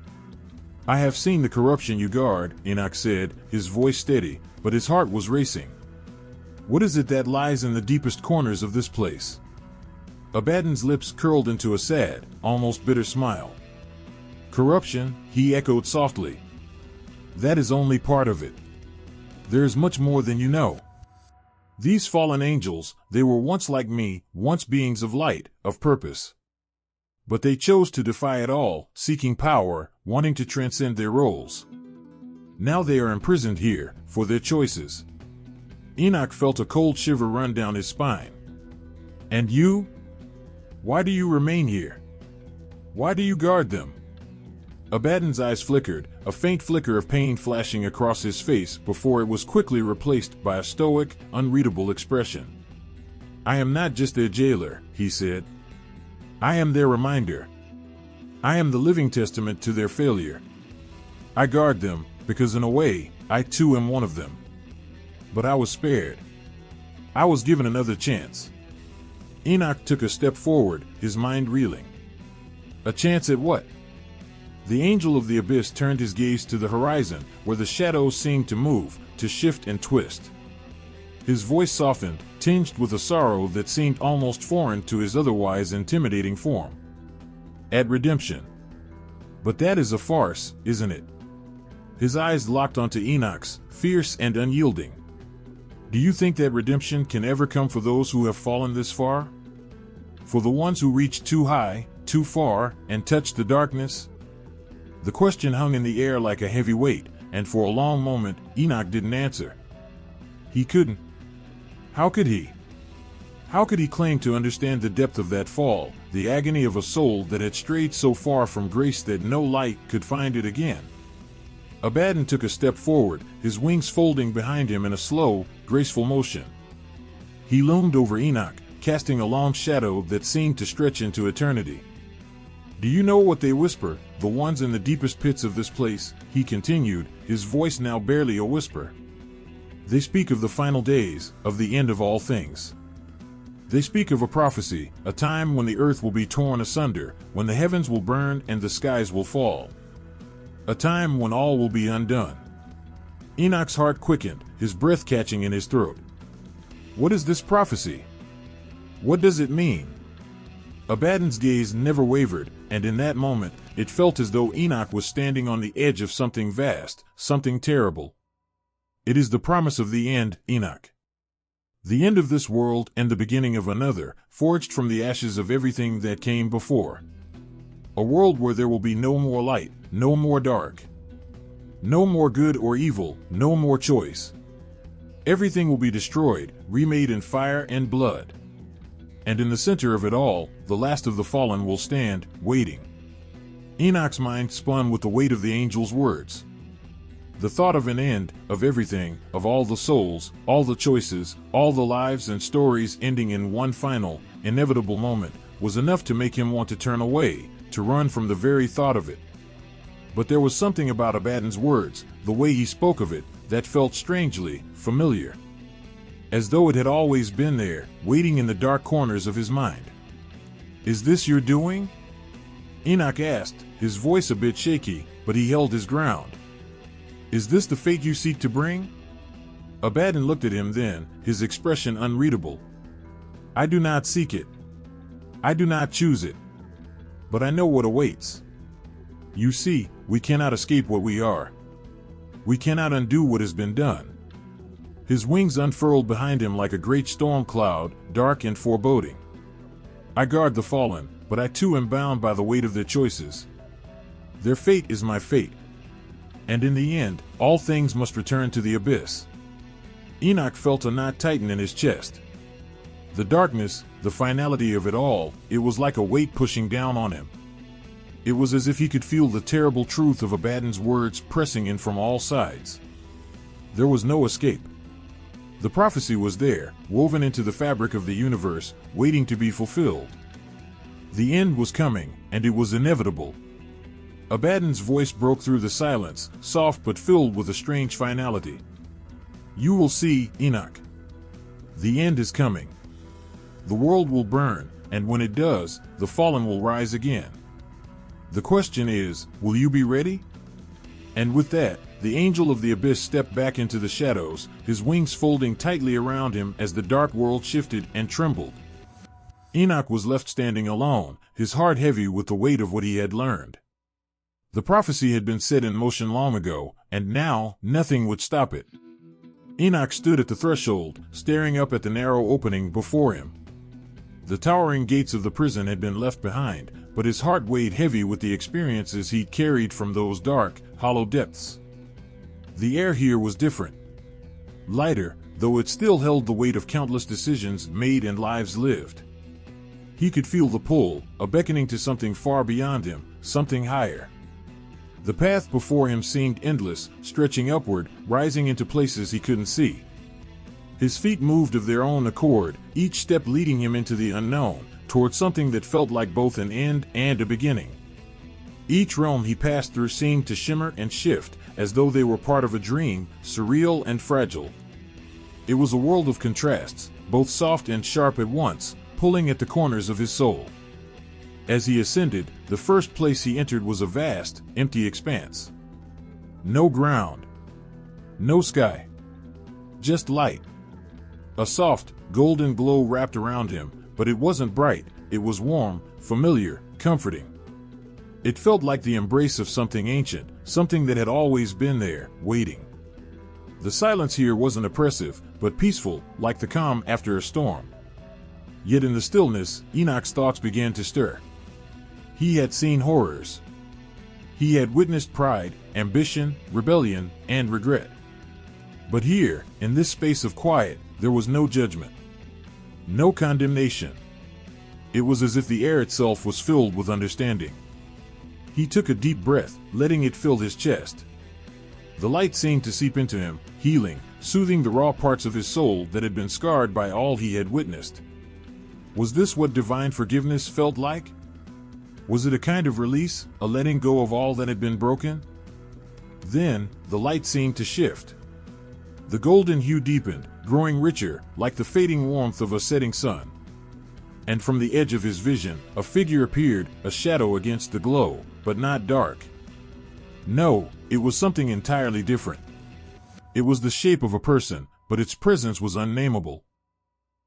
"I have seen the corruption you guard," Enoch said, his voice steady, but his heart was racing. "What is it that lies in the deepest corners of this place?" Abaddon's lips curled into a sad, almost bitter smile. "Corruption," he echoed softly. "That is only part of it. There is much more than you know. These fallen angels, they were once like me, once beings of light, of purpose. But they chose to defy it all, seeking power, wanting to transcend their roles. Now they are imprisoned here, for their choices." Enoch felt a cold shiver run down his spine. "And you? Why do you remain here? Why do you guard them?" Abaddon's eyes flickered, a faint flicker of pain flashing across his face before it was quickly replaced by a stoic, unreadable expression. "I am not just their jailer," he said. "I am their reminder. I am the living testament to their failure. I guard them, because in a way, I too am one of them. But I was spared. I was given another chance." Enoch took a step forward, his mind reeling. "A chance at what?" The angel of the abyss turned his gaze to the horizon, where the shadows seemed to move, to shift and twist. His voice softened, tinged with a sorrow that seemed almost foreign to his otherwise intimidating form. "At redemption. But that is a farce, isn't it?" His eyes locked onto Enoch's, fierce and unyielding. "Do you think that redemption can ever come for those who have fallen this far? For the ones who reached too high, too far, and touched the darkness?" The question hung in the air like a heavy weight, and for a long moment, Enoch didn't answer. He couldn't. How could he? How could he claim to understand the depth of that fall, the agony of a soul that had strayed so far from grace that no light could find it again? Abaddon took a step forward, his wings folding behind him in a slow, graceful motion. He loomed over Enoch, casting a long shadow that seemed to stretch into eternity. "Do you know what they whisper, the ones in the deepest pits of this place?" he continued, his voice now barely a whisper. "They speak of the final days, of the end of all things. They speak of a prophecy, a time when the earth will be torn asunder, when the heavens will burn and the skies will fall. A time when all will be undone." Enoch's heart quickened, his breath catching in his throat. What is this prophecy? What does it mean? Abaddon's gaze never wavered, and in that moment, it felt as though Enoch was standing on the edge of something vast, something terrible. "It is the promise of the end, Enoch. The end of this world and the beginning of another, forged from the ashes of everything that came before. A world where there will be no more light, no more dark. No more good or evil, no more choice. Everything will be destroyed, remade in fire and blood. And in the center of it all, the last of the fallen will stand, waiting." Enoch's mind spun with the weight of the angel's words. The thought of an end, of everything, of all the souls, all the choices, all the lives and stories ending in one final, inevitable moment, was enough to make him want to turn away, to run from the very thought of it. But there was something about Abaddon's words, the way he spoke of it, that felt strangely familiar. As though it had always been there, waiting in the dark corners of his mind. "Is this your doing?" Enoch asked, his voice a bit shaky, but he held his ground. "Is this the fate you seek to bring?" Abaddon looked at him then, his expression unreadable. "I do not seek it. I do not choose it. But I know what awaits. You see, we cannot escape what we are. We cannot undo what has been done." His wings unfurled behind him like a great storm cloud, dark and foreboding. "I guard the fallen, but I too am bound by the weight of their choices. Their fate is my fate. And in the end, all things must return to the abyss." Enoch felt a knot tighten in his chest. The darkness, the finality of it all, it was like a weight pushing down on him. It was as if he could feel the terrible truth of Abaddon's words pressing in from all sides. There was no escape. The prophecy was there, woven into the fabric of the universe, waiting to be fulfilled. The end was coming, and it was inevitable. Abaddon's voice broke through the silence, soft but filled with a strange finality. "You will see, Enoch. The end is coming. The world will burn, and when it does, the fallen will rise again. The question is, will you be ready?" And with that, the angel of the abyss stepped back into the shadows, his wings folding tightly around him as the dark world shifted and trembled. Enoch was left standing alone, his heart heavy with the weight of what he had learned. The prophecy had been set in motion long ago, and now nothing would stop it. Enoch stood at the threshold, staring up at the narrow opening before him. The towering gates of the prison had been left behind, but his heart weighed heavy with the experiences he'd carried from those dark, hollow depths. The air here was different. Lighter, though it still held the weight of countless decisions made and lives lived. He could feel the pull, a beckoning to something far beyond him, something higher. The path before him seemed endless, stretching upward, rising into places he couldn't see. His feet moved of their own accord, each step leading him into the unknown, toward something that felt like both an end and a beginning. Each realm he passed through seemed to shimmer and shift, as though they were part of a dream, surreal and fragile. It was a world of contrasts, both soft and sharp at once, pulling at the corners of his soul. As he ascended, the first place he entered was a vast, empty expanse. No ground. No sky. Just light. A soft, golden glow wrapped around him, but it wasn't bright, it was warm, familiar, comforting. It felt like the embrace of something ancient, something that had always been there, waiting. The silence here wasn't oppressive, but peaceful, like the calm after a storm. Yet in the stillness, Enoch's thoughts began to stir. He had seen horrors. He had witnessed pride, ambition, rebellion, and regret. But here, in this space of quiet, there was no judgment, no condemnation. It was as if the air itself was filled with understanding. He took a deep breath, letting it fill his chest. The light seemed to seep into him, healing, soothing the raw parts of his soul that had been scarred by all he had witnessed. Was this what divine forgiveness felt like? Was it a kind of release, a letting go of all that had been broken? Then, the light seemed to shift. The golden hue deepened, growing richer, like the fading warmth of a setting sun. And from the edge of his vision, a figure appeared, a shadow against the glow, but not dark. No, it was something entirely different. It was the shape of a person, but its presence was unnameable.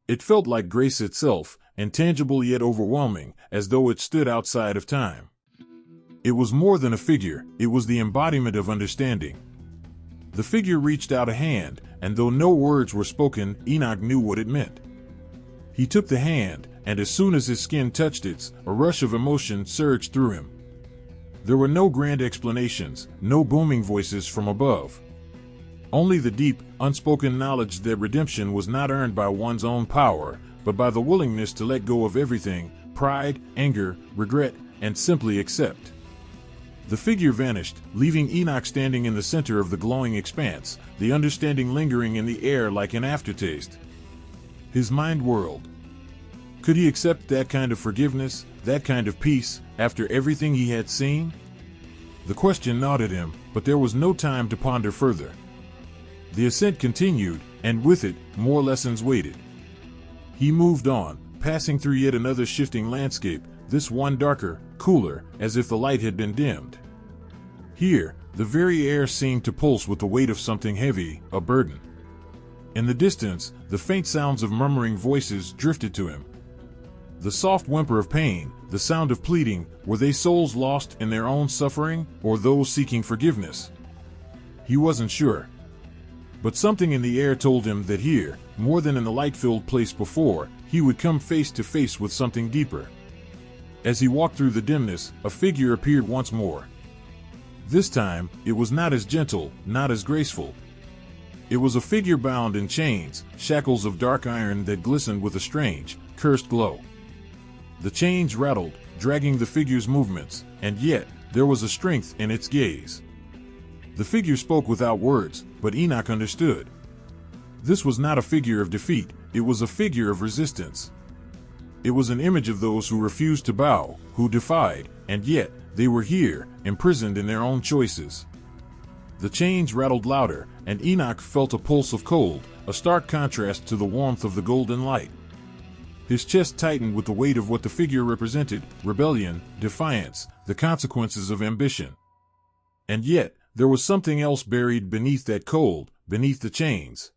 It felt like grace itself, intangible yet overwhelming, as though it stood outside of time. It was more than a figure, it was the embodiment of understanding. The figure reached out a hand, and though no words were spoken, Enoch knew what it meant. He took the hand, and as soon as his skin touched it, a rush of emotion surged through him. There were no grand explanations, no booming voices from above. Only the deep, unspoken knowledge that redemption was not earned by one's own power, but by the willingness to let go of everything, pride, anger, regret, and simply accept. The figure vanished, leaving Enoch standing in the center of the glowing expanse, the understanding lingering in the air like an aftertaste. His mind whirled. Could he accept that kind of forgiveness, that kind of peace, after everything he had seen? The question gnawed at him, but there was no time to ponder further. The ascent continued, and with it, more lessons waited. He moved on, passing through yet another shifting landscape, this one darker, cooler, as if the light had been dimmed. Here, the very air seemed to pulse with the weight of something heavy, a burden. In the distance, the faint sounds of murmuring voices drifted to him. The soft whimper of pain, the sound of pleading, were they souls lost in their own suffering, or those seeking forgiveness? He wasn't sure. But something in the air told him that here, more than in the light-filled place before, he would come face to face with something deeper. As he walked through the dimness, a figure appeared once more. This time, it was not as gentle, not as graceful. It was a figure bound in chains, shackles of dark iron that glistened with a strange, cursed glow. The chains rattled, dragging the figure's movements, and yet, there was a strength in its gaze. The figure spoke without words, but Enoch understood. This was not a figure of defeat, it was a figure of resistance. It was an image of those who refused to bow, who defied, and yet, they were here, imprisoned in their own choices. The chains rattled louder, and Enoch felt a pulse of cold, a stark contrast to the warmth of the golden light. His chest tightened with the weight of what the figure represented, rebellion, defiance, the consequences of ambition. And yet, there was something else buried beneath that cold, beneath the chains.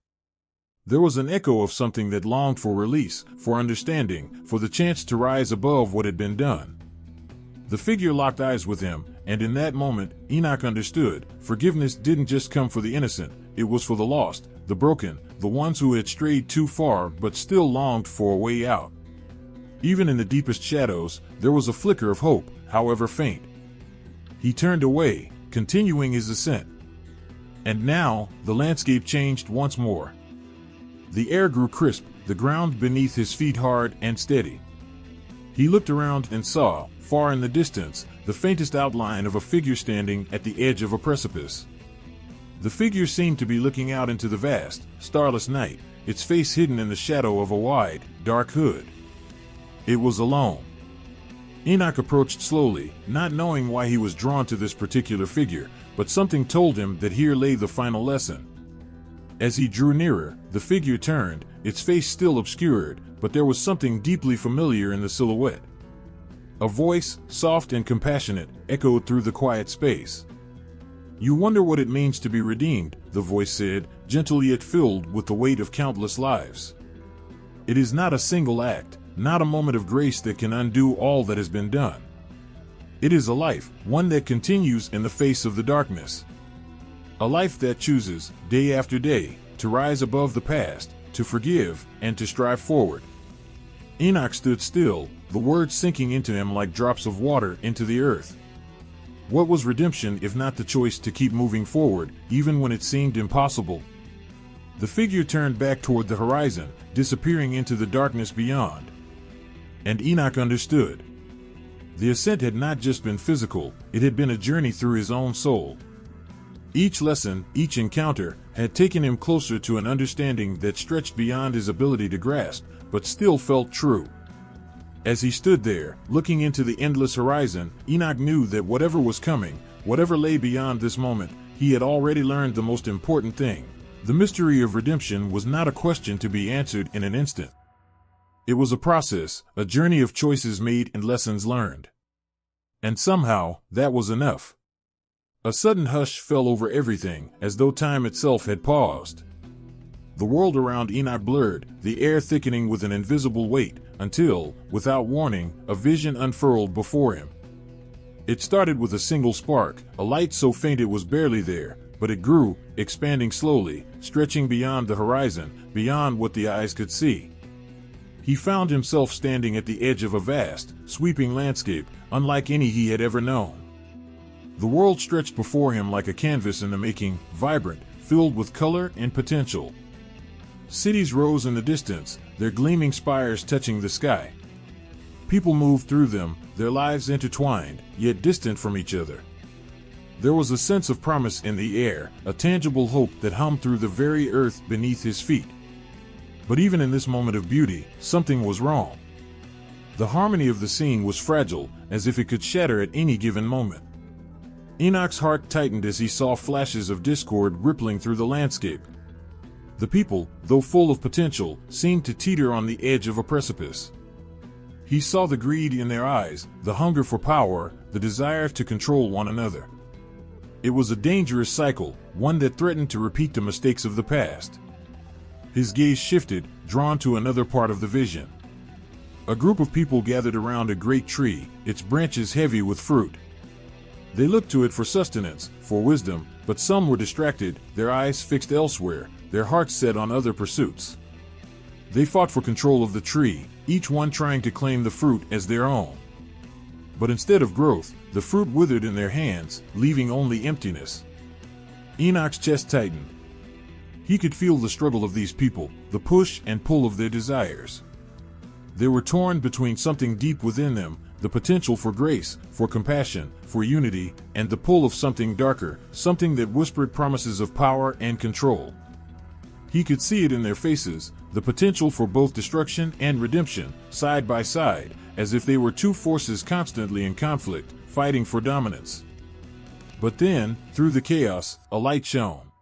There was an echo of something that longed for release, for understanding, for the chance to rise above what had been done. The figure locked eyes with him, and in that moment, Enoch understood, forgiveness didn't just come for the innocent, it was for the lost, the broken, the ones who had strayed too far but still longed for a way out. Even in the deepest shadows, there was a flicker of hope, however faint. He turned away, continuing his ascent. And now, the landscape changed once more. The air grew crisp, the ground beneath his feet hard and steady. He looked around and saw, far in the distance, the faintest outline of a figure standing at the edge of a precipice. The figure seemed to be looking out into the vast, starless night, its face hidden in the shadow of a wide, dark hood. It was alone. Enoch approached slowly, not knowing why he was drawn to this particular figure, but something told him that here lay the final lesson. As he drew nearer, the figure turned, its face still obscured, but there was something deeply familiar in the silhouette. A voice, soft and compassionate, echoed through the quiet space. "You wonder what it means to be redeemed," the voice said, gentle yet filled with the weight of countless lives. "It is not a single act, not a moment of grace that can undo all that has been done. It is a life, one that continues in the face of the darkness. A life that chooses, day after day, to rise above the past, to forgive, and to strive forward." Enoch stood still, the words sinking into him like drops of water into the earth. What was redemption if not the choice to keep moving forward, even when it seemed impossible? The figure turned back toward the horizon, disappearing into the darkness beyond. And Enoch understood. The ascent had not just been physical, it had been a journey through his own soul. Each lesson, each encounter, had taken him closer to an understanding that stretched beyond his ability to grasp, but still felt true. As he stood there, looking into the endless horizon, Enoch knew that whatever was coming, whatever lay beyond this moment, he had already learned the most important thing. The mystery of redemption was not a question to be answered in an instant. It was a process, a journey of choices made and lessons learned. And somehow, that was enough. A sudden hush fell over everything, as though time itself had paused. The world around Enoch blurred, the air thickening with an invisible weight, until, without warning, a vision unfurled before him. It started with a single spark, a light so faint it was barely there, but it grew, expanding slowly, stretching beyond the horizon, beyond what the eyes could see. He found himself standing at the edge of a vast, sweeping landscape, unlike any he had ever known. The world stretched before him like a canvas in the making, vibrant, filled with color and potential. Cities rose in the distance, their gleaming spires touching the sky. People moved through them, their lives intertwined, yet distant from each other. There was a sense of promise in the air, a tangible hope that hummed through the very earth beneath his feet. But even in this moment of beauty, something was wrong. The harmony of the scene was fragile, as if it could shatter at any given moment. Enoch's heart tightened as he saw flashes of discord rippling through the landscape. The people, though full of potential, seemed to teeter on the edge of a precipice. He saw the greed in their eyes, the hunger for power, the desire to control one another. It was a dangerous cycle, one that threatened to repeat the mistakes of the past. His gaze shifted, drawn to another part of the vision. A group of people gathered around a great tree, its branches heavy with fruit. They looked to it for sustenance, for wisdom, but some were distracted, their eyes fixed elsewhere, their hearts set on other pursuits. They fought for control of the tree, each one trying to claim the fruit as their own. But instead of growth, the fruit withered in their hands, leaving only emptiness. Enoch's chest tightened. He could feel the struggle of these people, the push and pull of their desires. They were torn between something deep within them, the potential for grace, for compassion, for unity, and the pull of something darker, something that whispered promises of power and control. He could see it in their faces, the potential for both destruction and redemption, side by side, as if they were two forces constantly in conflict, fighting for dominance. But then, through the chaos, a light shone.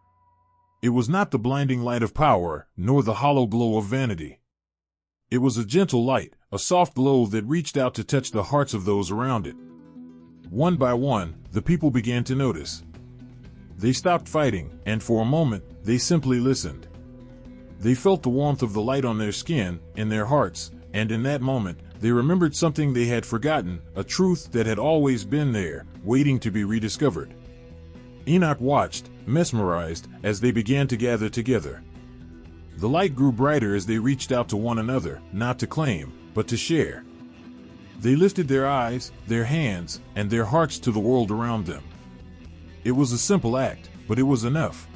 It was not the blinding light of power, nor the hollow glow of vanity. It was a gentle light, a soft glow that reached out to touch the hearts of those around it. One by one, the people began to notice. They stopped fighting, and for a moment, they simply listened. They felt the warmth of the light on their skin, in their hearts, and in that moment, they remembered something they had forgotten, a truth that had always been there, waiting to be rediscovered. Enoch watched, mesmerized, as they began to gather together. The light grew brighter as they reached out to one another, not to claim, but to share. They lifted their eyes, their hands, and their hearts to the world around them. It was a simple act, but it was enough.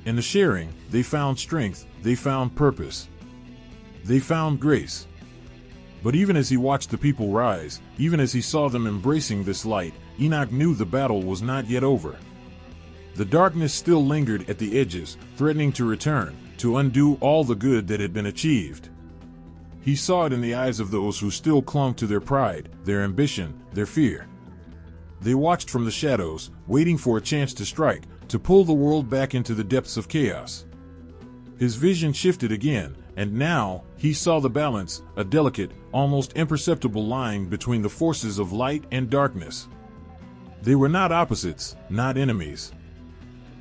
In the sharing, they found strength, they found purpose. They found grace. But even as he watched the people rise, even as he saw them embracing this light, Enoch knew the battle was not yet over. The darkness still lingered at the edges, threatening to return, to undo all the good that had been achieved. He saw it in the eyes of those who still clung to their pride, their ambition, their fear. They watched from the shadows, waiting for a chance to strike, to pull the world back into the depths of chaos. His vision shifted again, and now, he saw the balance, a delicate, almost imperceptible line between the forces of light and darkness. They were not opposites, not enemies.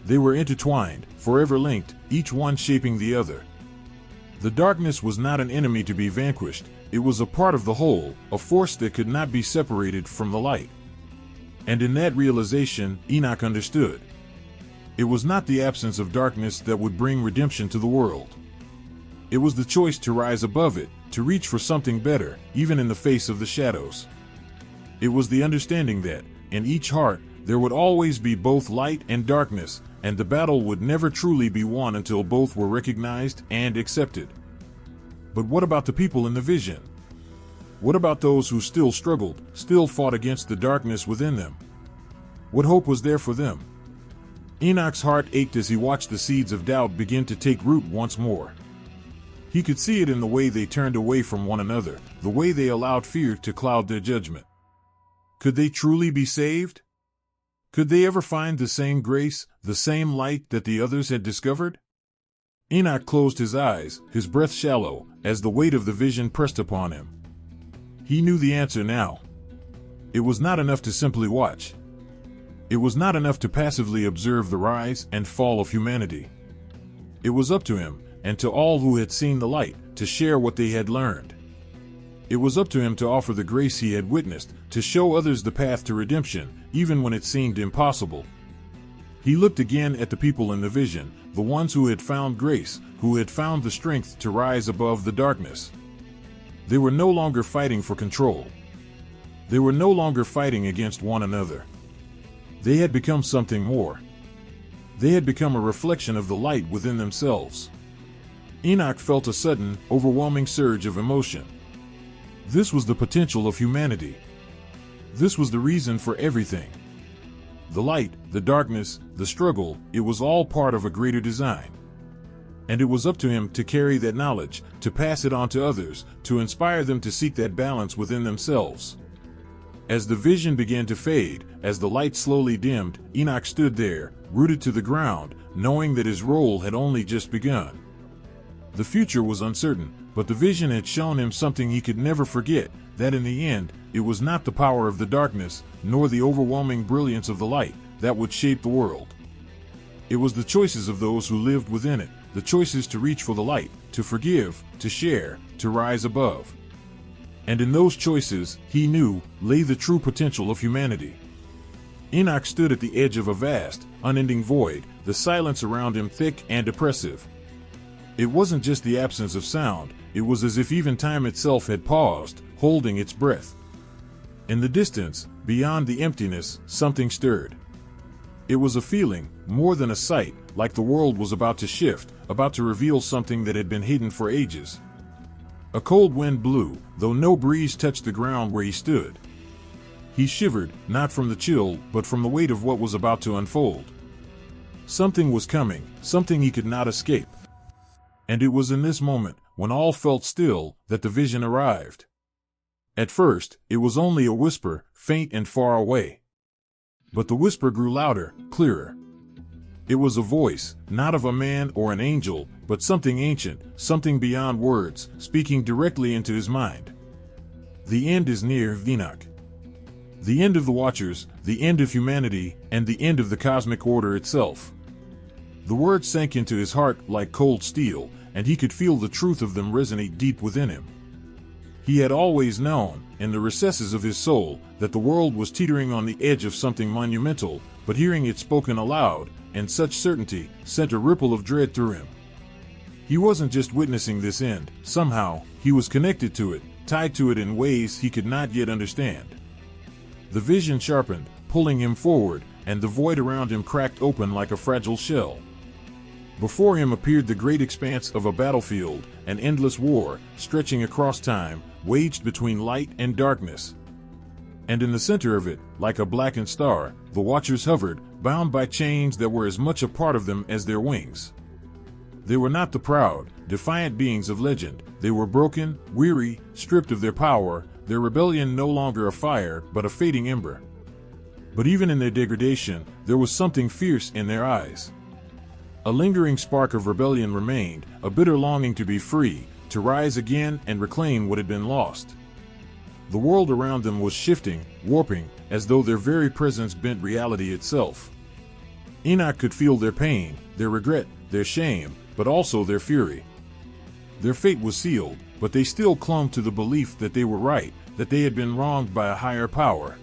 They were intertwined, forever linked, each one shaping the other. The darkness was not an enemy to be vanquished, it was a part of the whole, a force that could not be separated from the light. And in that realization, Enoch understood. It was not the absence of darkness that would bring redemption to the world. It was the choice to rise above it, to reach for something better, even in the face of the shadows. It was the understanding that, In each heart, there would always be both light and darkness, and the battle would never truly be won until both were recognized and accepted. But what about the people in the vision? What about those who still struggled, still fought against the darkness within them? What hope was there for them? Enoch's heart ached as he watched the seeds of doubt begin to take root once more. He could see it in the way they turned away from one another, the way they allowed fear to cloud their judgment. Could they truly be saved? Could they ever find the same grace, the same light that the others had discovered? Enoch closed his eyes, his breath shallow, as the weight of the vision pressed upon him. He knew the answer now. It was not enough to simply watch. It was not enough to passively observe the rise and fall of humanity. It was up to him, and to all who had seen the light, to share what they had learned. It was up to him to offer the grace he had witnessed, to show others the path to redemption, even when it seemed impossible. He looked again at the people in the vision, the ones who had found grace, who had found the strength to rise above the darkness. They were no longer fighting for control. They were no longer fighting against one another. They had become something more. They had become a reflection of the light within themselves. Enoch felt a sudden, overwhelming surge of emotion. This was the potential of humanity. This was the reason for everything. The light, the darkness, the struggle, it was all part of a greater design. And it was up to him to carry that knowledge, to pass it on to others, to inspire them to seek that balance within themselves. As the vision began to fade, as the light slowly dimmed, Enoch stood there, rooted to the ground, knowing that his role had only just begun. The future was uncertain, but the vision had shown him something he could never forget, that in the end, it was not the power of the darkness, nor the overwhelming brilliance of the light, that would shape the world. It was the choices of those who lived within it, the choices to reach for the light, to forgive, to share, to rise above. And in those choices, he knew, lay the true potential of humanity. Enoch stood at the edge of a vast, unending void, the silence around him thick and oppressive. It wasn't just the absence of sound, it was as if even time itself had paused, holding its breath. In the distance, beyond the emptiness, something stirred. It was a feeling, more than a sight, like the world was about to shift, about to reveal something that had been hidden for ages. A cold wind blew, though no breeze touched the ground where he stood. He shivered, not from the chill, but from the weight of what was about to unfold. Something was coming, something he could not escape. And it was in this moment, when all felt still, that the vision arrived. At first, it was only a whisper, faint and far away. But the whisper grew louder, clearer. It was a voice, not of a man or an angel, but something ancient, something beyond words, speaking directly into his mind. The end is near, Enoch. The end of the Watchers, the end of humanity, and the end of the cosmic order itself. The words sank into his heart like cold steel, and he could feel the truth of them resonate deep within him. He had always known, in the recesses of his soul, that the world was teetering on the edge of something monumental, but hearing it spoken aloud, and such certainty, sent a ripple of dread through him. He wasn't just witnessing this end, somehow, he was connected to it, tied to it in ways he could not yet understand. The vision sharpened, pulling him forward, and the void around him cracked open like a fragile shell. Before him appeared the great expanse of a battlefield, an endless war, stretching across time, waged between light and darkness. And in the center of it, like a blackened star, the Watchers hovered, bound by chains that were as much a part of them as their wings. They were not the proud, defiant beings of legend. They were broken, weary, stripped of their power, their rebellion no longer a fire, but a fading ember. But even in their degradation, there was something fierce in their eyes. A lingering spark of rebellion remained, a bitter longing to be free, to rise again and reclaim what had been lost. The world around them was shifting, warping, as though their very presence bent reality itself. Enoch could feel their pain, their regret, their shame, but also their fury. Their fate was sealed, but they still clung to the belief that they were right, that they had been wronged by a higher power.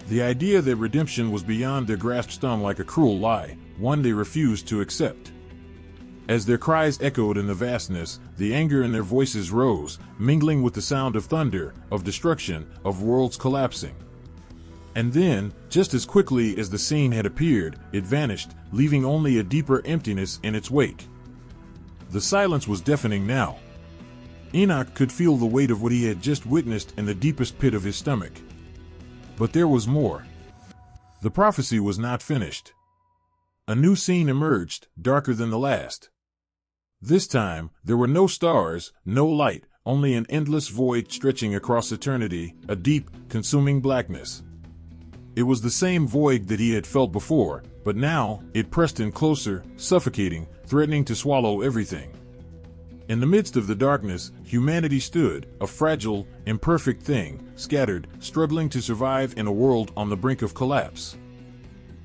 The idea that redemption was beyond their grasp stung like a cruel lie, one they refused to accept. As their cries echoed in the vastness, the anger in their voices rose, mingling with the sound of thunder, of destruction, of worlds collapsing. And then, just as quickly as the scene had appeared, it vanished, leaving only a deeper emptiness in its wake. The silence was deafening now. Enoch could feel the weight of what he had just witnessed in the deepest pit of his stomach. But there was more. The prophecy was not finished. A new scene emerged, darker than the last. This time, there were no stars, no light, only an endless void stretching across eternity, a deep, consuming blackness. It was the same void that he had felt before, but now, it pressed in closer, suffocating, threatening to swallow everything. In the midst of the darkness, humanity stood, a fragile, imperfect thing, scattered, struggling to survive in a world on the brink of collapse.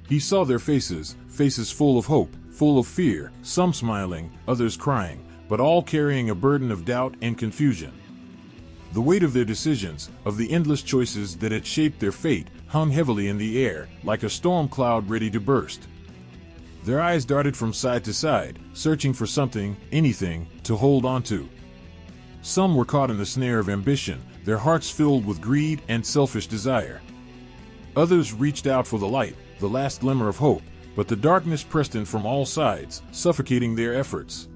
He saw their faces, faces full of hope, full of fear, some smiling, others crying, but all carrying a burden of doubt and confusion. The weight of their decisions, of the endless choices that had shaped their fate, hung heavily in the air, like a storm cloud ready to burst. Their eyes darted from side to side, searching for something, anything, to hold on to. Some were caught in the snare of ambition, their hearts filled with greed and selfish desire. Others reached out for the light, the last glimmer of hope, but the darkness pressed in from all sides, suffocating their efforts.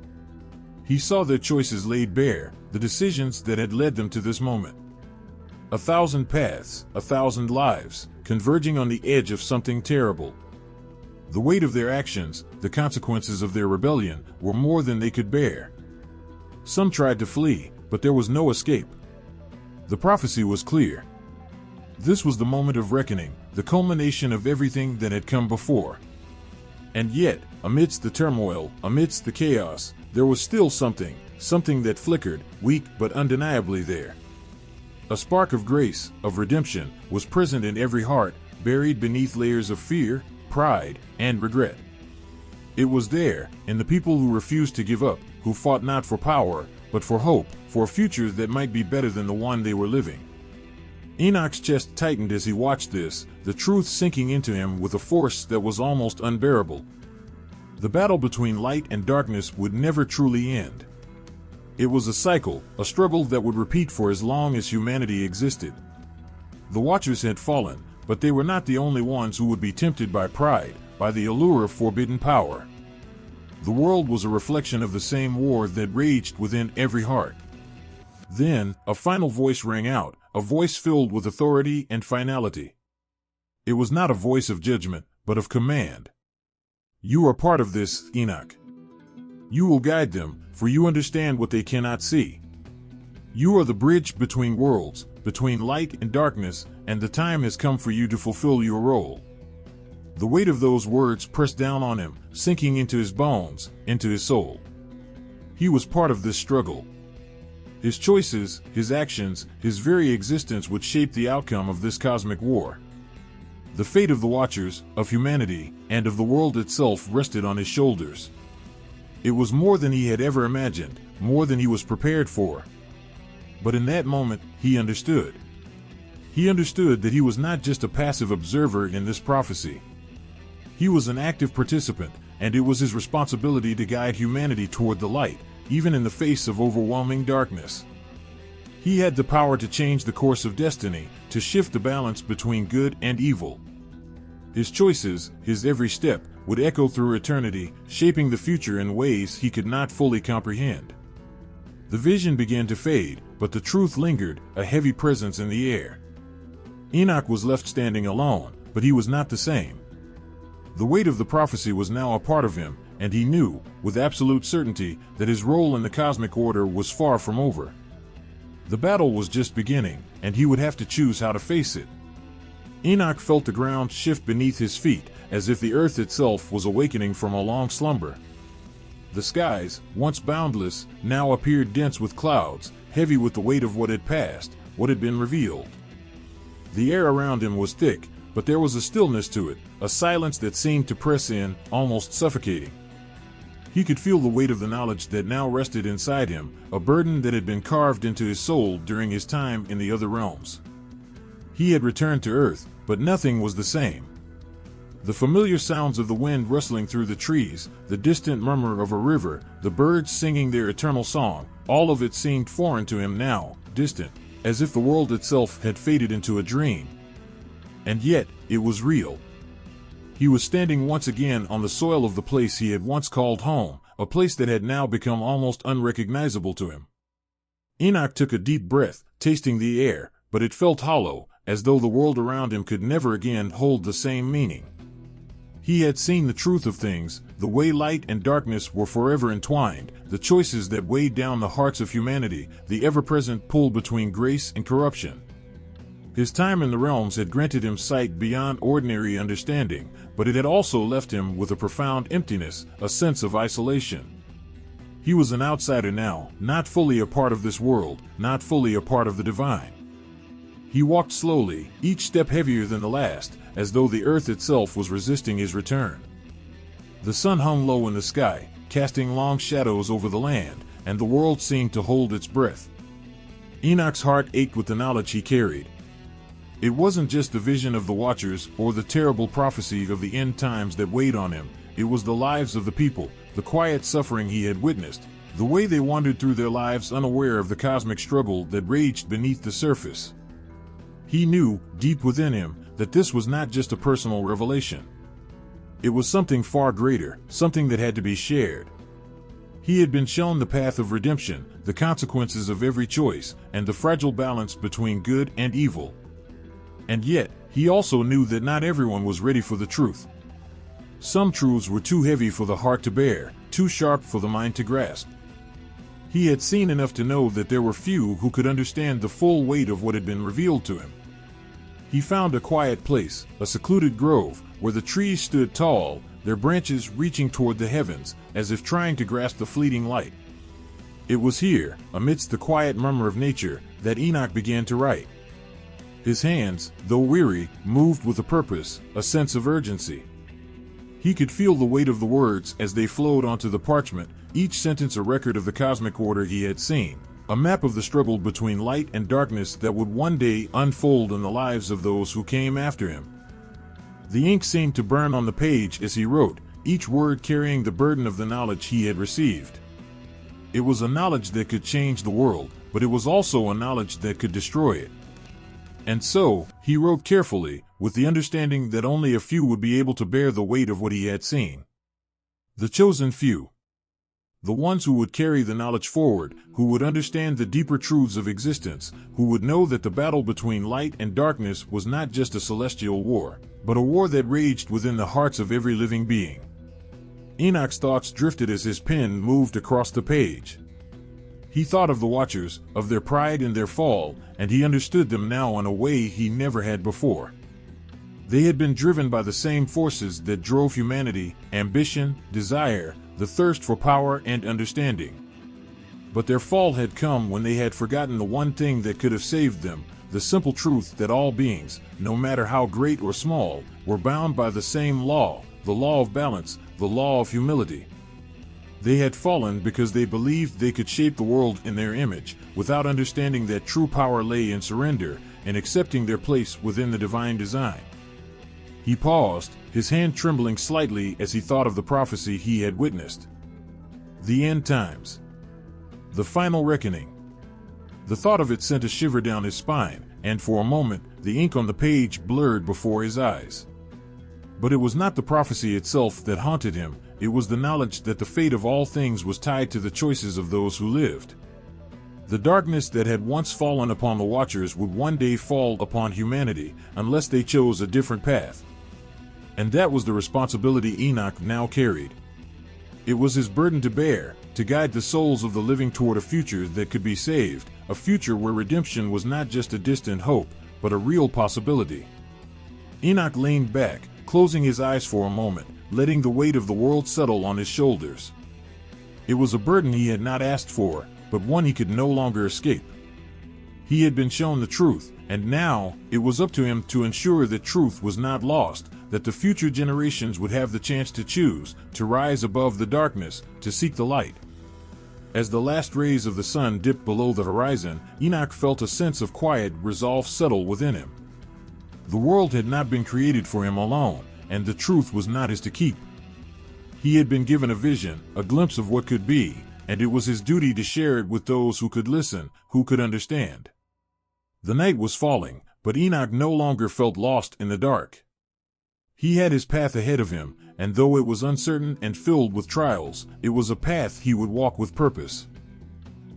He saw their choices laid bare, the decisions that had led them to this moment. 1,000 paths, 1,000 lives, converging on the edge of something terrible. The weight of their actions, the consequences of their rebellion, were more than they could bear. Some tried to flee, but there was no escape. The prophecy was clear. This was the moment of reckoning, the culmination of everything that had come before. And yet, amidst the turmoil, amidst the chaos, there was still something that flickered, weak but undeniably there. A spark of grace, of redemption, was present in every heart, buried beneath layers of fear, pride, and regret. It was there, in the people who refused to give up, who fought not for power, but for hope, for a future that might be better than the one they were living. Enoch's chest tightened as he watched this, the truth sinking into him with a force that was almost unbearable. The battle between light and darkness would never truly end. It was a cycle, a struggle that would repeat for as long as humanity existed. The Watchers had fallen, but they were not the only ones who would be tempted by pride, by the allure of forbidden power. The world was a reflection of the same war that raged within every heart. Then, a final voice rang out, a voice filled with authority and finality. It was not a voice of judgment, but of command. You are part of this, Enoch. You will guide them, for you understand what they cannot see. You are the bridge between worlds, between light and darkness, and the time has come for you to fulfill your role. The weight of those words pressed down on him, sinking into his bones, into his soul. He was part of this struggle. His choices, his actions, his very existence would shape the outcome of this cosmic war. The fate of the Watchers, of humanity, and of the world itself rested on his shoulders. It was more than he had ever imagined, more than he was prepared for. But in that moment, he understood. He understood that he was not just a passive observer in this prophecy. He was an active participant, and it was his responsibility to guide humanity toward the light, even in the face of overwhelming darkness. He had the power to change the course of destiny, to shift the balance between good and evil. His choices, his every step, would echo through eternity, shaping the future in ways he could not fully comprehend. The vision began to fade, but the truth lingered, a heavy presence in the air. Enoch was left standing alone, but he was not the same. The weight of the prophecy was now a part of him, and he knew, with absolute certainty, that his role in the cosmic order was far from over. The battle was just beginning, and he would have to choose how to face it. Enoch felt the ground shift beneath his feet, as if the earth itself was awakening from a long slumber. The skies, once boundless, now appeared dense with clouds, heavy with the weight of what had passed, what had been revealed. The air around him was thick, but there was a stillness to it, a silence that seemed to press in, almost suffocating. He could feel the weight of the knowledge that now rested inside him, a burden that had been carved into his soul during his time in the other realms. He had returned to Earth, but nothing was the same. The familiar sounds of the wind rustling through the trees, the distant murmur of a river, the birds singing their eternal song, all of it seemed foreign to him now, distant, as if the world itself had faded into a dream. And yet, it was real. He was standing once again on the soil of the place he had once called home, a place that had now become almost unrecognizable to him. Enoch took a deep breath, tasting the air, but it felt hollow, as though the world around him could never again hold the same meaning. He had seen the truth of things, the way light and darkness were forever entwined, the choices that weighed down the hearts of humanity, the ever-present pull between grace and corruption. His time in the realms had granted him sight beyond ordinary understanding, but it had also left him with a profound emptiness, a sense of isolation. He was an outsider now, not fully a part of this world, not fully a part of the divine. He walked slowly, each step heavier than the last, as though the earth itself was resisting his return. The sun hung low in the sky, casting long shadows over the land, and the world seemed to hold its breath. Enoch's heart ached with the knowledge he carried. It wasn't just the vision of the Watchers or the terrible prophecy of the end times that weighed on him, it was the lives of the people, the quiet suffering he had witnessed, the way they wandered through their lives unaware of the cosmic struggle that raged beneath the surface. He knew, deep within him, that this was not just a personal revelation. It was something far greater, something that had to be shared. He had been shown the path of redemption, the consequences of every choice, and the fragile balance between good and evil. And yet, he also knew that not everyone was ready for the truth. Some truths were too heavy for the heart to bear, too sharp for the mind to grasp. He had seen enough to know that there were few who could understand the full weight of what had been revealed to him. He found a quiet place, a secluded grove, where the trees stood tall, their branches reaching toward the heavens, as if trying to grasp the fleeting light. It was here, amidst the quiet murmur of nature, that Enoch began to write. His hands, though weary, moved with a purpose, a sense of urgency. He could feel the weight of the words as they flowed onto the parchment, each sentence a record of the cosmic order he had seen, a map of the struggle between light and darkness that would one day unfold in the lives of those who came after him. The ink seemed to burn on the page as he wrote, each word carrying the burden of the knowledge he had received. It was a knowledge that could change the world, but it was also a knowledge that could destroy it. And so, he wrote carefully, with the understanding that only a few would be able to bear the weight of what he had seen. The chosen few. The ones who would carry the knowledge forward, who would understand the deeper truths of existence, who would know that the battle between light and darkness was not just a celestial war, but a war that raged within the hearts of every living being. Enoch's thoughts drifted as his pen moved across the page. He thought of the Watchers, of their pride and their fall, and he understood them now in a way he never had before. They had been driven by the same forces that drove humanity: ambition, desire, the thirst for power and understanding. But their fall had come when they had forgotten the one thing that could have saved them, the simple truth that all beings, no matter how great or small, were bound by the same law, the law of balance, the law of humility. They had fallen because they believed they could shape the world in their image, without understanding that true power lay in surrender and accepting their place within the divine design. He paused, his hand trembling slightly as he thought of the prophecy he had witnessed. The end times. The final reckoning. The thought of it sent a shiver down his spine, and for a moment, the ink on the page blurred before his eyes. But it was not the prophecy itself that haunted him, it was the knowledge that the fate of all things was tied to the choices of those who lived. The darkness that had once fallen upon the Watchers would one day fall upon humanity, unless they chose a different path. And that was the responsibility Enoch now carried. It was his burden to bear, to guide the souls of the living toward a future that could be saved, a future where redemption was not just a distant hope, but a real possibility. Enoch leaned back, closing his eyes for a moment, letting the weight of the world settle on his shoulders. It was a burden he had not asked for, but one he could no longer escape. He had been shown the truth, and now, it was up to him to ensure that truth was not lost, that the future generations would have the chance to choose, to rise above the darkness, to seek the light. As the last rays of the sun dipped below the horizon, Enoch felt a sense of quiet resolve settle within him. The world had not been created for him alone, and the truth was not his to keep. He had been given a vision, a glimpse of what could be, and it was his duty to share it with those who could listen, who could understand. The night was falling, But Enoch no longer felt lost in the dark. He had his path ahead of him, and though it was uncertain and filled with trials, it was a path he would walk with purpose.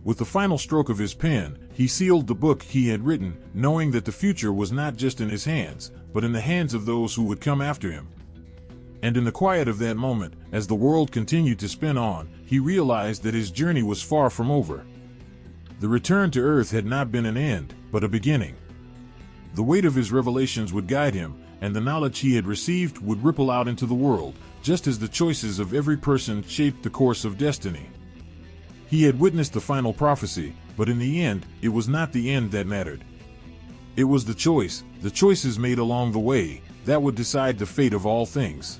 With the final stroke of his pen, he sealed the book he had written, knowing that the future was not just in his hands, but in the hands of those who would come after him. And in the quiet of that moment, as the world continued to spin on, he realized that his journey was far from over. The return to Earth had not been an end, but a beginning. The weight of his revelations would guide him, and the knowledge he had received would ripple out into the world, just as the choices of every person shaped the course of destiny. He had witnessed the final prophecy, but in the end, it was not the end that mattered. It was the choices made along the way, that would decide the fate of all things.